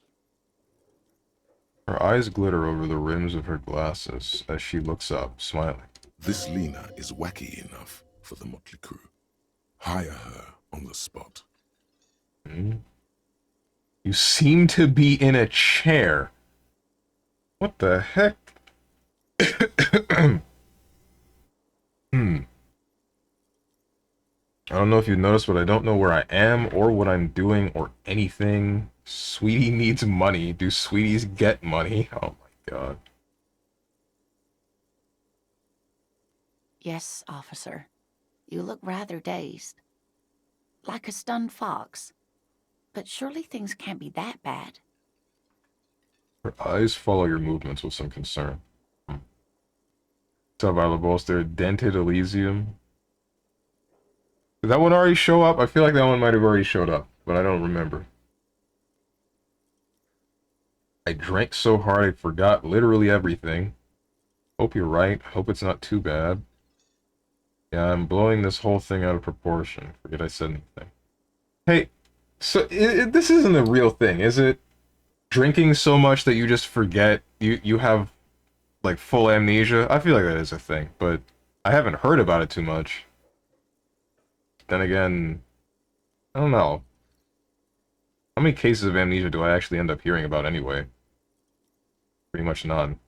Her eyes glitter over the rims of her glasses as she looks up, smiling. This Lena is wacky enough for the motley crew. Hire her on the spot. You seem to be in a chair. What the heck? I don't know if you've noticed, but I don't know where I am or what I'm doing or anything. Sweetie needs money. Do sweeties get money? Oh my God. Yes, officer. You look rather dazed. Like a stunned fox. But surely things can't be that bad. Her eyes follow your movements with some concern. What's up, Alabos? There, dented Elysium. Did that one already show up? I feel like that one might have already showed up, but I don't remember. I drank so hard I forgot literally everything. Hope you're right. Hope it's not too bad. Yeah, I'm blowing this whole thing out of proportion. Forget I said anything. Hey, so this isn't a real thing, is it? Drinking so much that you just forget you have like full amnesia? I feel like that is a thing, but I haven't heard about it too much. Then again, I don't know. How many cases of amnesia do I actually end up hearing about anyway? Pretty much none.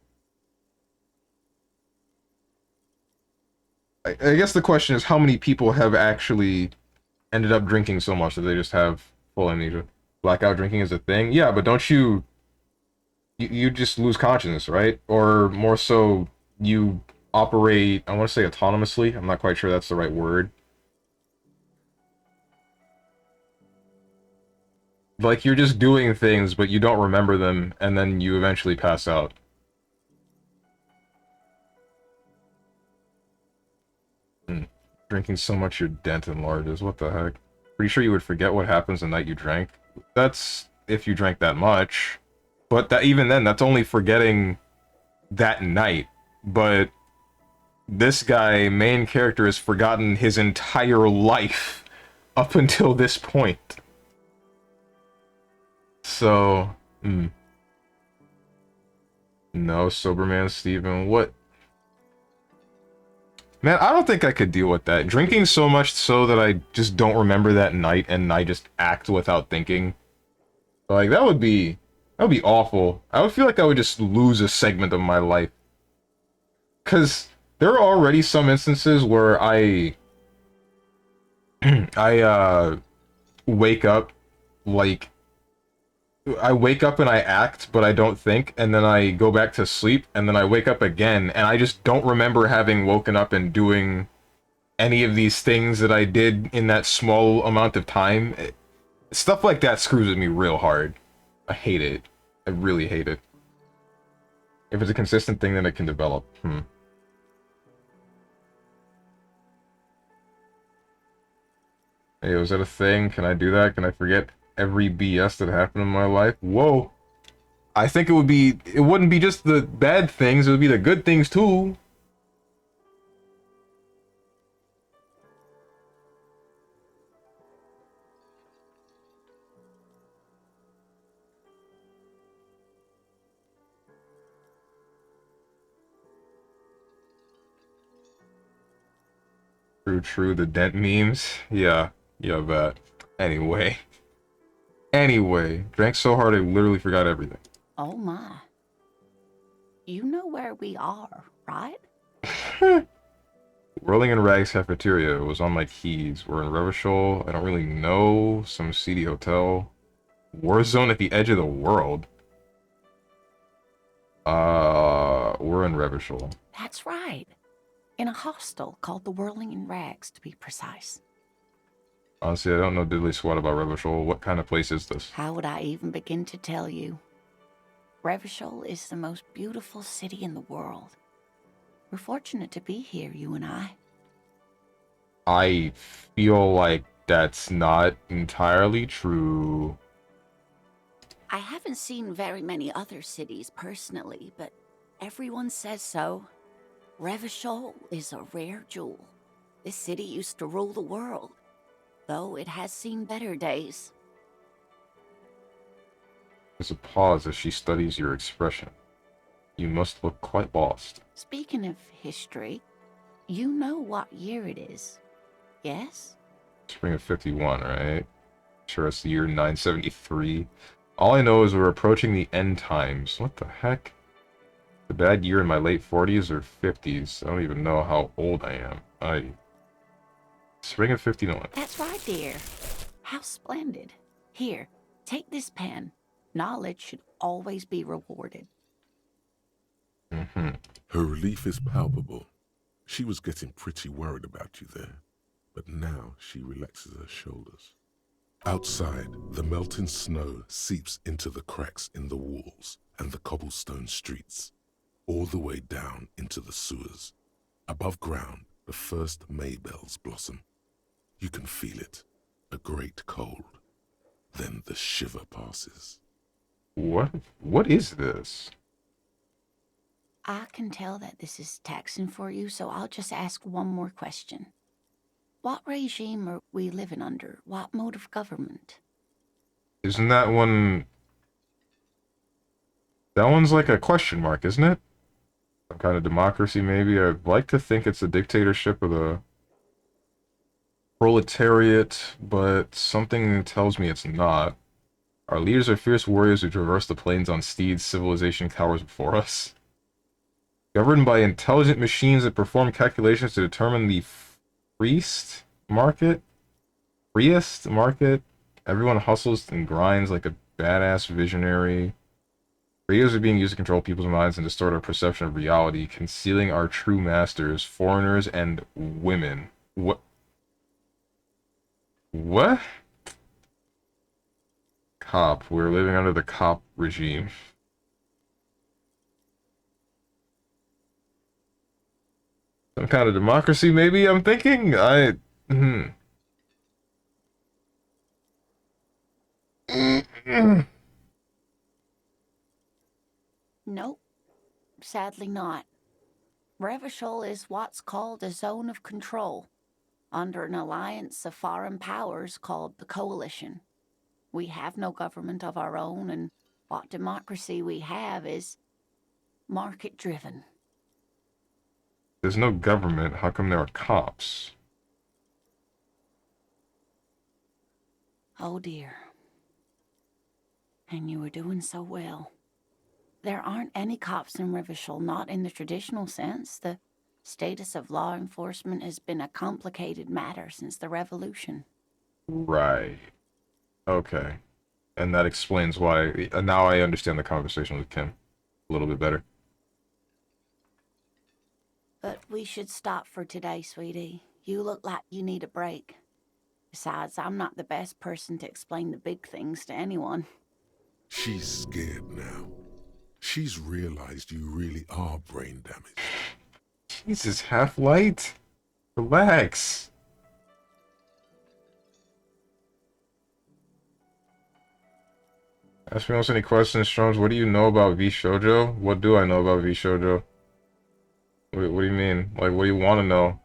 I guess the question is how many people have actually ended up drinking so much that they just have full amnesia? Blackout drinking is a thing? Yeah, but don't you just lose consciousness, right? Or more so, you operate, I want to say autonomously. I'm not quite sure that's the right word. Like, you're just doing things, but you don't remember them, and then you eventually pass out. Drinking so much your dent enlarges. What the heck? Pretty sure you would forget what happens the night you drank. That's if you drank that much. But that even then, that's only forgetting that night. But this guy, main character, has forgotten his entire life up until this point. So, no, StrongmanSteven, what? Man, I don't think I could deal with that. Drinking so much so that I just don't remember that night and I just act without thinking. Like, that would be awful. I would feel like I would just lose a segment of my life. Cause there are already some instances where I wake up like I wake up and I act, but I don't think, and then I go back to sleep, and then I wake up again, and I just don't remember having woken up and doing any of these things that I did in that small amount of time. Stuff like that screws with me real hard. I hate it. I really hate it. If it's a consistent thing, then it can develop. Hey, was that a thing? Can I do that? Can I forget every BS that happened in my life? Whoa. I think it wouldn't be just the bad things, it would be the good things too. True, the dent memes. Yeah, bet. Anyway, drank so hard I literally forgot everything. Oh my. You know where we are, right? Whirling in Rags Cafeteria was on my keys. We're in Revachol. I don't really know. Some seedy hotel. Warzone at the edge of the world. We're in Revachol. That's right. In a hostel called the Whirling in Rags, to be precise. Honestly, I don't know diddly squat about Revachol. What kind of place is this? How would I even begin to tell you? Revachol is the most beautiful city in the world. We're fortunate to be here, you and I. I feel like that's not entirely true. I haven't seen very many other cities personally, but everyone says so. Revachol is a rare jewel. This city used to rule the world, though it has seen better days. There's a pause as she studies your expression. You must look quite lost. Speaking of history, you know what year it is, yes? Spring of 51, right? Sure, it's the year 973. All I know is we're approaching the end times. What the heck? The bad year in my late 40s or 50s. I don't even know how old I am. Spring of 51. That's right, dear. How splendid. Here, take this pen. Knowledge should always be rewarded. Her relief is palpable. She was getting pretty worried about you there, but now she relaxes her shoulders. Outside, the melting snow seeps into the cracks in the walls and the cobblestone streets, all the way down into the sewers. Above ground, the first May bells blossom. You can feel it, a great cold. Then the shiver passes. What is this? I can tell that this is taxing for you, so I'll just ask one more question. What regime are we living under? What mode of government? Isn't that one... That one's like a question mark, isn't it? Some kind of democracy, maybe? I'd like to think it's a dictatorship of the proletariat, but something tells me it's not. Our leaders are fierce warriors who traverse the plains on steeds. Civilization cowers before us. Governed by intelligent machines that perform calculations to determine the freest market? Everyone hustles and grinds like a badass visionary. Radios are being used to control people's minds and distort our perception of reality, concealing our true masters, foreigners, and women. What? What? Cop. We're living under the cop regime. Some kind of democracy, maybe, I'm thinking? Nope. Sadly not. Revachol is what's called a zone of control, under an alliance of foreign powers called the Coalition. We have no government of our own, and what democracy we have is market-driven. There's no government. How come there are cops? Oh dear. And you were doing so well. There aren't any cops in Revachol, not in the traditional sense. The status of law enforcement has been a complicated matter since the revolution. Right. Okay. And that explains why... now I understand the conversation with Kim a little bit better. But we should stop for today, sweetie. You look like you need a break. Besides, I'm not the best person to explain the big things to anyone. She's scared now. She's realized you really are brain damaged. Jesus, Half-Light? Relax. Ask me else any questions, Stroms. What do you know about V Shoujo? What do I know about V Shoujo? What do you mean? Like, what do you want to know?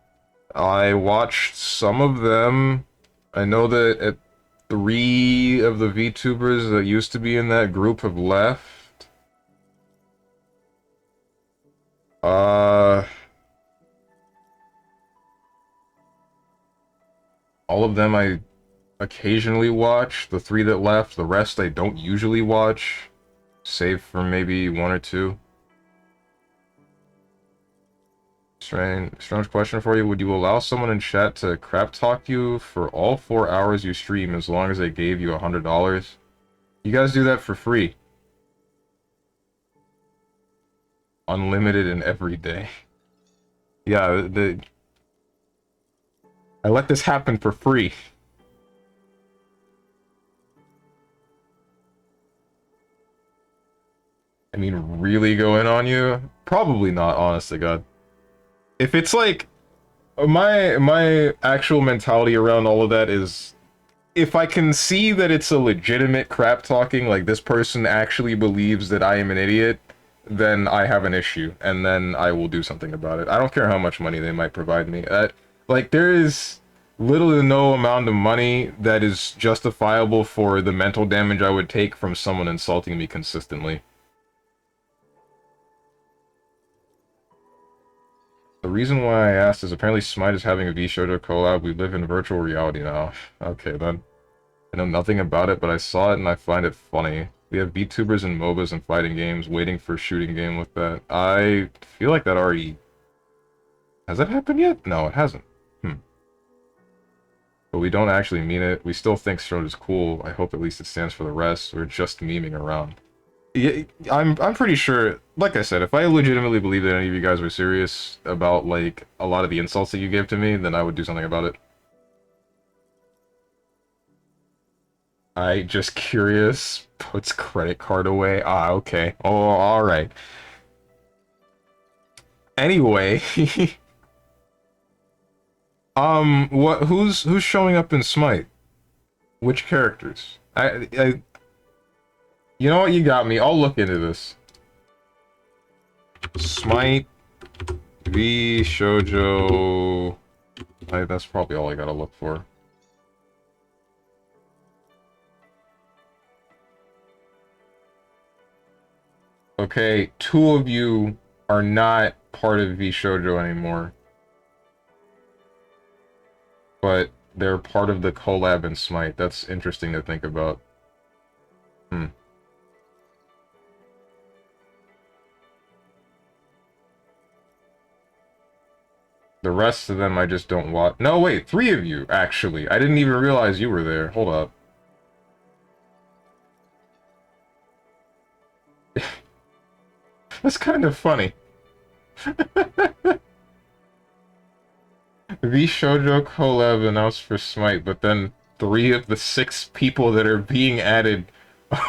I watched some of them. I know that 3 of the VTubers that used to be in that group have left. All of them I occasionally watch. The 3 that left, the rest I don't usually watch, save for maybe 1 or 2. Strange question for you. Would you allow someone in chat to crap talk you for all 4 hours you stream as long as they gave you $100? You guys do that for free. Unlimited and every day. Yeah, I let this happen for free. I mean, really go in on you? Probably not, honest to God. If it's like... My actual mentality around all of that is... If I can see that it's a legitimate crap talking, like this person actually believes that I am an idiot, then I have an issue, and then I will do something about it. I don't care how much money they might provide me. Like, there is little to no amount of money that is justifiable for the mental damage I would take from someone insulting me consistently. The reason why I asked is apparently Smite is having a V-Shoujo collab. We live in virtual reality now. Okay, then. I know nothing about it, but I saw it and I find it funny. We have VTubers and MOBAs and fighting games waiting for a shooting game with that. I feel like that already... Has that happened yet? No, it hasn't. But we don't actually mean it. We still think Strode is cool. I hope at least it stands for the rest. We're just memeing around. Yeah, I'm pretty sure. Like I said, if I legitimately believed that any of you guys were serious about like a lot of the insults that you gave to me, then I would do something about it. I just curious. Puts credit card away. Ah, okay. Oh, all right. Anyway, what? Who's showing up in Smite? Which characters? You know what? You got me. I'll look into this. Smite v Shoujo. That's probably all I gotta look for. Okay, two of you are not part of V Shoujo anymore. But they're part of the collab in Smite. That's interesting to think about. Hmm. The rest of them I just don't watch. No, wait, three of you, actually. I didn't even realize you were there. Hold up. That's kind of funny. The Shoujo collab announced for Smite, but then 3 of the 6 people that are being added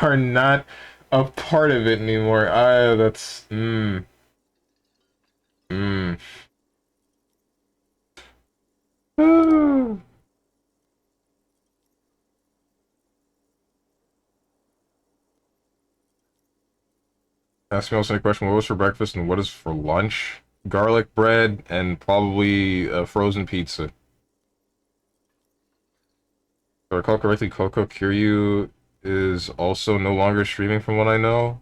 are not a part of it anymore. That's... Mmm. Mmm. Ask me also a question, what was for breakfast and what is for lunch? Garlic bread and probably frozen pizza. If I recall correctly, Coco Kiryu is also no longer streaming from what I know.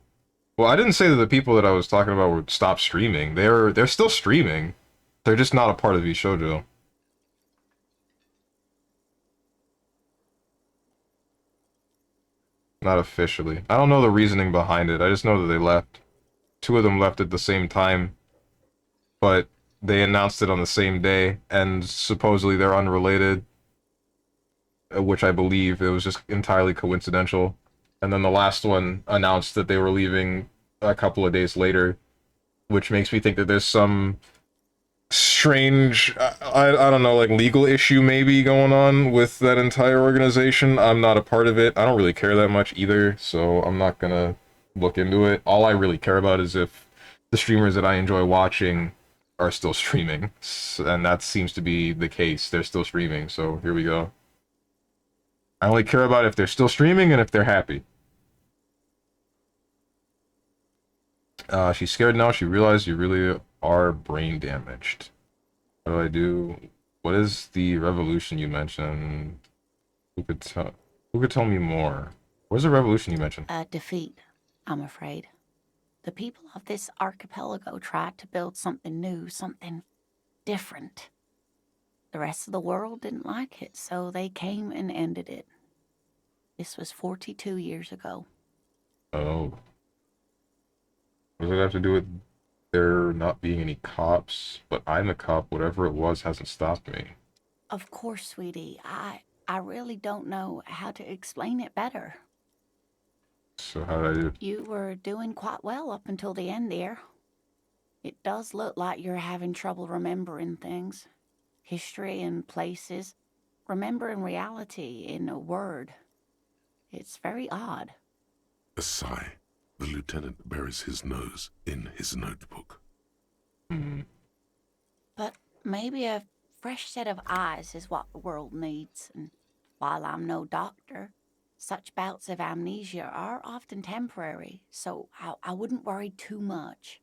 Well, I didn't say that the people that I was talking about would stop streaming. They're still streaming. They're just not a part of eShoujo. Not officially. I don't know the reasoning behind it. I just know that they left. 2 of them left at the same time. But they announced it on the same day, and supposedly they're unrelated. Which I believe it was just entirely coincidental. And then the last one announced that they were leaving a couple of days later, which makes me think that there's some strange, I don't know, like legal issue maybe going on with that entire organization. I'm not a part of it. I don't really care that much either, so I'm not gonna look into it. All I really care about is if the streamers that I enjoy watching are still streaming, and that seems to be the case. They're still streaming, so here we go. I only care about if they're still streaming and if they're happy. She's scared now. She realized you really are brain damaged. What do I do? What is the revolution you mentioned? Who could tell me more? Where's the revolution you mentioned? A defeat, I'm afraid. The people of this archipelago tried to build something new, something different. The rest of the world didn't like it, so they came and ended it. This was 42 years ago. Oh. What does it have to do with there not being any cops? But I'm a cop. Whatever it was hasn't stopped me. Of course, sweetie. I really don't know how to explain it better. So how did I do? You were doing quite well up until the end there. It does look like you're having trouble remembering things. History and places. Remembering reality in a word. It's very odd. A sigh. The lieutenant buries his nose in his notebook. But maybe a fresh set of eyes is what the world needs. And while I'm no doctor, such bouts of amnesia are often temporary, so I wouldn't worry too much.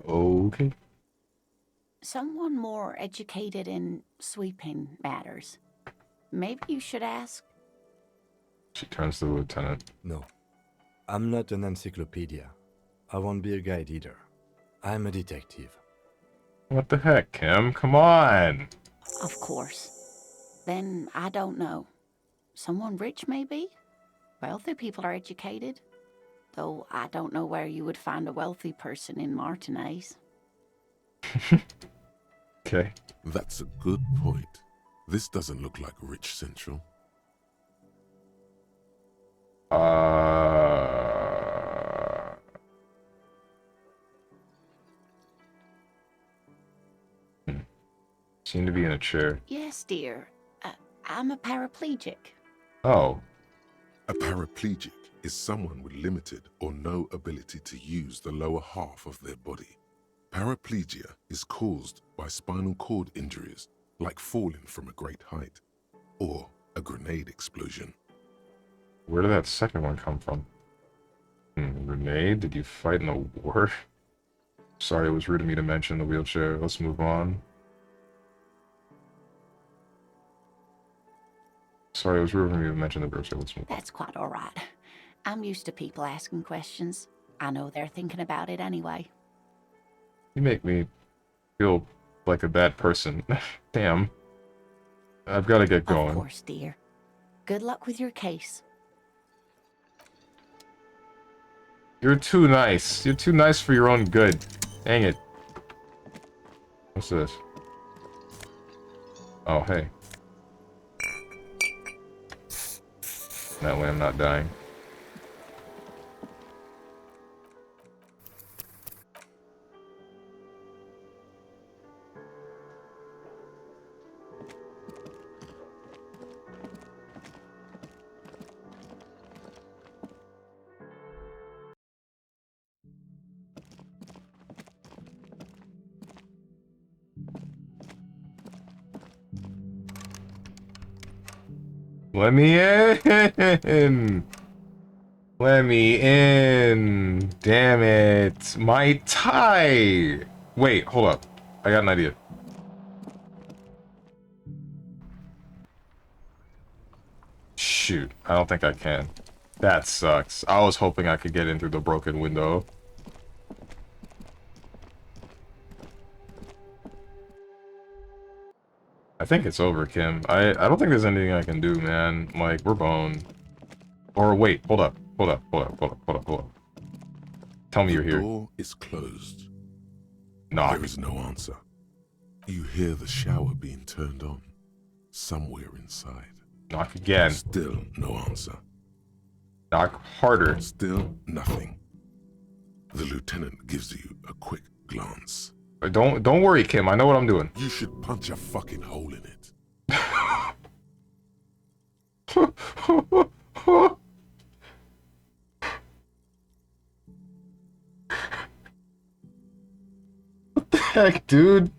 Okay. Someone more educated in sweeping matters. Maybe you should ask. She turns to the lieutenant. No. I'm not an encyclopedia. I won't be a guide either. I'm a detective. What the heck, Kim? Come on! Of course. Then I don't know. Someone rich, maybe? Wealthy people are educated. Though I don't know where you would find a wealthy person in Martinez. Okay. That's a good point. This doesn't look like Rich Central. Seem to be in a chair. Yes, dear. I'm a paraplegic. Oh. A paraplegic is someone with limited or no ability to use the lower half of their body. Paraplegia is caused by spinal cord injuries, like falling from a great height, or a grenade explosion. Where did that second one come from? Grenade? Did you fight in a war? Sorry, it was rude of me to mention the wheelchair. Let's move on. Sorry, it was rude of me to mention the wheelchair. Let's move on. That's quite all right. I'm used to people asking questions. I know they're thinking about it anyway. You make me feel like a bad person. Damn. I've got to get going. Of course, dear. Good luck with your case. You're too nice. You're too nice for your own good. Dang it. What's this? Oh, hey. That way I'm not dying. Let me in! Let me in! Damn it! My tie! Wait, hold up. I got an idea. Shoot, I don't think I can. That sucks. I was hoping I could get in through the broken window. I think it's over, Kim. I don't think there's anything I can do, man. Like, we're boned. Or wait, hold up. Hold up. Tell me you're here. The door is closed. Knock. There is no answer. You hear the shower being turned on somewhere inside. Knock again. Still no answer. Knock harder. Still nothing. The lieutenant gives you a quick glance. Don't worry, Kim. I know what I'm doing. You should punch a fucking hole in it. What the heck, dude?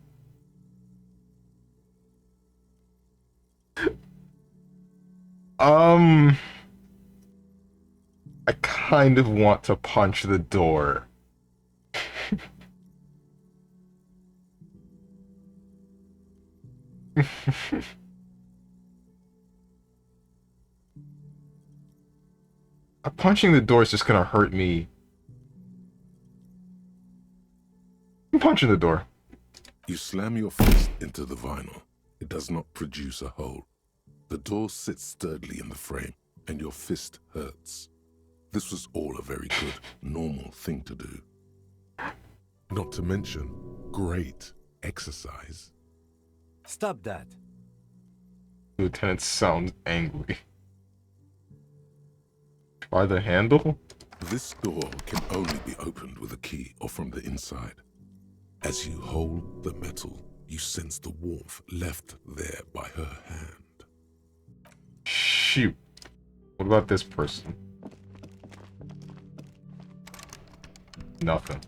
I kind of want to punch the door. Punching the door is just gonna hurt me. I'm punching the door. You slam your fist into the vinyl. It does not produce a hole. The door sits sturdily in the frame, and your fist hurts. This was all a very good, normal thing to do. Not to mention, great exercise. Stop that. Lieutenant sounds angry. Try the handle? This door can only be opened with a key or from the inside. As you hold the metal, you sense the warmth left there by her hand. Shoot. What about this person? Nothing.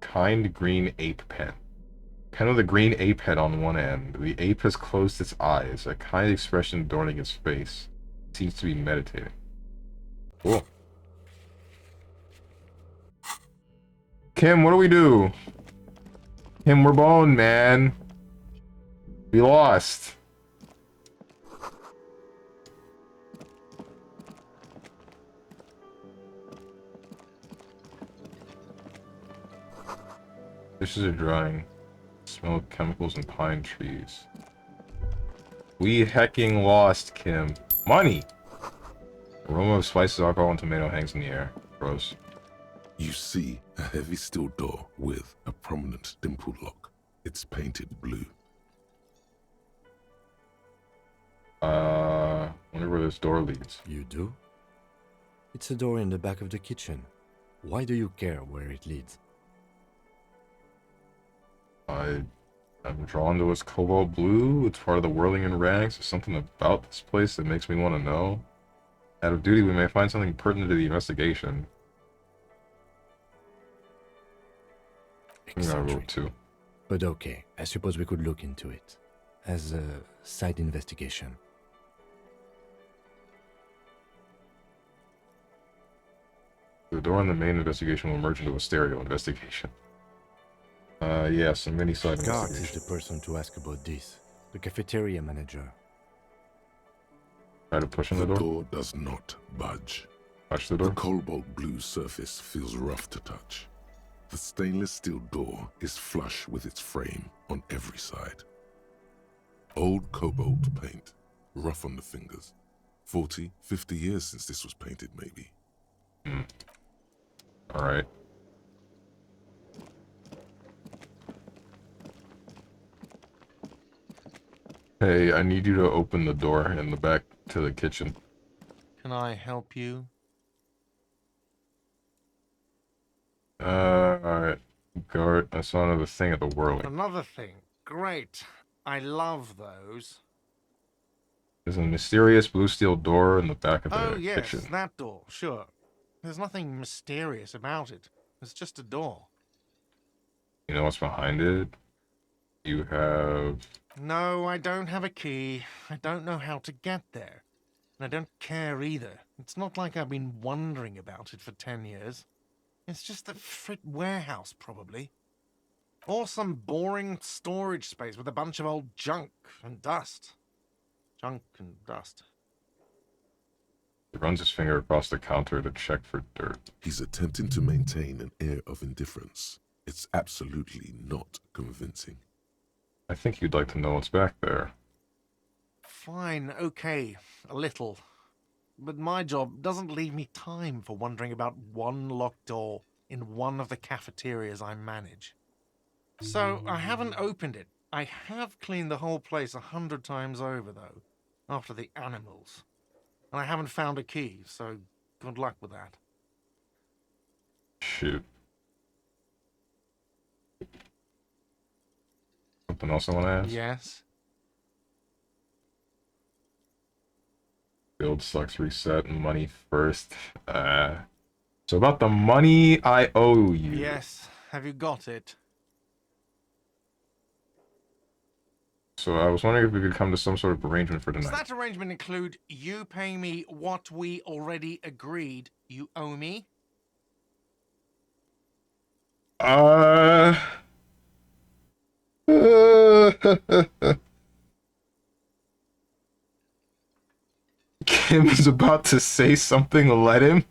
Kind green ape pen. Pen with a green ape head on one end. The ape has closed its eyes, a kind expression adorning its face. Seems to be meditating. Cool. Kim, what do we do? Kim, we're boned, man. We lost. This is a drawing. Smell of chemicals and pine trees. We hecking lost, Kim. Money! Aroma of spices, alcohol, and tomato hangs in the air. Gross. You see a heavy steel door with a prominent dimple lock. It's painted blue. Wonder where this door leads. You do? It's a door in the back of the kitchen. Why do you care where it leads? I'm drawn to its cobalt blue. It's part of the whirling in rags. There's something about this place that makes me want to know. Out of duty, we may find something pertinent to the investigation. I'm gonna roll Eccentric. 2. But okay, I suppose we could look into it. As a side investigation. The door on the main investigation will merge into a stereo investigation. Yeah, some mini side Garth is investigation. the person to ask about this. The cafeteria manager. Try to push in The the door. door does not budge. Touch the The door. cobalt blue surface feels rough to touch. The stainless steel door is flush with its frame on every side. Old cobalt paint, rough on the fingers. 40, 50 years since this was painted, maybe. Alright. Hey, I need you to open the door in the back to the kitchen. Can I help you? Alright. Guard, I saw another thing at the whirling. Another thing. Great. I love those. There's a mysterious blue steel door in the back of the Oh, yes, kitchen. that door, sure. There's nothing mysterious about it. It's just a door. You know what's behind it? You have... No, I don't have a key. I don't know how to get there. And I don't care either. It's not like I've been wondering about it for 10 years. It's just a frit warehouse, probably. Or some boring storage space with a bunch of old junk and dust. Junk and dust. He runs his finger across the counter to check for dirt. He's attempting to maintain an air of indifference. It's absolutely not convincing. I think you'd like to know what's back there. Fine, okay, a little. But my job doesn't leave me time for wondering about one locked door in one of the cafeterias I manage. So I haven't opened it. I have cleaned the whole place 100 times over, though, after the animals. And I haven't found a key, so good luck with that. Shoot. Something else I want to ask? Yes? Build sucks, reset, money first. So about the money I owe you. Yes. Have you got it? So I was wondering if we could come to some sort of arrangement for Does tonight. that arrangement include you paying me what we already agreed you owe me? Kim is about to say something, let him.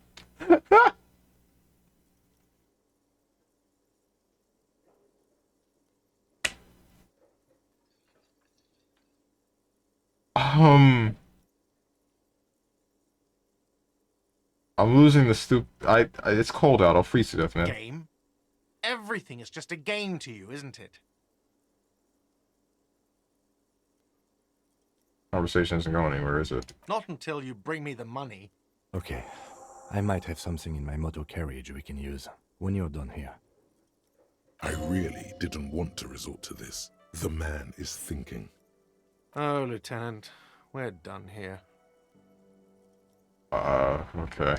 I'm losing the it's cold out. I'll freeze to death, man. Game? Everything is just a game to you, isn't it? Conversation isn't going anywhere, is it? Not until you bring me the money. Okay, I might have something in my motor carriage we can use when you're done here. I really didn't want to resort to this. The man is thinking. Oh, Lieutenant, we're done here. Okay.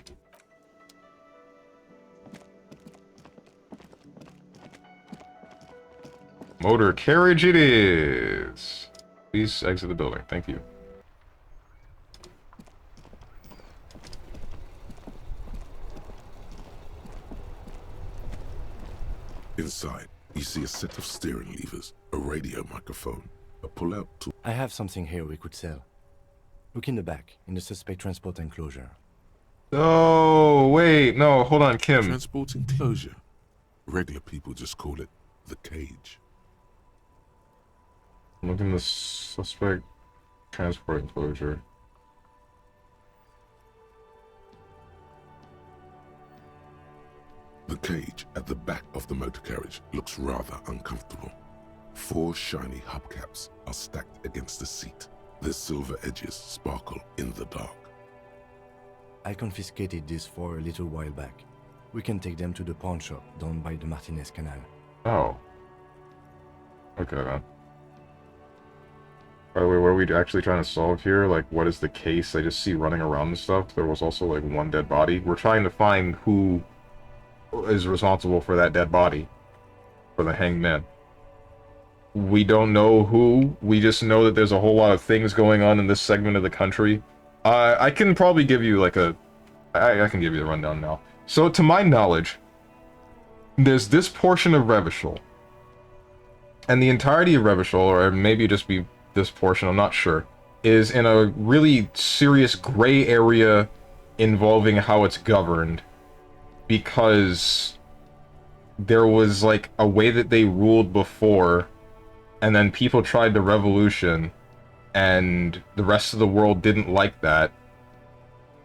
Motor carriage it is. Please exit the building. Thank you. Inside, you see a set of steering levers, a radio microphone, a pull-out tool. I have something here we could sell. Look in the back, in the suspect transport enclosure. Oh, wait. No, hold on, Kim. Transport enclosure. Regular people just call it the cage. Look in the suspect transport enclosure. The cage at the back of the motor carriage looks rather uncomfortable. 4 shiny hubcaps are stacked against the seat. Their silver edges sparkle in the dark. I confiscated this for a little while back. We can take them to the pawn shop down by the Martinez Canal. Oh. Okay, then. By the way, what are we actually trying to solve here? Like, what is the case? I just see running around and stuff. There was also, like, one dead body. We're trying to find who is responsible for that dead body. For the hanged man. We don't know who. We just know that there's a whole lot of things going on in this segment of the country. I can probably give you, like, I can give you the rundown now. So, to my knowledge, there's this portion of Revachol. And the entirety of Revachol, or maybe just be this portion, I'm not sure, is in a really serious gray area involving how it's governed. Because there was, like, a way that they ruled before, and then people tried the revolution, and the rest of the world didn't like that.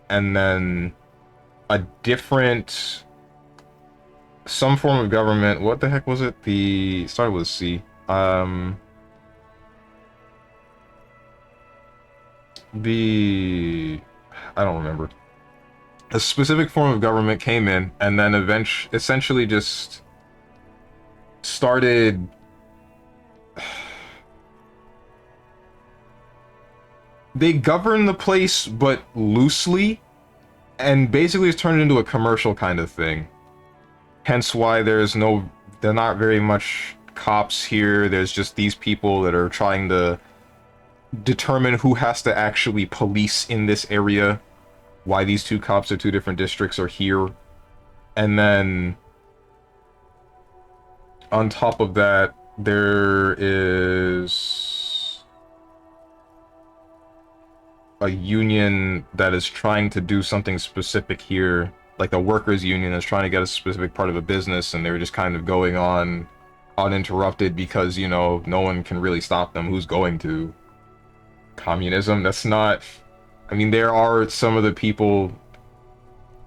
And then a different... some form of government... what the heck was it? It started with a C. I don't remember. A specific form of government came in, and then essentially just started... they govern the place, but loosely, and basically it's turned into a commercial kind of thing. Hence why they're not very much cops here. There's just these people that are trying to determine who has to actually police in this area. Why these two cops of two different districts are here. And then on top of that, there is a union that is trying to do something specific here. Like the workers' union is trying to get a specific part of a business, and they're just kind of going on uninterrupted because, you know, no one can really stop them. Who's going to? Communism? That's not... I mean, there are some of the people...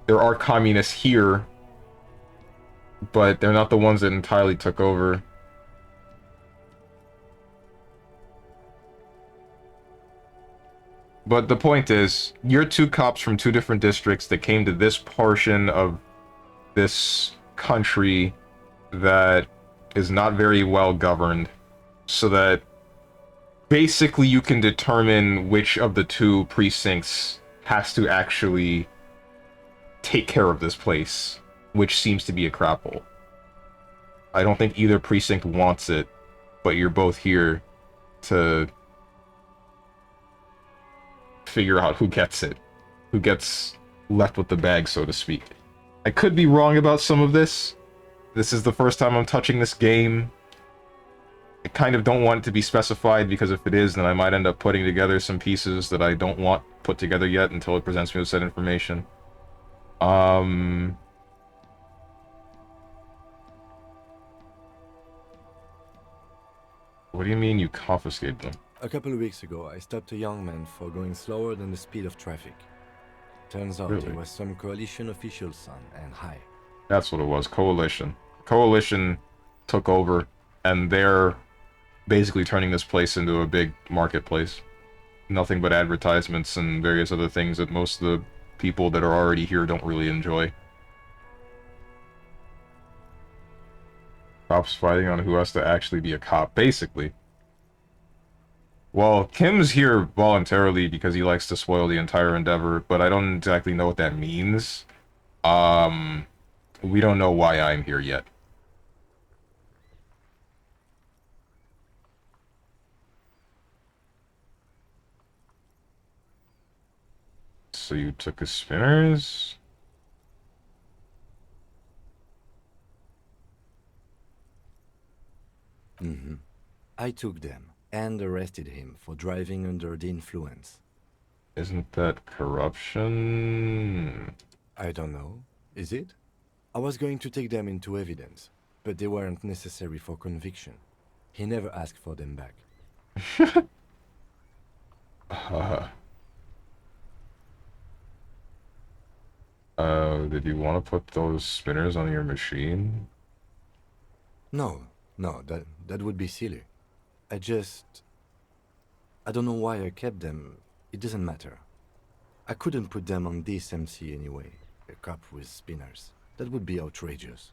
there are communists here, but they're not the ones that entirely took over. But the point is, you're two cops from two different districts that came to this portion of this country that is not very well governed, so that basically you can determine which of the two precincts has to actually take care of this place, which seems to be a crap hole. I don't think either precinct wants it, but you're both here to figure out who gets it. Who gets left with the bag, so to speak. I could be wrong about some of this. This is the first time I'm touching this game. I kind of don't want it to be specified, because if it is, then I might end up putting together some pieces that I don't want put together yet until it presents me with said information. What do you mean you confiscated them? A couple of weeks ago, I stopped a young man for going slower than the speed of traffic. Turns out Really? he was some coalition official's son and high. That's what it was. Coalition. Coalition took over, and they're basically turning this place into a big marketplace. Nothing but advertisements and various other things that most of the people that are already here don't really enjoy. Cops fighting on who has to actually be a cop, basically. Well, Kim's here voluntarily because he likes to spoil the entire endeavor, but I don't exactly know what that means. We don't know why I'm here yet. So you took his spinners? Mm-hmm. I took them and arrested him for driving under the influence. Isn't that corruption? I don't know. Is it? I was going to take them into evidence, but they weren't necessary for conviction. He never asked for them back. Did you want to put those spinners on your machine? No, that would be silly. I don't know why I kept them. It doesn't matter. I couldn't put them on this MC anyway, a cop with spinners. That would be outrageous.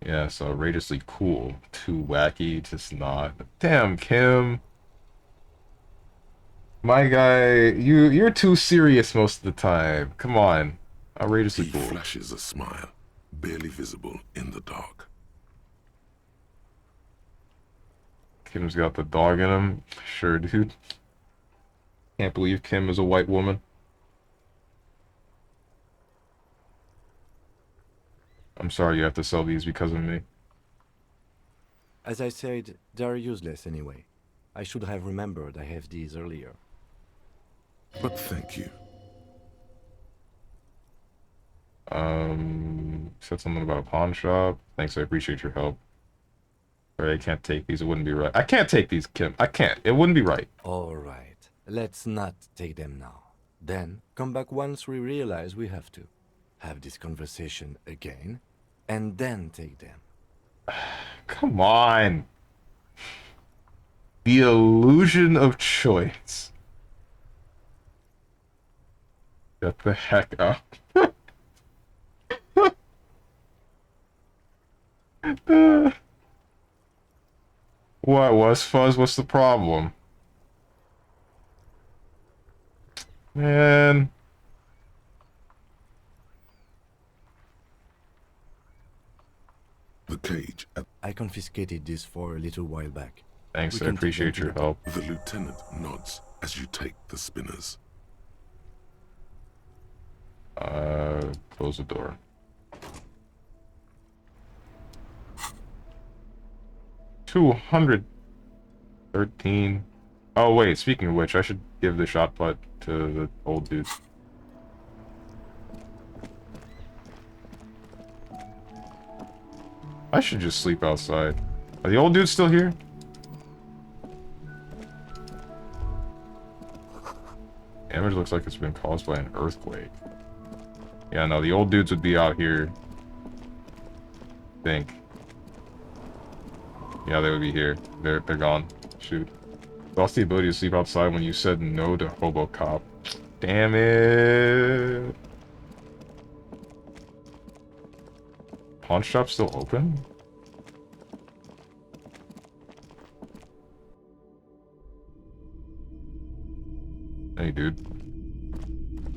Yeah, so outrageously cool. Too wacky, just not. Damn, Kim. My guy, you're too serious most of the time. Come on. Outrageously He cool. flashes a smile, barely visible in the dark. Kim's got the dog in him. Sure, dude. Can't believe Kim is a white woman. I'm sorry you have to sell these because of me. As I said, they are useless anyway. I should have remembered I have these earlier. But thank you. Said something about a pawn shop. Thanks, I appreciate your help. Sorry, I can't take these. It wouldn't be right. I can't take these, Kim. I can't. It wouldn't be right. All right, let's not take them now. Then come back once we realize we have to. Have this conversation again, and then take them. Come on. The illusion of choice. Get the heck up. What was Fuzz? What's the problem? Man. The cage at I confiscated this for a little while back. Thanks, We I can take them appreciate to your the- help. the lieutenant nods as you take the spinners. Close the door. $213. Oh wait, speaking of which, I should give the shot put to the old dude. I should just sleep outside. Are the old dudes still here? Damage looks like it's been caused by an earthquake. Yeah, no, the old dudes would be out here. Think. Yeah, they would be here. They're gone. Shoot. Lost the ability to sleep outside when you said no to Hobocop. Damn it. Pawn shop still open? Hey, dude.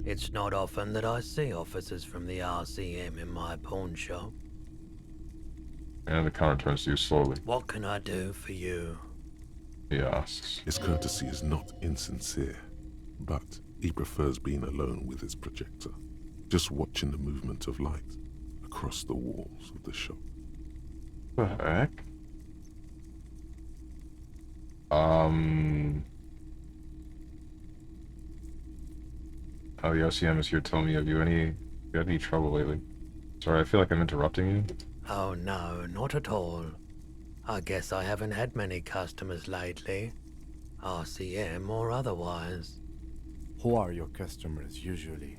It's not often that I see officers from the RCM in my pawn shop. And the counter turns to you slowly. What can I do for you? He asks. His courtesy is not insincere, but he prefers being alone with his projector, just watching the movement of light across the walls of the shop. What the heck? Oh, the OCM is here telling me, have you had any trouble lately? Sorry, I feel like I'm interrupting you. Oh no, not at all. I guess I haven't had many customers lately. RCM or otherwise. Who are your customers usually?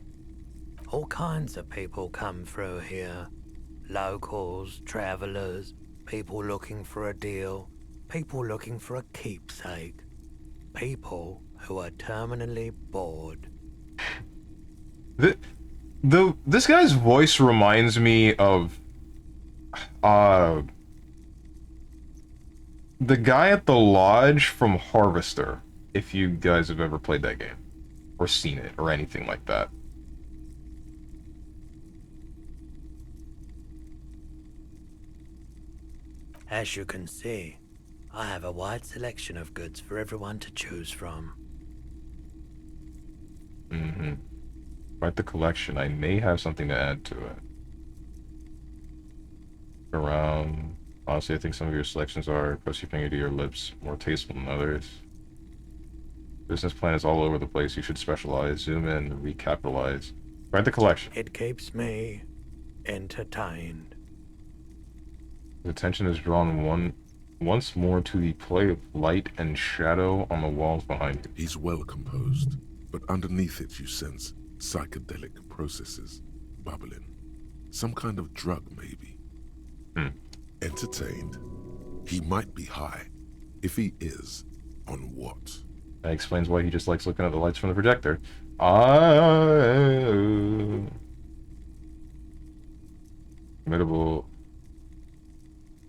All kinds of people come through here. Locals, travelers, people looking for a deal, people looking for a keepsake. People who are terminally bored. This guy's voice reminds me of the guy at the lodge from Harvester, if you guys have ever played that game or seen it or anything like that. As you can see, I have a wide selection of goods for everyone to choose from. Mm-hmm. Quite the collection. I may have something to add to it. Honestly, I think some of your selections are, press your finger to your lips, more tasteful than others. Business plan is all over the place. You should specialize, zoom in, recapitalize. Quite the collection. It keeps me entertained. His attention is drawn once more to the play of light and shadow on the walls behind you. He's well composed, but underneath it you sense psychedelic processes bubbling. Some kind of drug, maybe. Entertained. He might be high. If he is, on what? That explains why he just likes looking at the lights from the projector. Committable.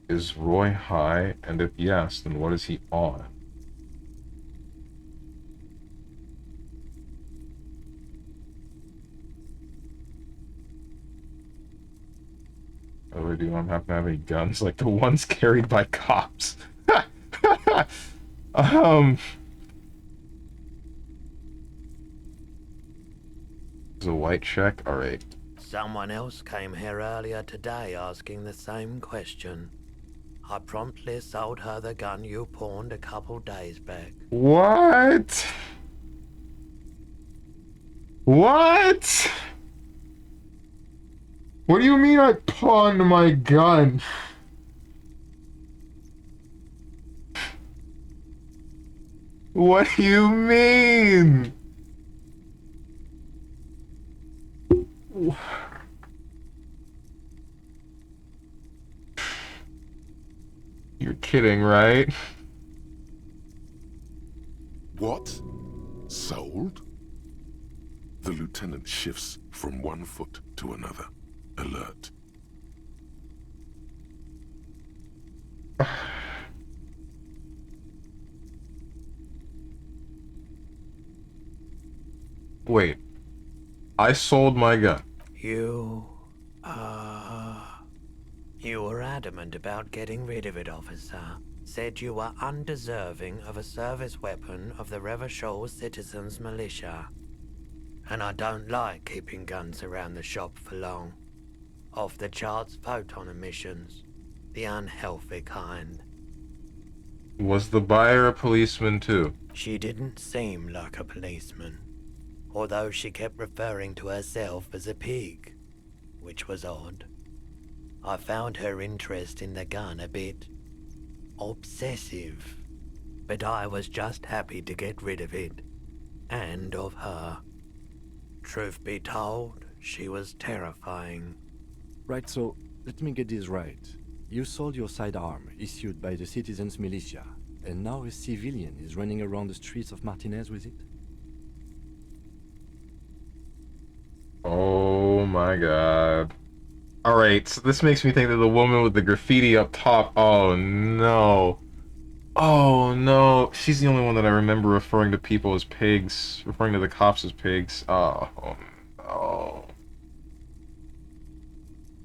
Is Roy high? And if yes, then what is he on? Oh, do I happen to have any guns like the ones carried by cops? Is a white check? Alright. Someone else came here earlier today asking the same question. I promptly sold her the gun you pawned a couple days back. What? What? What do you mean I pawned my gun? What do you mean? You're kidding, right? What? Sold? The lieutenant shifts from one foot to another. Alert. Wait. I sold my gun. You were adamant about getting rid of it, officer. Said you were undeserving of a service weapon of the Revachol Citizens Militia. And I don't like keeping guns around the shop for long. Off-the-charts photon emissions. The unhealthy kind. Was the buyer a policeman too? She didn't seem like a policeman. Although she kept referring to herself as a pig. Which was odd. I found her interest in the gun a bit obsessive. But I was just happy to get rid of it. And of her. Truth be told, she was terrifying. Right, so let me get this right. You sold your sidearm, issued by the Citizens Militia, and now a civilian is running around the streets of Martinez with it? Oh my god. Alright, so this makes me think that the woman with the graffiti up top. Oh no. Oh no. She's the only one that I remember referring to people as pigs. Referring to the cops as pigs. Oh no.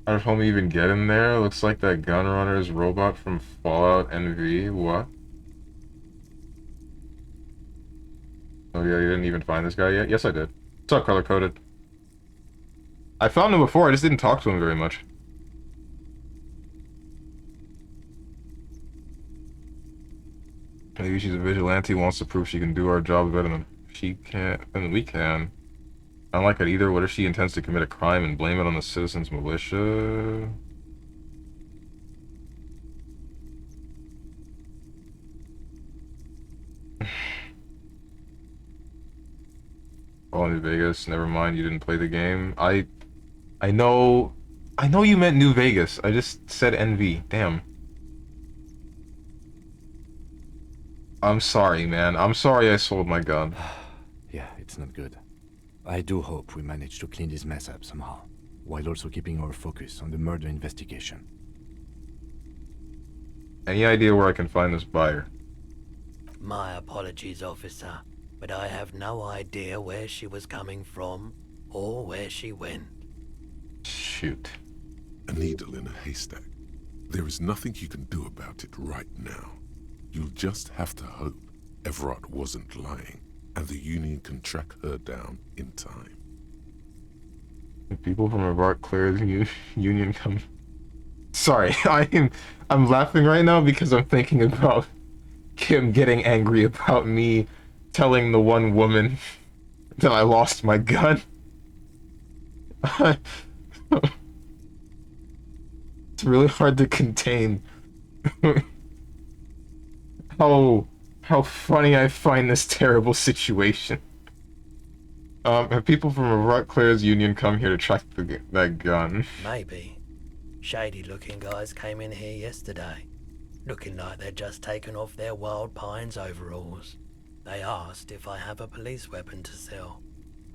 How did homie even get in there? Looks like that Gunrunner's robot from Fallout NV. What? Oh yeah, you didn't even find this guy yet? Yes I did. What's up, color coded? I found him before, I just didn't talk to him very much. Maybe she's a vigilante, wants to prove she can do our job better than she can, than we can. I don't like it either. What if she intends to commit a crime and blame it on the citizens' militia? Oh, New Vegas. Never mind, you didn't play the game. I know you meant New Vegas. I just said NV. Damn. I'm sorry, man. I'm sorry I sold my gun. Yeah, it's not good. I do hope we manage to clean this mess up somehow, while also keeping our focus on the murder investigation. Any idea where I can find this buyer? My apologies, officer, but I have no idea where she was coming from or where she went. Shoot. A needle in a haystack. There is nothing you can do about it right now. You'll just have to hope Everard wasn't lying, and the Union can track her down in time. People from Everard Claire's Union come... Sorry, I'm laughing right now because I'm thinking about Kim getting angry about me telling the one woman that I lost my gun. It's really hard to contain how funny I find this terrible situation. Have people from Everard Claire's Union come here to track that gun? Maybe. Shady-looking guys came in here yesterday, looking like they'd just taken off their Wild Pines overalls. They asked if I have a police weapon to sell.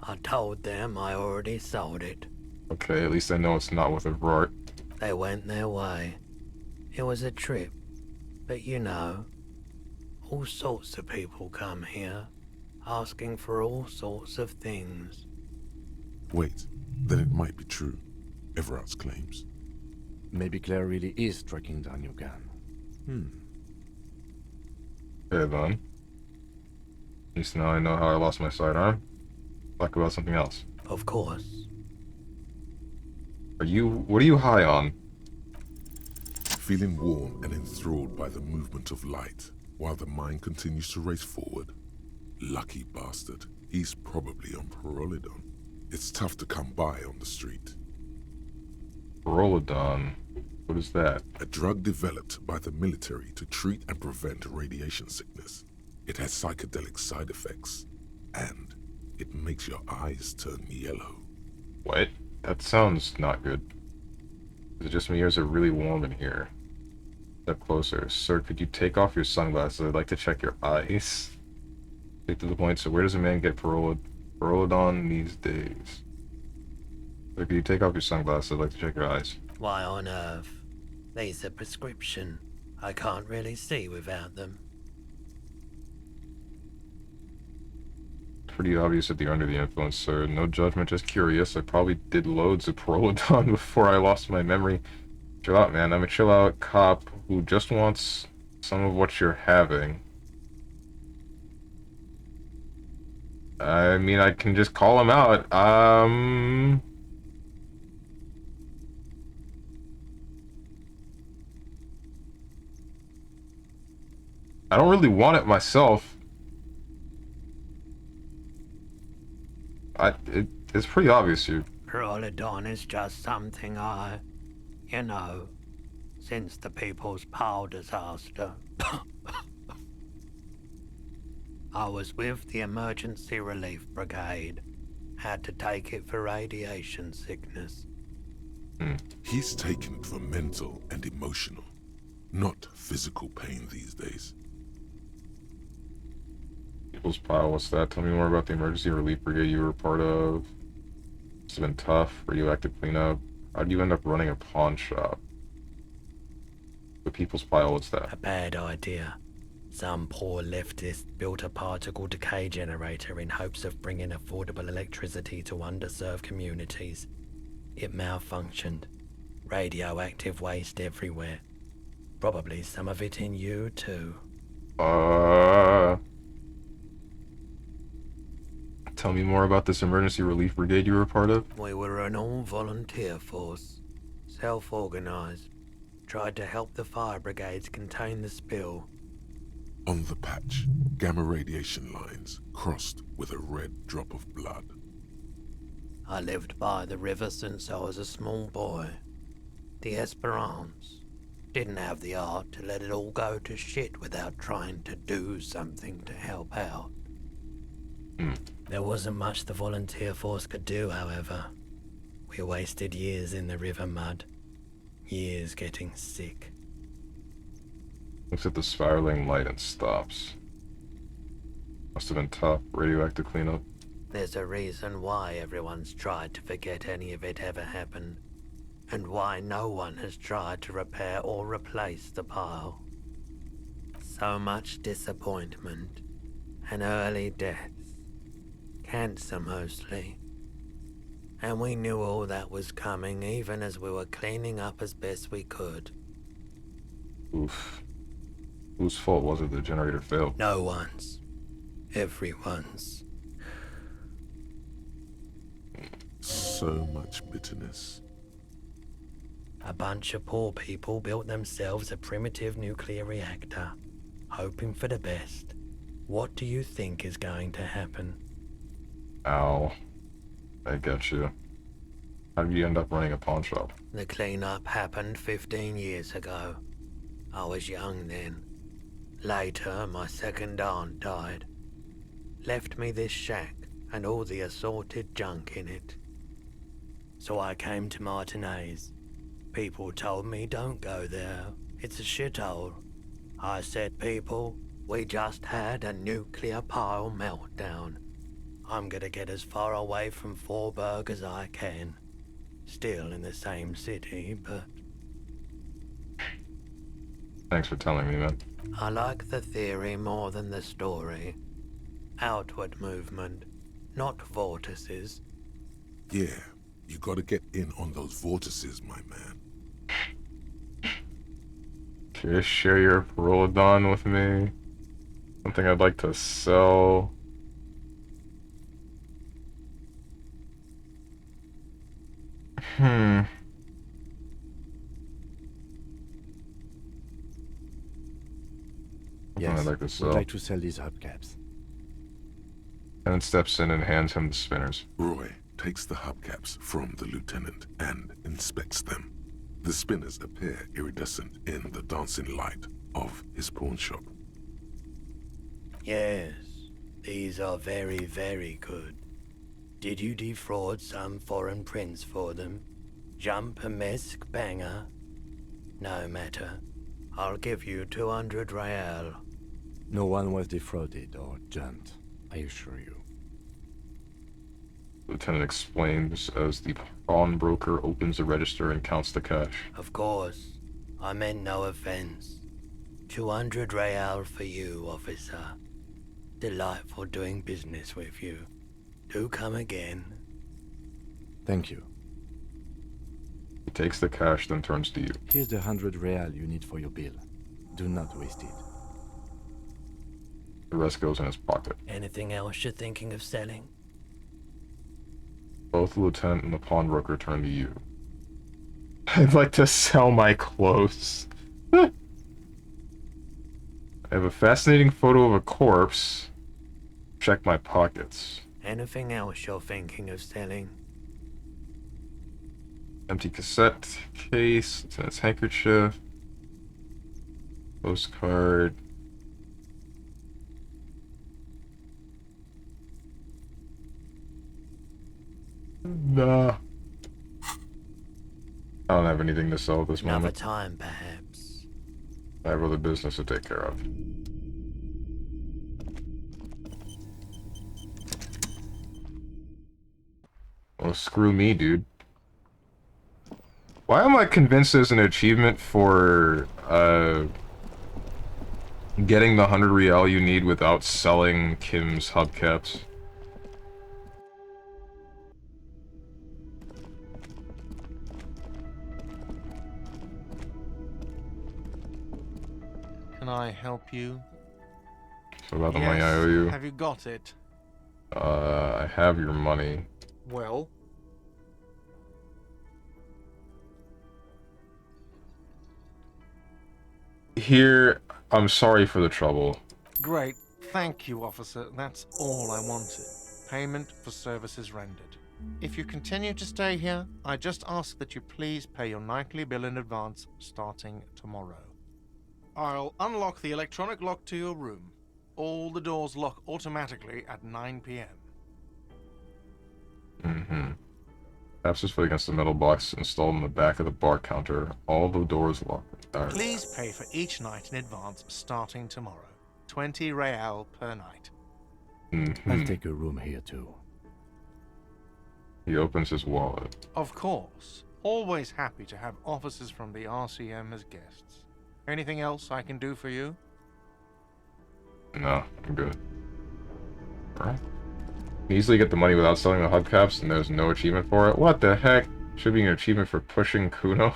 I told them I already sold it. Okay, at least I know it's not with Everard. They went their way. It was a trip, but you know, all sorts of people come here, asking for all sorts of things. Wait, then it might be true. Everard's claims. Maybe Claire really is tracking down your gun. Okay then. At least now I know how I lost my sidearm. Talk about something else. Of course. What are you high on? Feeling warm and enthralled by the movement of light, while the mind continues to race forward. Lucky bastard. He's probably on Pyrrolidon. It's tough to come by on the street. Rolodon. What is that? A drug developed by the military to treat and prevent radiation sickness. It has psychedelic side effects, and it makes your eyes turn yellow. What? That sounds not good. Is it just me or is it really warm in here? Step closer. Sir, could you take off your sunglasses? I'd like to check your eyes. Get to the point. So where does a man get Pyrrolidon these days? Sir, could you take off your sunglasses? I'd like to check your eyes. Why on earth? These are prescription. I can't really see without them. Pretty obvious that you're under the influence, sir. No judgment, just curious. I probably did loads of Pyrrolidon before I lost my memory. Chill out, man. I'm a chill out cop who just wants some of what you're having. I mean, I can just call him out. I don't really want it myself. It's pretty obvious here. Pyrrolidon is just something you know, since the People's Power disaster. I was with the Emergency Relief Brigade. Had to take it for radiation sickness. He's taking it for mental and emotional, not physical pain these days. People's Pile, what's that? Tell me more about the Emergency Relief Brigade you were a part of. It's been tough. Radioactive cleanup. How'd you end up running a pawn shop? The People's Pile, what's that? A bad idea. Some poor leftist built a particle decay generator in hopes of bringing affordable electricity to underserved communities. It malfunctioned. Radioactive waste everywhere. Probably some of it in you, too. Tell me more about this Emergency Relief Brigade you were a part of. We were an all-volunteer force. Self-organized. Tried to help the fire brigades contain the spill. On the patch, gamma radiation lines crossed with a red drop of blood. I lived by the river since I was a small boy. The Esperance. Didn't have the art to let it all go to shit without trying to do something to help out. There wasn't much the volunteer force could do, however. We wasted years in the river mud. Years getting sick. Looks at the spiraling light and stops. Must have been tough. Radioactive cleanup. There's a reason why everyone's tried to forget any of it ever happened, and why no one has tried to repair or replace the pile. So much disappointment, and early deaths. Cancer mostly. And we knew all that was coming even as we were cleaning up as best we could. Oof. Whose fault was it the generator failed? No one's. Everyone's. So much bitterness. A bunch of poor people built themselves a primitive nuclear reactor, hoping for the best. What do you think is going to happen? Ow. I get you. How did you end up running a pawn shop? The cleanup happened 15 years ago. I was young then. Later, my second aunt died. Left me this shack and all the assorted junk in it. So I came to Martinez. People told me don't go there. It's a shithole. I said, people, we just had a nuclear pile meltdown. I'm gonna get as far away from Forburg as I can. Still in the same city, but Thanks for telling me, man. I like the theory more than the story. Outward movement, not vortices. Yeah, you gotta get in on those vortices, my man. Just share your Perolidon with me. Something I'd like to sell. Hmm. Something Yes, I'd like to we'd sell. like to sell these hubcaps. And steps in and hands him the spinners. Roy takes the hubcaps from the lieutenant and inspects them. The spinners appear iridescent in the dancing light of his pawn shop. Yes, these are very, very good. Did you defraud some foreign prince for them? Jump a mesk banger? No matter. I'll give you 200 real. No one was defrauded or jumped, I assure you. Lieutenant explains as the pawnbroker opens the register and counts the cash. Of course, I meant no offense. 200 real for you, officer. Delightful doing business with you. Do come again. Thank you. He takes the cash, then turns to you. Here's the 100 real you need for your bill. Do not waste it. The rest goes in his pocket. Anything else you're thinking of selling? Both the lieutenant and the pawnbroker turn to you. I'd like to sell my clothes. I have a fascinating photo of a corpse. Check my pockets. Anything else you're thinking of selling? Empty cassette case, lieutenant's handkerchief, postcard. Nah. I don't have anything to sell at this Another moment. time, perhaps. I have other business to take care of. Well, screw me, dude. Why am I convinced there's an achievement for, getting the 100 real you need without selling Kim's hubcaps? Can I help you? So about the money I owe you. Have you got it? I have your money. Well, Here, I'm sorry for the trouble. great. Thank you, officer. That's all I wanted. Payment for services rendered. If you continue to stay here, I just ask that you please pay your nightly bill in advance starting tomorrow. I'll unlock the electronic lock to your room. All the doors lock automatically at 9 p.m. Mm-hmm. Taps his foot against the metal box installed in the back of the bar counter. All the doors locked. Alright. Please pay for each night in advance starting tomorrow. 20 real per night. Mm-hmm. I'll take a room here too. He opens his wallet. Of course. Always happy to have officers from the RCM as guests. Anything else I can do for you? No, I'm good. Alright. You easily get the money without selling the hubcaps, and there's no achievement for it? What the heck? Should be an achievement for pushing Kuno?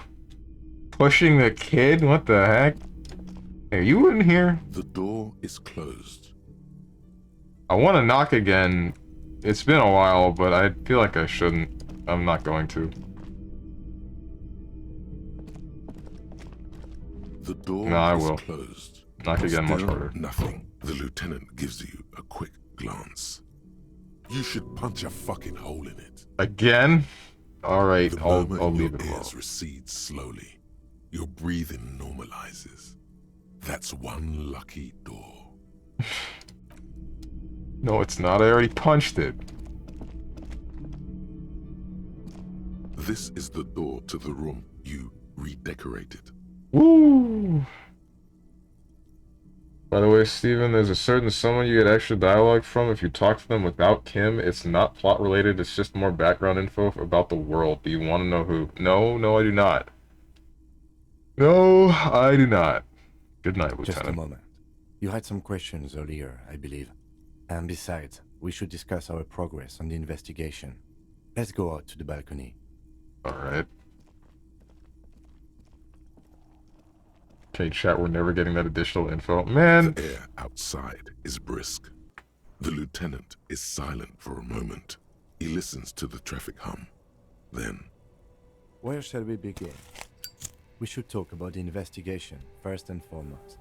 Pushing the kid? What the heck? Hey, you in here? The door is closed. I want to knock again. It's been a while, but I feel like I shouldn't. I'm not going to. The door No, I is will. closed. Knock again much Still harder. nothing. The lieutenant gives you a quick glance. You should punch a fucking hole in it. Again? Alright, The I'll murmur in leave your it alone. ears recedes slowly. Your breathing normalizes. That's one lucky door. No, it's not. I already punched it. This is the door to the room you redecorated. Woo! By the way, Steven, there's a certain someone you get extra dialogue from if you talk to them without Kim. It's not plot related, it's just more background info about the world. Do you want to know who? No, I do not. No, I do not. Good night, Just a Lieutenant. moment. You had some questions earlier, I believe. And besides, we should discuss our progress on the investigation. Let's go out to the balcony. Alright. Okay, chat, we're never getting that additional info. Man! The air outside is brisk. The lieutenant is silent for a moment. He listens to the traffic hum. Then, Where shall we begin? We should talk about the investigation, first and foremost.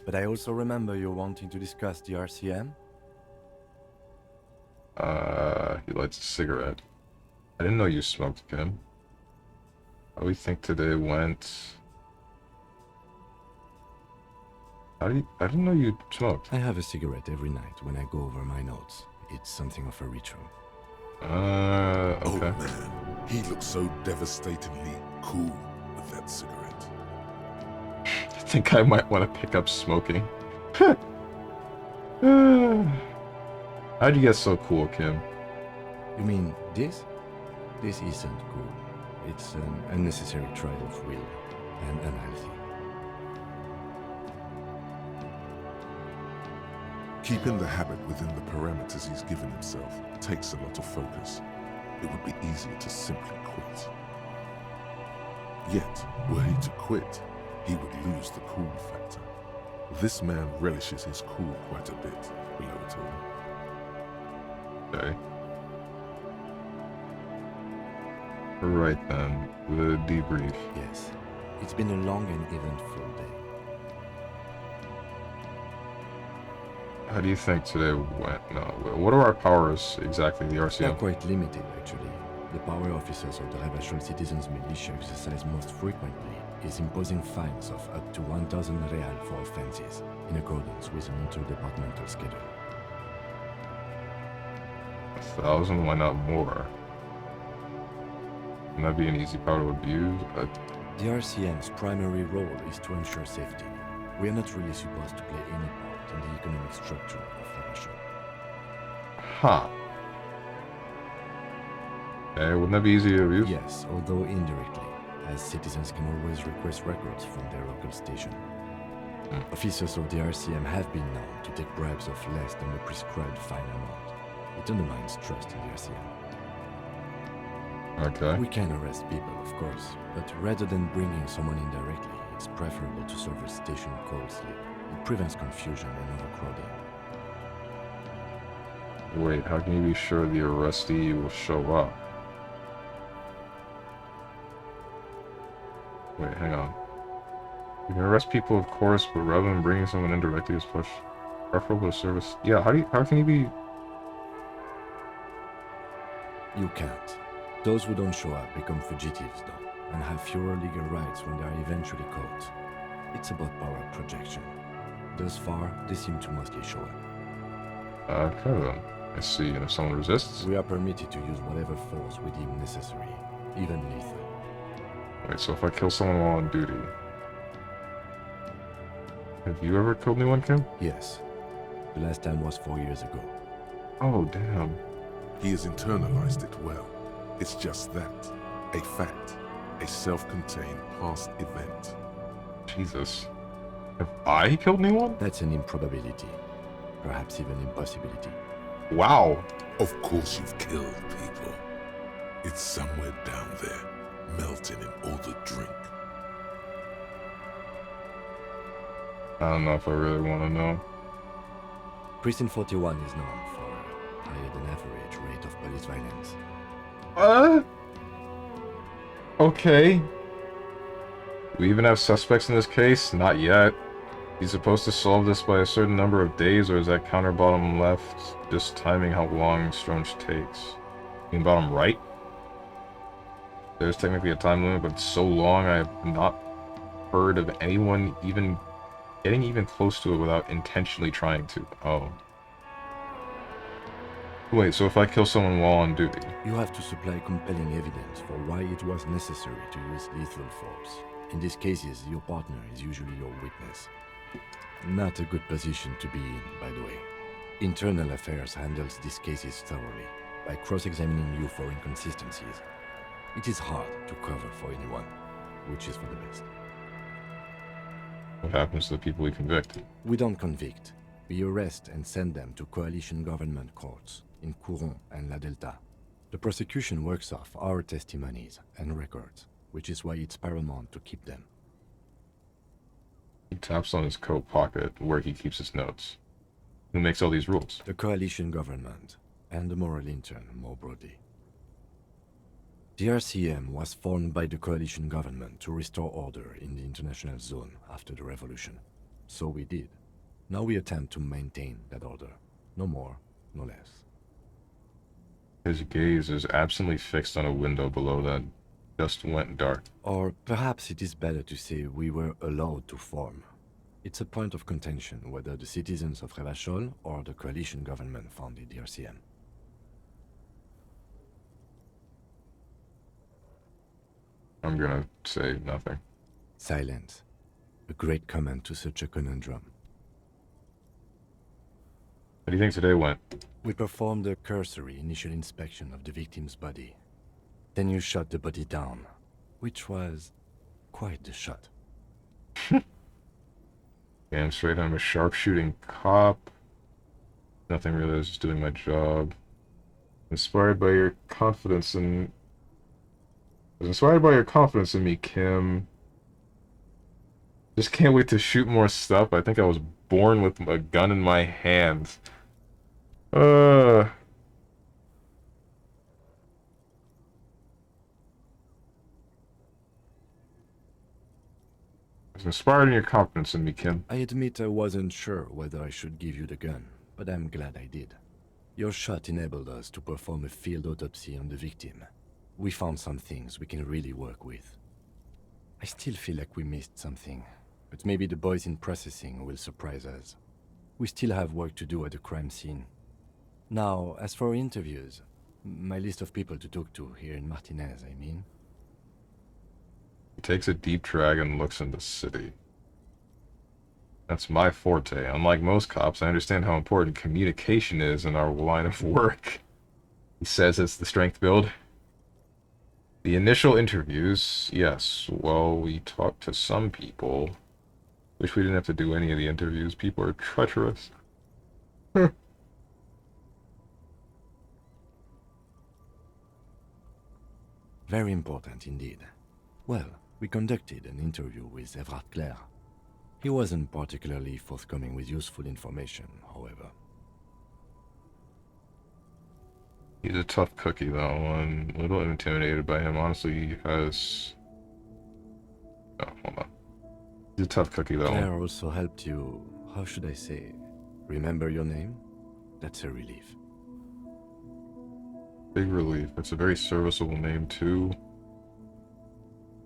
But I also remember you wanting to discuss the RCM? He lights a cigarette. I didn't know you smoked, Kim. How do we think today went? I didn't know you smoked. I have a cigarette every night when I go over my notes. It's something of a ritual. Okay. oh man, he looks so devastatingly cool with that cigarette. I think I might want to pick up smoking. How'd you get so cool, Kim? You mean this? This isn't cool. It's an unnecessary trial of will and unhealthy. Keeping the habit within the parameters he's given himself takes a lot of focus. It would be easier to simply quit. Yet, were he to quit, he would lose the cool factor. This man relishes his cool quite a bit, Willow told him. Okay. Right then, the debrief. Yes. It's been a long and eventful day. How do you think today went? No, what are our powers exactly, the They're RCM? quite limited, actually. The power officers of the Rebel Citizens Militia exercise most frequently is imposing fines of up to 1,000 real for offenses, in accordance with an interdepartmental schedule. 1,000, why not more? Wouldn't that be an easy power to abuse? The RCM's primary role is to ensure safety. We are not really supposed to play any part in the economic structure of Russia. Huh. Okay, wouldn't that be easy to abuse? Yes, although indirectly, as citizens can always request records from their local station. Officers of the RCM have been known to take bribes of less than the prescribed fine amount. It undermines trust in the RCM. Okay. We can arrest people, of course, but rather than bringing someone in directly, it's preferable to serve a station call slip. It prevents confusion and overcrowding. Wait, how can you be sure the arrestee will show up? Wait, hang on. You can arrest people, of course, but rather than bringing someone in directly, it's preferable to service. Yeah, how can you be? You can't. Those who don't show up become fugitives, though, and have fewer legal rights when they are eventually caught. It's about power projection. Thus far, they seem to mostly show up. Okay then. I see. And if someone resists? We are permitted to use whatever force we deem necessary, even lethal. Wait, so if I kill someone while on duty... Have you ever killed anyone, Kim? Yes. The last time was 4 years ago. Oh, damn. He has internalized it well. It's just that. A fact. A self-contained past event. Jesus. Have I killed anyone? That's an improbability. Perhaps even impossibility. Wow. Of course you've killed people. It's somewhere down there, melting in all the drink. I don't know if I really want to know. Precinct 41 is known for a higher than average rate of police violence. Okay. Do we even have suspects in this case? Not yet. He's supposed to solve this by a certain number of days, or is that counter bottom left just timing how long Strange takes? You mean bottom right? There's technically a time limit, but it's so long I have not heard of anyone even getting even close to it without intentionally trying to. Oh. Wait, so if I kill someone while on duty? You have to supply compelling evidence for why it was necessary to use lethal force. In these cases, your partner is usually your witness. Not a good position to be in, by the way. Internal Affairs handles these cases thoroughly, by cross-examining you for inconsistencies. It is hard to cover for anyone, which is for the best. What happens to the people we convict? We don't convict. We arrest and send them to coalition government courts in Courron and La Delta. The prosecution works off our testimonies and records, which is why it's paramount to keep them. He taps on his coat pocket where he keeps his notes. Who makes all these rules? The coalition government, and the moral intern more broadly. The RCM was formed by the coalition government to restore order in the international zone after the revolution. So we did. Now we attempt to maintain that order. No more, no less. His gaze is absently fixed on a window below that just went dark. Or perhaps it is better to say we were allowed to form. It's a point of contention whether the citizens of Revachol or the coalition government founded the RCM. I'm gonna say nothing. Silence. A great comment to such a conundrum. How do you think today went? We performed a cursory initial inspection of the victim's body. Then you shot the body down, which was quite the shot. Damn straight, I'm a sharpshooting cop. Nothing really, I was just doing my job. Inspired by your confidence in... I was inspired by your confidence in me, Kim. Just can't wait to shoot more stuff. I think I was born with a gun in my hands. I was inspired in your confidence in me, Kim. I admit I wasn't sure whether I should give you the gun, but I'm glad I did. Your shot enabled us to perform a field autopsy on the victim. We found some things we can really work with. I still feel like we missed something, but maybe the boys in processing will surprise us. We still have work to do at the crime scene. Now, as for interviews, my list of people to talk to here in Martinez, I mean. He takes a deep drag and looks into the city. That's my forte. Unlike most cops, I understand how important communication is in our line of work. He says it's the strength build. The initial interviews, yes. Well, we talked to some people. Wish we didn't have to do any of the interviews. People are treacherous. Very important indeed. Well, we conducted an interview with Everard Clare. He wasn't particularly forthcoming with useful information, however. He's a tough cookie, though. I'm a little intimidated by him. Honestly, he has... Oh, hold on. He's a tough cookie, though. Claire also helped you, how should I say, remember your name? That's a relief. Big relief. It's a very serviceable name, too.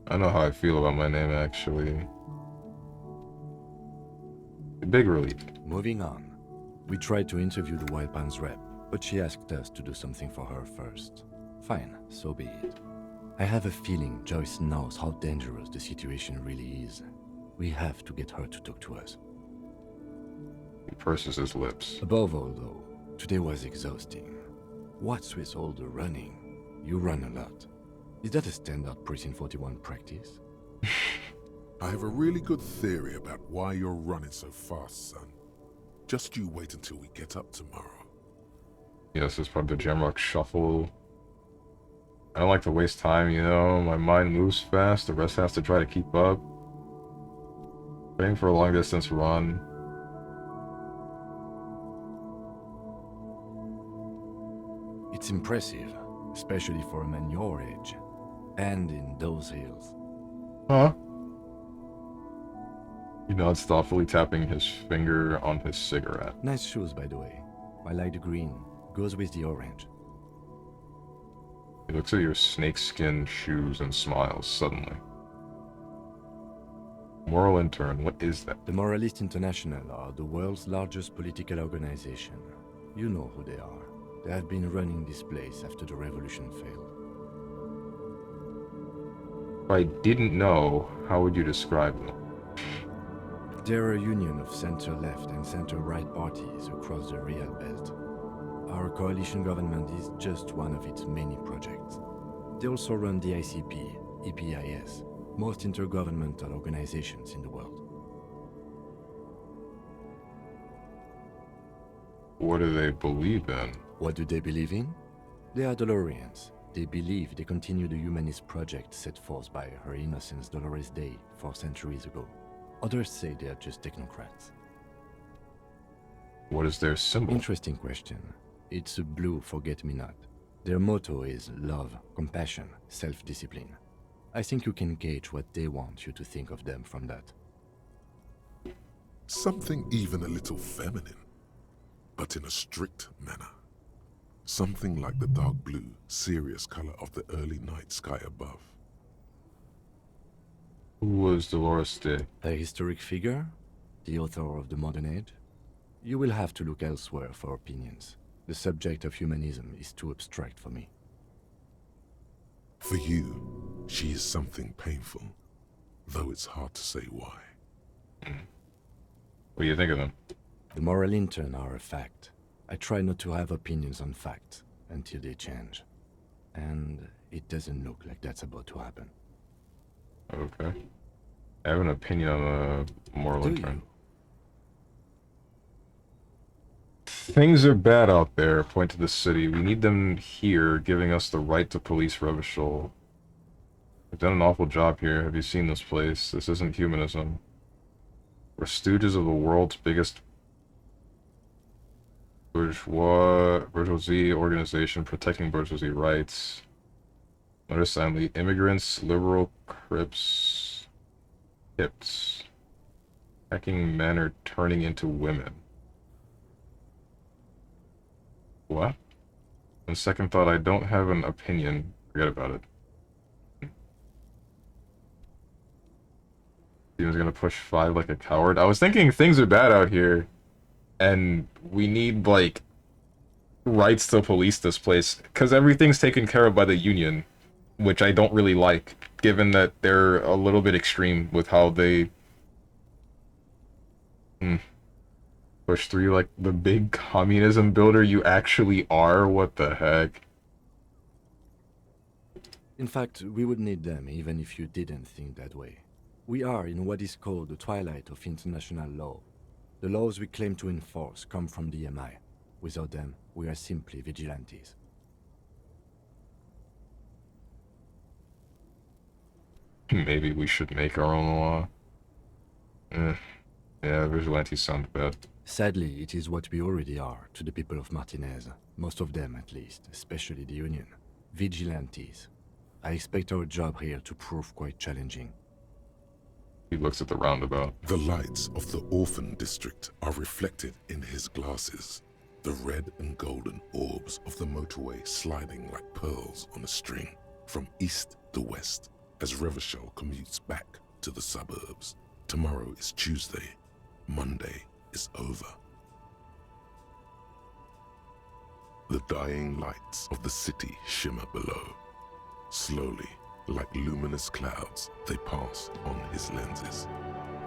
I know how I feel about my name, actually. A big relief. Moving on. We tried to interview the Wild Pines rep, but she asked us to do something for her first. Fine, so be it. I have a feeling Joyce knows how dangerous the situation really is. We have to get her to talk to us. He purses his lips. Above all, though, today was exhausting. What's with all the running? You run a lot. Is that a standard Precinct 41 practice? I have a really good theory about why you're running so fast, son. Just you wait until we get up tomorrow. Yes, it's part of the Jamrock Shuffle. I don't like to waste time, you know. My mind moves fast. The rest has to try to keep up. Training for a long-distance run. It's impressive, especially for a man your age. And in those hills. Huh? He nods thoughtfully, tapping his finger on his cigarette. Nice shoes, by the way. I like the green. Goes with the orange. He looks at your snakeskin shoes and smiles suddenly. Moral intern, what is that? The Moralist International are the world's largest political organization. You know who they are. They have been running this place after the revolution failed. If I didn't know, how would you describe them? They're a union of center-left and center-right parties across the Real Belt. Our coalition government is just one of its many projects. They also run the ICP, EPIS, most intergovernmental organizations in the world. What do they believe in? What do they believe in? They are Dolorians. They believe they continue the humanist project set forth by Her Innocence Dolores Day 4 centuries ago. Others say they are just technocrats. What is their symbol? Interesting question. It's a blue forget-me-not. Their motto is love, compassion, self-discipline. I think you can gauge what they want you to think of them from that. Something even a little feminine, but in a strict manner. Something like the dark blue, serious color of the early night sky above. Who was Dolores Day? A historic figure? The author of the modern age? You will have to look elsewhere for opinions. The subject of humanism is too abstract for me. For you, she is something painful, though it's hard to say why. What do you think of them? The moral intern are a fact. I try not to have opinions on facts until they change. And it doesn't look like that's about to happen. Okay. I have an opinion on the moral Do intern. you? Things are bad out there, point to the city. We need them here, giving us the right to police Revachol. We've done an awful job here. Have you seen this place? This isn't humanism. We're stooges of the world's biggest bourgeoisie organization protecting bourgeoisie rights. Notice only immigrants, liberal crips, hips. Hacking men are turning into women. What? On second thought, I don't have an opinion. Forget about it. Steven's gonna push 5 like a coward. I was thinking things are bad out here, and we need, like, rights to police this place, because everything's taken care of by the Union, which I don't really like, given that they're a little bit extreme with how they push through, like, the big communism builder you actually are. What the heck? In fact, we would need them even if you didn't think that way. We are in what is called the twilight of international law. The laws we claim to enforce come from the MI. Without them, we are simply vigilantes. Maybe we should make our own law. Yeah, vigilantes sound bad. Sadly, it is what we already are to the people of Martinez. Most of them, at least, especially the Union. Vigilantes. I expect our job here to prove quite challenging. He looks at the roundabout. The lights of the orphan district are reflected in his glasses. The red and golden orbs of the motorway sliding like pearls on a string from east to west as Revachol commutes back to the suburbs. Tomorrow is Tuesday. Monday is over. The dying lights of the city shimmer below. Slowly, like luminous clouds, they pass on his lenses.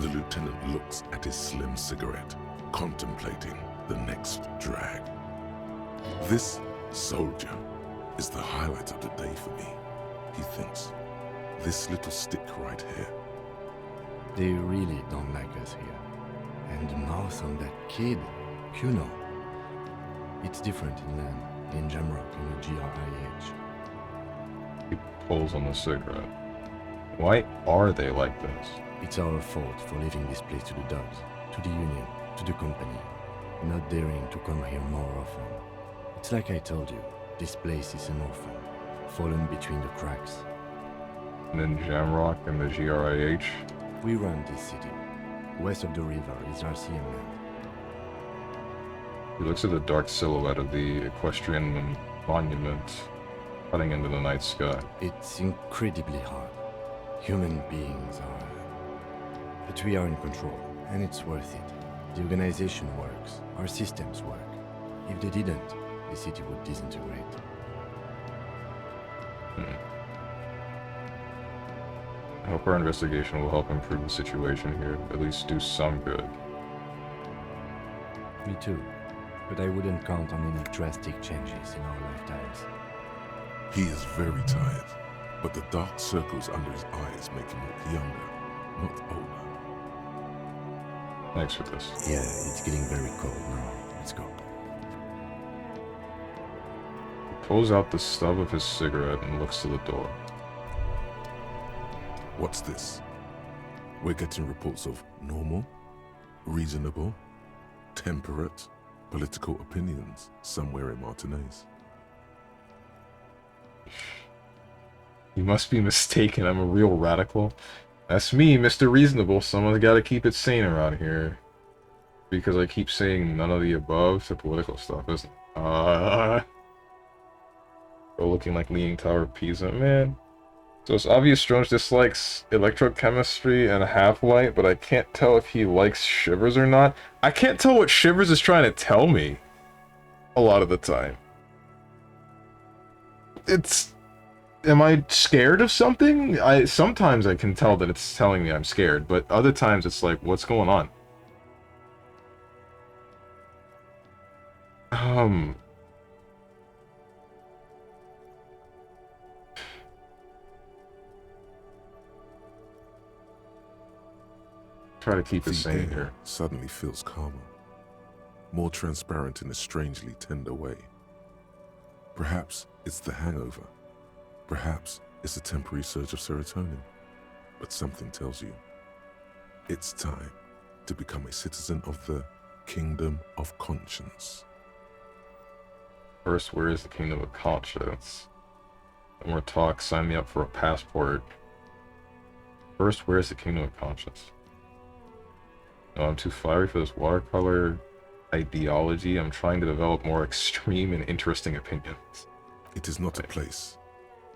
The lieutenant looks at his slim cigarette, contemplating the next drag. This soldier is the highlight of the day for me, he thinks. This little stick right here. They really don't like us here. And the mouth on that kid, you know. It's different inland, in Jamrock, in the GRIH. He pulls on the cigarette. Why are they like this? It's our fault for leaving this place to the dogs, to the Union, to the company, not daring to come here more often. It's like I told you, this place is an orphan, fallen between the cracks. And then Jamrock and the GRIH? We run this city. West of the river is RCM land. He looks at the dark silhouette of the equestrian monument cutting into the night sky. It's incredibly hard. Human beings are... But we are in control, and it's worth it. The organization works. Our systems work. If they didn't, the city would disintegrate. I hope our investigation will help improve the situation here, at least do some good. Me too. But I wouldn't count on any drastic changes in our lifetimes. He is very tired, but the dark circles under his eyes make him look younger, not older. Thanks for this. Yeah, it's getting very cold now. Let's go. Pulls out the stub of his cigarette and looks to the door. What's this? We're getting reports of normal, reasonable, temperate, political opinions somewhere in Martinez. You must be mistaken, I'm a real radical. That's me, Mr. Reasonable. Someone's gotta keep it sane around here. Because I keep saying none of the above to political stuff, isn't it? Looking like Leaning Tower of Pisa, man. So it's obvious Strange dislikes electrochemistry and half-light, but I can't tell if he likes Shivers or not. I can't tell what Shivers is trying to tell me a lot of the time. It's... Am I scared of something? Sometimes I can tell that it's telling me I'm scared, but other times it's like, what's going on? Try to keep it sane here. Suddenly feels calmer, more transparent in a strangely tender way. Perhaps it's the hangover. Perhaps it's a temporary surge of serotonin. But something tells you it's time to become a citizen of the Kingdom of Conscience. First, where is the Kingdom of Conscience? No more talk, sign me up for a passport. First, where is the Kingdom of Conscience? No, I'm too fiery for this watercolor ideology. I'm trying to develop more extreme and interesting opinions. It is not a place.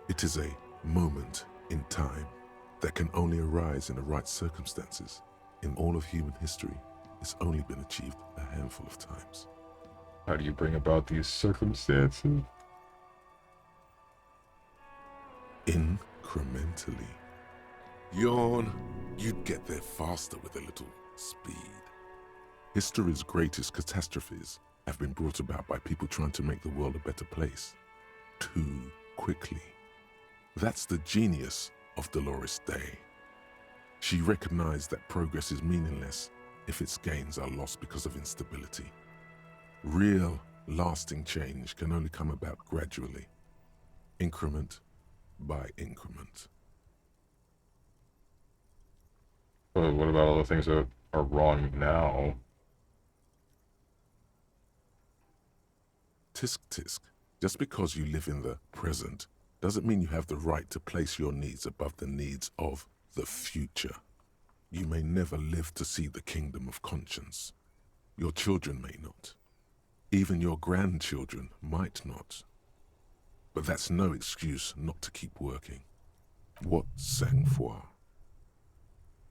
It is a moment in time that can only arise in the right circumstances. In all of human history, it's only been achieved a handful of times. How do you bring about these circumstances? Incrementally. Yawn. You'd get there faster with a little speed. History's greatest catastrophes have been brought about by people trying to make the world a better place. Too quickly. That's the genius of Dolores Day. She recognized that progress is meaningless if its gains are lost because of instability. Real, lasting change can only come about gradually, increment by increment. But what about all the things that are wrong now? Tisk tisk. Just because you live in the present doesn't mean you have the right to place your needs above the needs of the future. You may never live to see the Kingdom of Conscience. Your children may not. Even your grandchildren might not. But that's no excuse not to keep working. What sang-froid.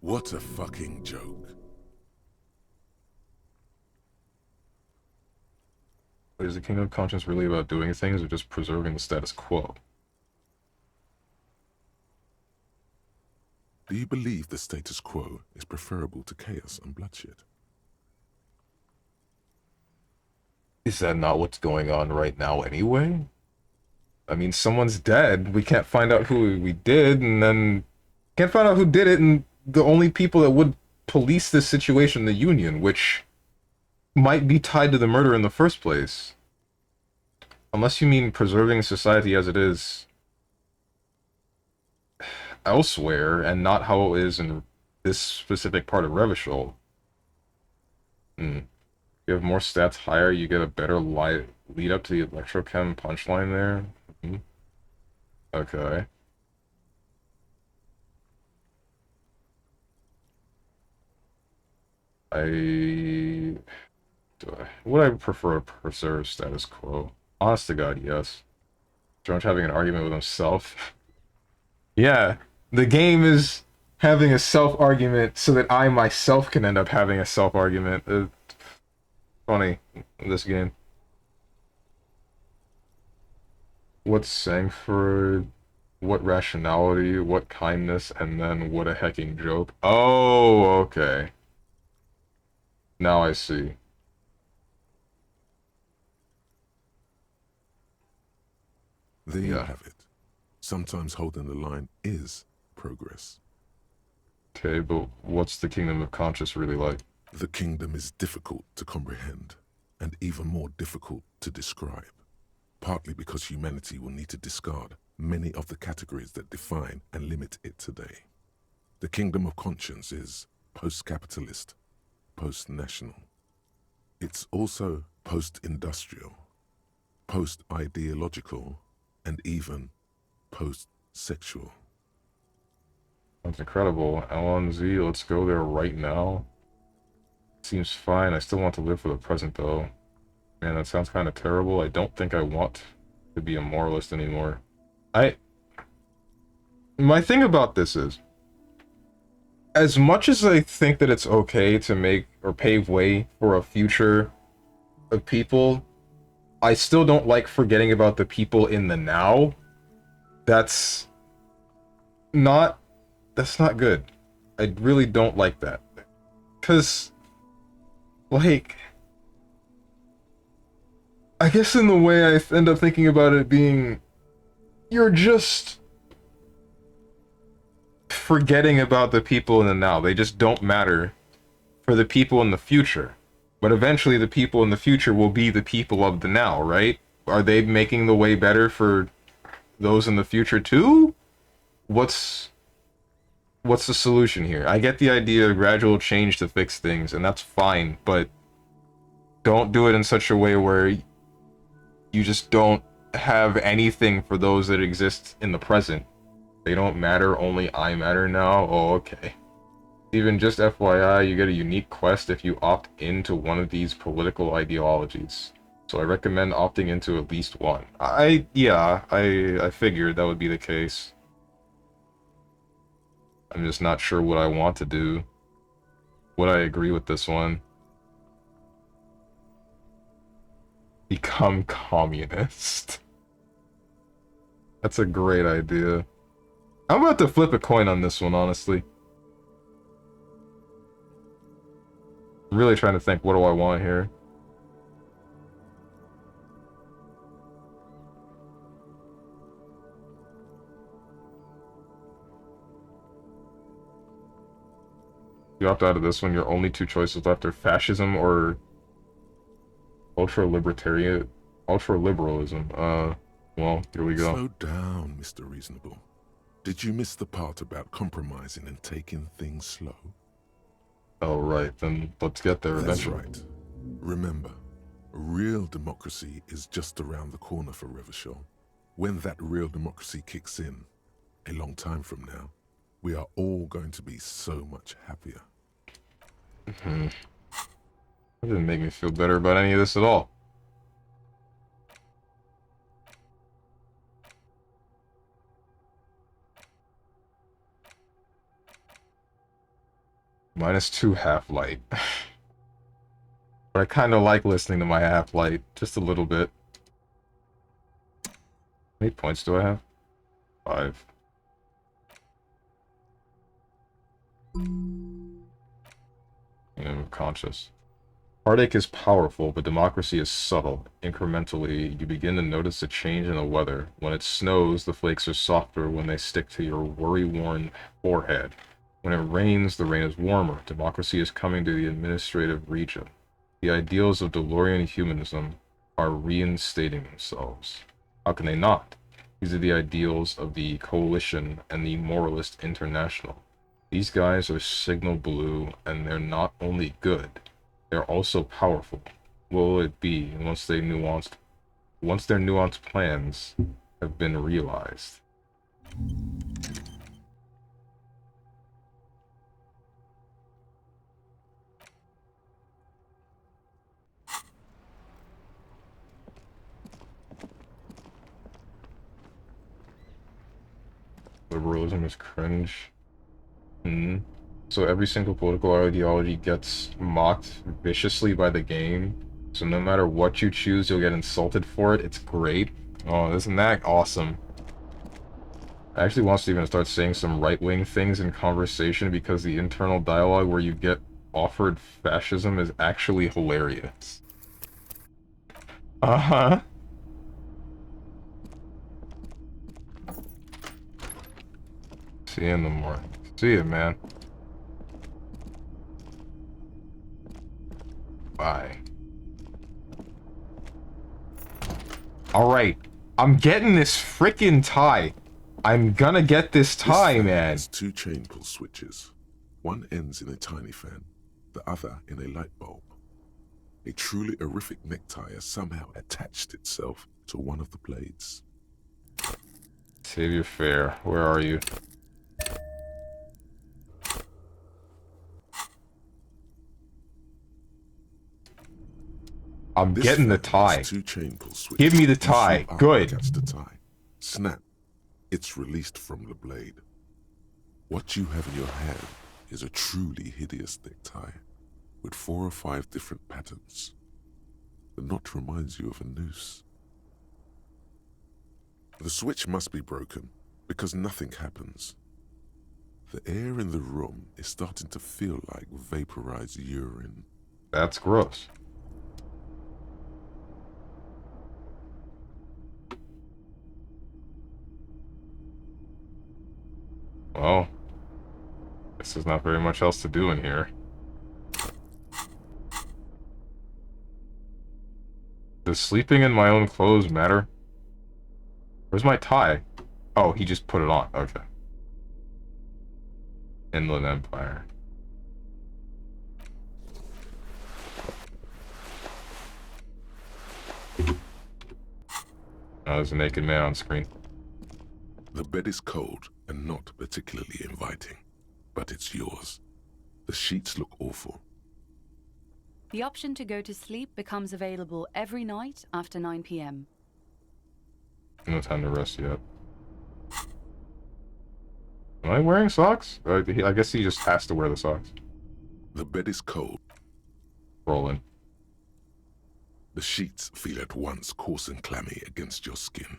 What a fucking joke. Is the Kingdom of Conscience really about doing things or just preserving the status quo? Do you believe the status quo is preferable to chaos and bloodshed? Is that not what's going on right now anyway? I mean, someone's dead, we can't find out who we did, and then can't find out who did it, and the only people that would police this situation, the Union, which might be tied to the murder in the first place. Unless you mean preserving society as it is elsewhere, and not how it is in this specific part of Revachol. You have more stats higher, you get a better lead up to the electrochem punchline there. Okay. Would I prefer to preserve status quo? Honest to God, yes. George having an argument with himself. Yeah, the game is having a self-argument so that I myself can end up having a self-argument. Funny, this game. What Sangford, what rationality, what kindness, and then what a hecking joke. Oh, okay. Now I see. There you have it. Sometimes holding the line is progress. Okay, but what's the Kingdom of Conscience really like? The kingdom is difficult to comprehend, and even more difficult to describe. partly because humanity will need to discard many of the categories that define and limit it today. The kingdom of conscience is post-capitalist, post-national. It's also post-industrial, post-ideological, and even post-sexual. That's incredible. LNZ, let's go there right now. Seems fine. I still want to live for the present, though. Man, that sounds kind of terrible. I don't think I want to be a moralist anymore. My thing about this is, as much as I think that it's okay to make or pave way for a future of people, I still don't like forgetting about the people in the now. That's not good. I really don't like that. 'Cause, like, I guess in the way I end up thinking about it being, you're just forgetting about the people in the now. They just don't matter for the people in the future. But eventually the people in the future will be the people of the now, right? Are they making the way better for those in the future too? What's the solution here? I get the idea of gradual change to fix things, and that's fine, but don't do it in such a way where you just don't have anything for those that exist in the present. They don't matter, only I matter now? Oh, okay. Even just FYI, you get a unique quest if you opt into one of these political ideologies. So I recommend opting into at least one. I figured that would be the case. I'm just not sure what I want to do. Would I agree with this one? Become communist. That's a great idea. I'm about to flip a coin on this one, honestly. I'm really trying to think, what do I want here? You opt out of this one, your only two choices left are fascism or ultra-liberalism. Well, here we go. Slow down, Mr. Reasonable. Did you miss the part about compromising and taking things slow? Oh, right, then let's get there That's eventually. right. Remember, real democracy is just around the corner for Revachol. When that real democracy kicks in, a long time from now, we are all going to be so much happier. That didn't make me feel better about any of this at all. -2 half-light. But I kind of like listening to my half-light, just a little bit. How many points do I have? 5. I'm conscious. Heartache is powerful, but democracy is subtle. Incrementally, you begin to notice a change in the weather. When it snows, the flakes are softer when they stick to your worry-worn forehead. When it rains, the rain is warmer. Democracy is coming to the administrative region. The ideals of DeLorean humanism are reinstating themselves. How can they not? These are the ideals of the Coalition and the Moralist International. These guys are signal blue, and they're not only good, they're also powerful. What will it be once their nuanced plans have been realized? Liberalism is cringe. So every single political ideology gets mocked viciously by the game. So no matter what you choose, you'll get insulted for it. It's great. Oh, isn't that awesome? I actually want Steven to start saying some right-wing things in conversation because the internal dialogue where you get offered fascism is actually hilarious. Uh-huh. See you in the morning. See you, man. Bye. Alright. I'm getting this frickin' tie. I'm gonna get this tie, fan man. has 2 chain pull switches. One ends in a tiny fan, the other in a light bulb. A truly horrific necktie has somehow attached itself to one of the blades. Save your fare. Where are you? I'm This getting the fan tie. has 2 chain pull switches. Give me the You tie. swoop up Good. and catch the tie. Snap. It's released from the blade. What you have in your hand is a truly hideous necktie with 4 or 5 different patterns. The knot reminds you of a noose. The switch must be broken because nothing happens. The air in the room is starting to feel like vaporized urine. That's gross. Well, guess there's not very much else to do in here. Does sleeping in my own clothes matter? Where's my tie? Oh, he just put it on. Okay. Inland Empire. Oh, there's a naked man on screen. The bed is cold and not particularly inviting, but it's yours. The sheets look awful. The option to go to sleep becomes available every night after 9 p.m. No time to rest yet. Am I wearing socks? I guess he just has to wear the socks. The bed is cold. Rolling. The sheets feel at once coarse and clammy against your skin.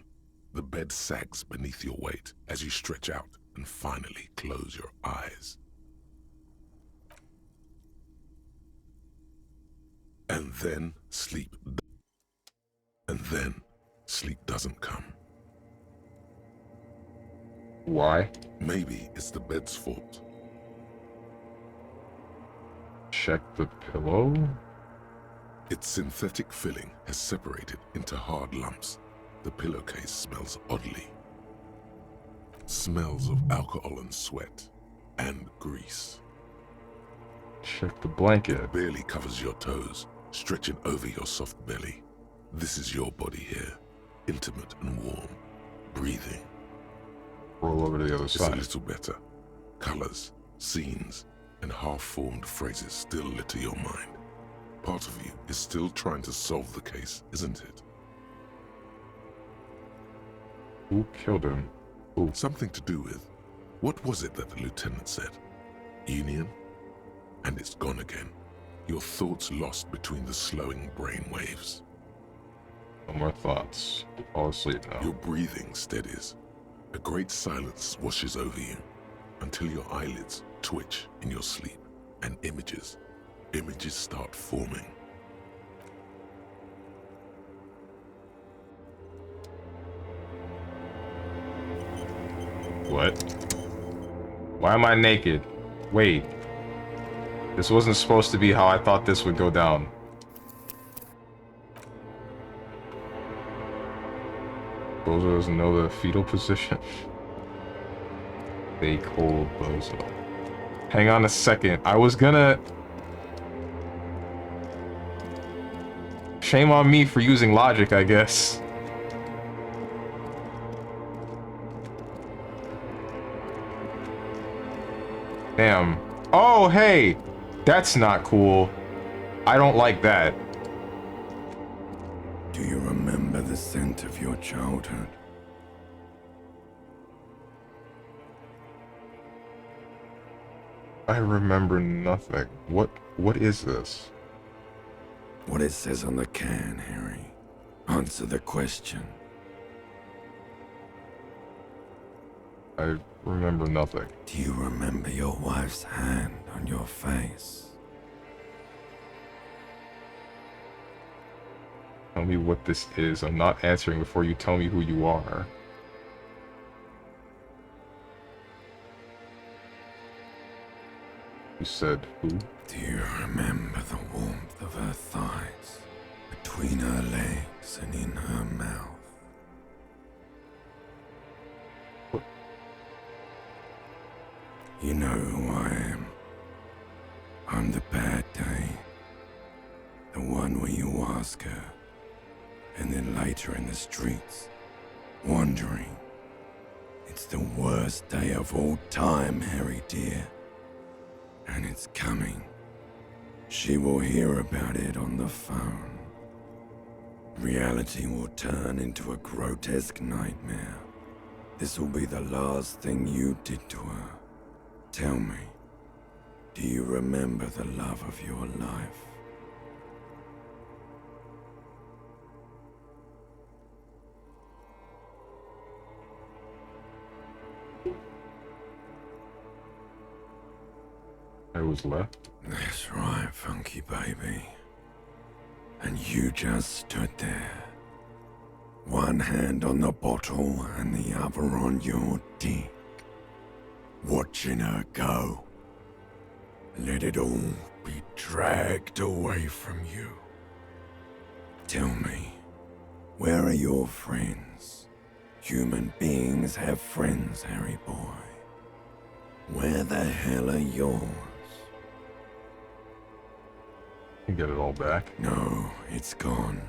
The bed sags beneath your weight as you stretch out and finally close your eyes. And then sleep doesn't come. Why? Maybe it's the bed's fault. Check the pillow? Its synthetic filling has separated into hard lumps. The pillowcase smells oddly. Smells of alcohol and sweat and grease. Check the blanket. It barely covers your toes, stretching over your soft belly. This is your body here, intimate and warm, breathing. Roll over to the other It's a side. little better. Colors, scenes, and half-formed phrases still litter your mind. Part of you is still trying to solve the case, isn't it? Who killed him? Who? Something to do with, what was it that the lieutenant said? Union? And it's gone again. Your thoughts lost between the slowing brain waves. No more thoughts. Fall asleep now. Your breathing steadies. A great silence washes over you until your eyelids twitch in your sleep and images start forming. What? Why am I naked? Wait. This wasn't supposed to be how I thought this would go down. Bozo doesn't know the fetal position. Stay cold, Bozo. Hang on a second. I was gonna... Shame on me for using logic, I guess. Damn. Oh, hey! That's not cool. I don't like that. Do you remember the scent of your childhood? I remember nothing. What is this? What it says on the can, Harry. Answer the question. I remember nothing. Do you remember your wife's hand on your face? Tell me what this is. I'm not answering before you tell me who you are. You said who? Do you remember the warmth of her thighs, between her legs and in her mouth? You know who I am. I'm the bad day. The one where you ask her, and then later in the streets, wandering. It's the worst day of all time, Harry dear. And it's coming. She will hear about it on the phone. Reality will turn into a grotesque nightmare. This will be the last thing you did to her. Tell me, do you remember the love of your life? I was left. That's right, funky baby. And you just stood there. One hand on the bottle and the other on your dick. Watching her go. Let it all be dragged away from you. Tell me, where are your friends? Human beings have friends, Harry boy. Where the hell are yours? You get it all back. No, it's gone.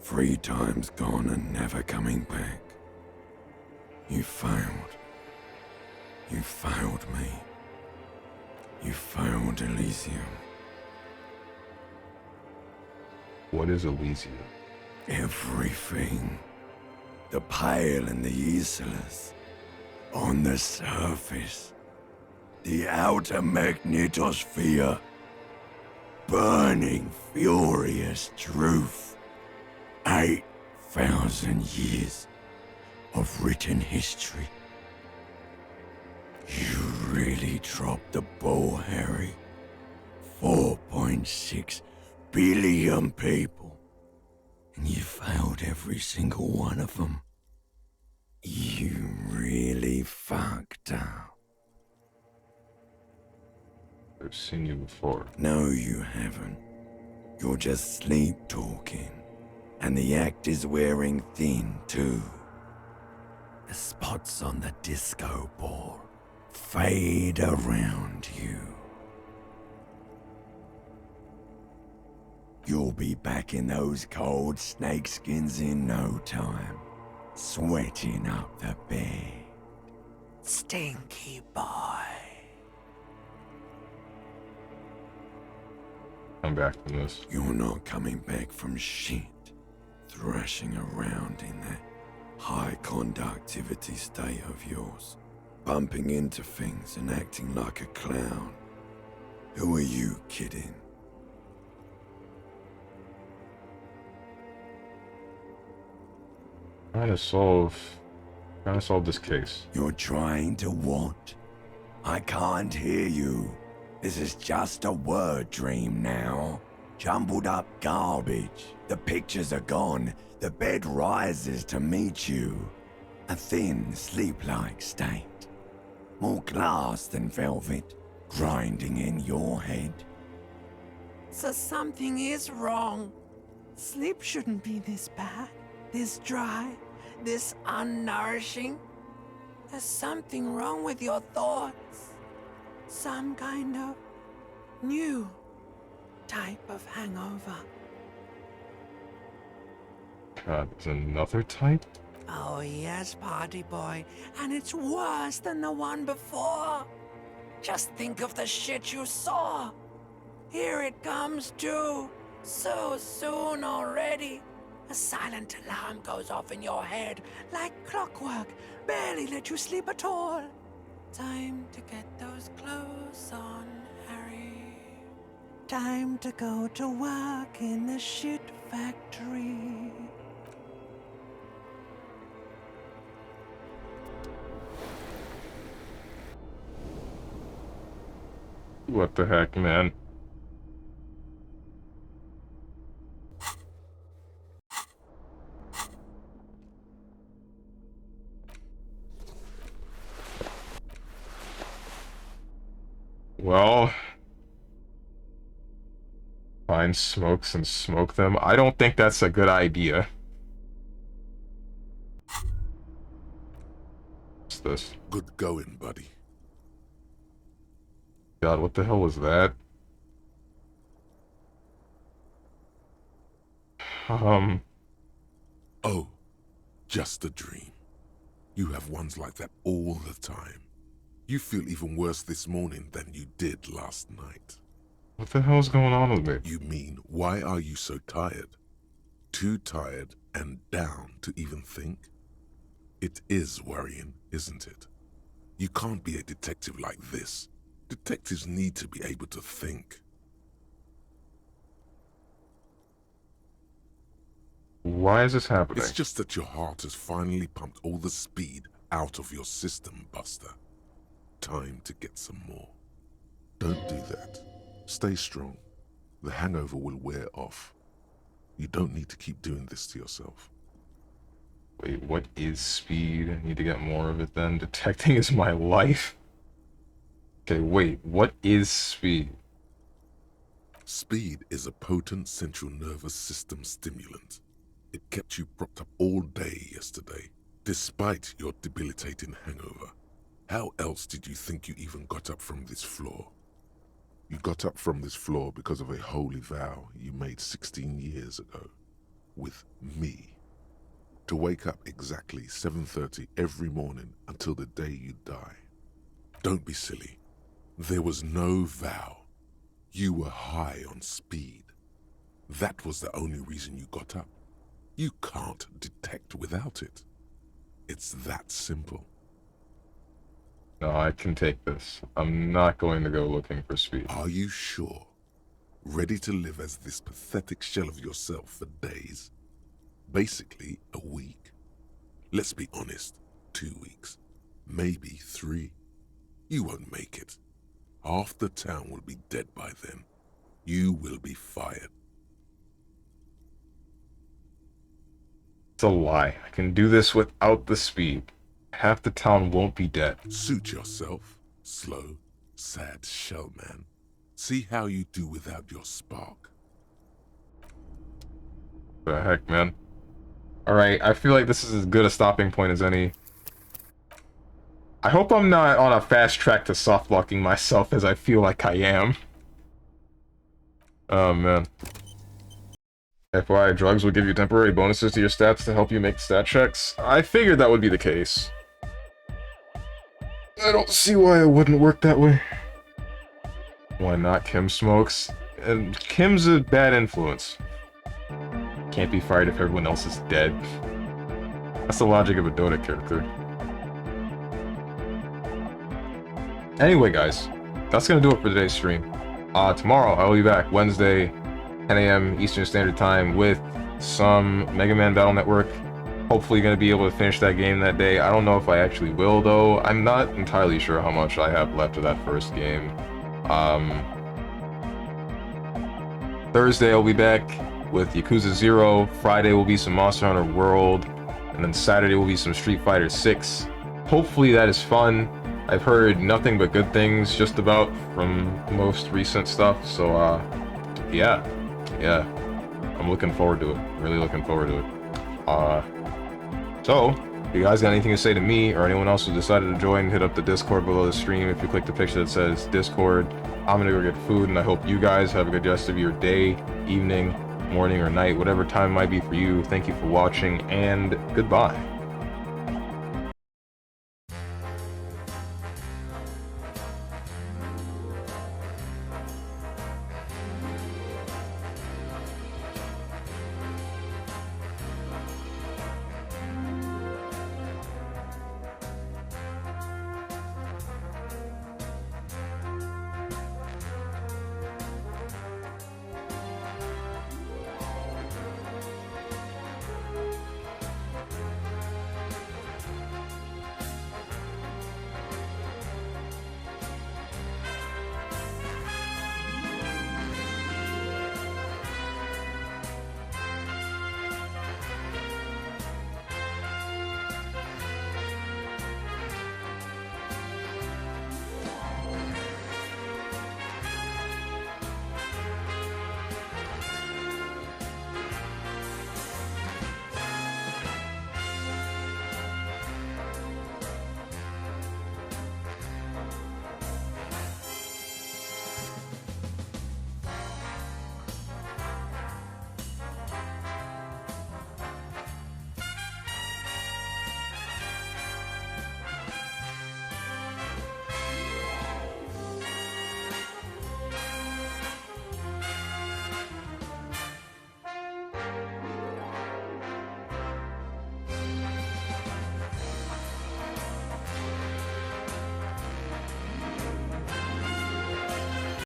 3 times gone and never coming back. You failed. You failed me. You failed Elysium. What is Elysium? Everything. The Pale and the Isolas. On the surface. The outer magnetosphere. Burning, furious truth. 8,000 years of written history. You really dropped the ball, Harry. 4.6 billion people. And you failed every single one of them. You really fucked up. I've seen you before. No, you haven't. You're just sleep talking. And the act is wearing thin, too. The spots on the disco ball fade around you. You'll be back in those cold snakeskins in no time, sweating up the bed. Stinky boy. I'm back from this. You're not coming back from shit. Thrashing around in that high conductivity state of yours. Bumping into things and acting like a clown. Who are you kidding? Trying to solve this case. You're trying to what? I can't hear you. This is just a word dream now. Jumbled up garbage. The pictures are gone. The bed rises to meet you. A thin, sleep-like state. More glass than velvet, grinding in your head. So something is wrong. Sleep shouldn't be this bad, this dry, this unnourishing. There's something wrong with your thoughts. Some kind of new type of hangover. God, there's another type? Oh yes, party boy, and it's worse than the one before. Just think of the shit you saw. Here it comes too, so soon already. A silent alarm goes off in your head, like clockwork, barely let you sleep at all. Time to get those clothes on, Harry. Time to go to work in the shit factory. What the heck, man? Well, find smokes and smoke them. I don't think that's a good idea. What's this? Good going, buddy. God, what the hell was that? Um, Oh, just a dream. You have ones like that all the time. You feel even worse this morning than you did last night. what the hell's going on with me? You mean, why are you so tired? Too tired and down to even think? It is worrying, isn't it? You can't be a detective like this. Detectives need to be able to think. Why is this happening? It's just that your heart has finally pumped all the speed out of your system, Buster. Time to get some more. Don't do that. Stay strong. The hangover will wear off. You don't need to keep doing this to yourself. Wait, what is speed? I need to get more of it then. Detecting is my life. Okay, wait, what is speed? Speed is a potent central nervous system stimulant. It kept you propped up all day yesterday, despite your debilitating hangover. How else did you think you even got up from this floor? You got up from this floor because of a holy vow you made 16 years ago. With me. To wake up exactly 7:30 every morning until the day you die. Don't be silly. There was no vow. You were high on speed. That was the only reason you got up. You can't detect without it. It's that simple. No, I can take this. I'm not going to go looking for speed. Are you sure? Ready to live as this pathetic shell of yourself for days? Basically, a week. Let's be honest, 2 weeks. Maybe 3. You won't make it. Half the town will be dead by then. You will be fired. It's a lie. I can do this without the speed. Half the town won't be dead. Suit yourself, slow, sad shell man. See how you do without your spark. The heck, man. Alright, I feel like this is as good a stopping point as any. I hope I'm not on a fast track to soft-locking myself as I feel like I am. Oh, man. FYI, drugs will give you temporary bonuses to your stats to help you make stat checks. I figured that would be the case. I don't see why it wouldn't work that way. Why not? Kim smokes. And Kim's a bad influence. Can't be fired if everyone else is dead. That's the logic of a Dota character. Anyway, guys, that's gonna do it for today's stream. Tomorrow, I will be back Wednesday, 10 a.m. Eastern Standard Time with some Mega Man Battle Network. Hopefully gonna be able to finish that game that day. I don't know if I actually will, though. I'm not entirely sure how much I have left of that first game. Thursday, I'll be back with Yakuza 0. Friday will be some Monster Hunter World. And then Saturday will be some Street Fighter 6. Hopefully that is fun. I've heard nothing but good things just about from most recent stuff, so yeah, I'm looking forward to it, really looking forward to it. So, if you guys got anything to say to me or anyone else who decided to join, hit up the Discord below the stream. If you click the picture that says Discord, I'm gonna go get food, and I hope you guys have a good rest of your day, evening, morning, or night, whatever time it might be for you. Thank you for watching, and goodbye.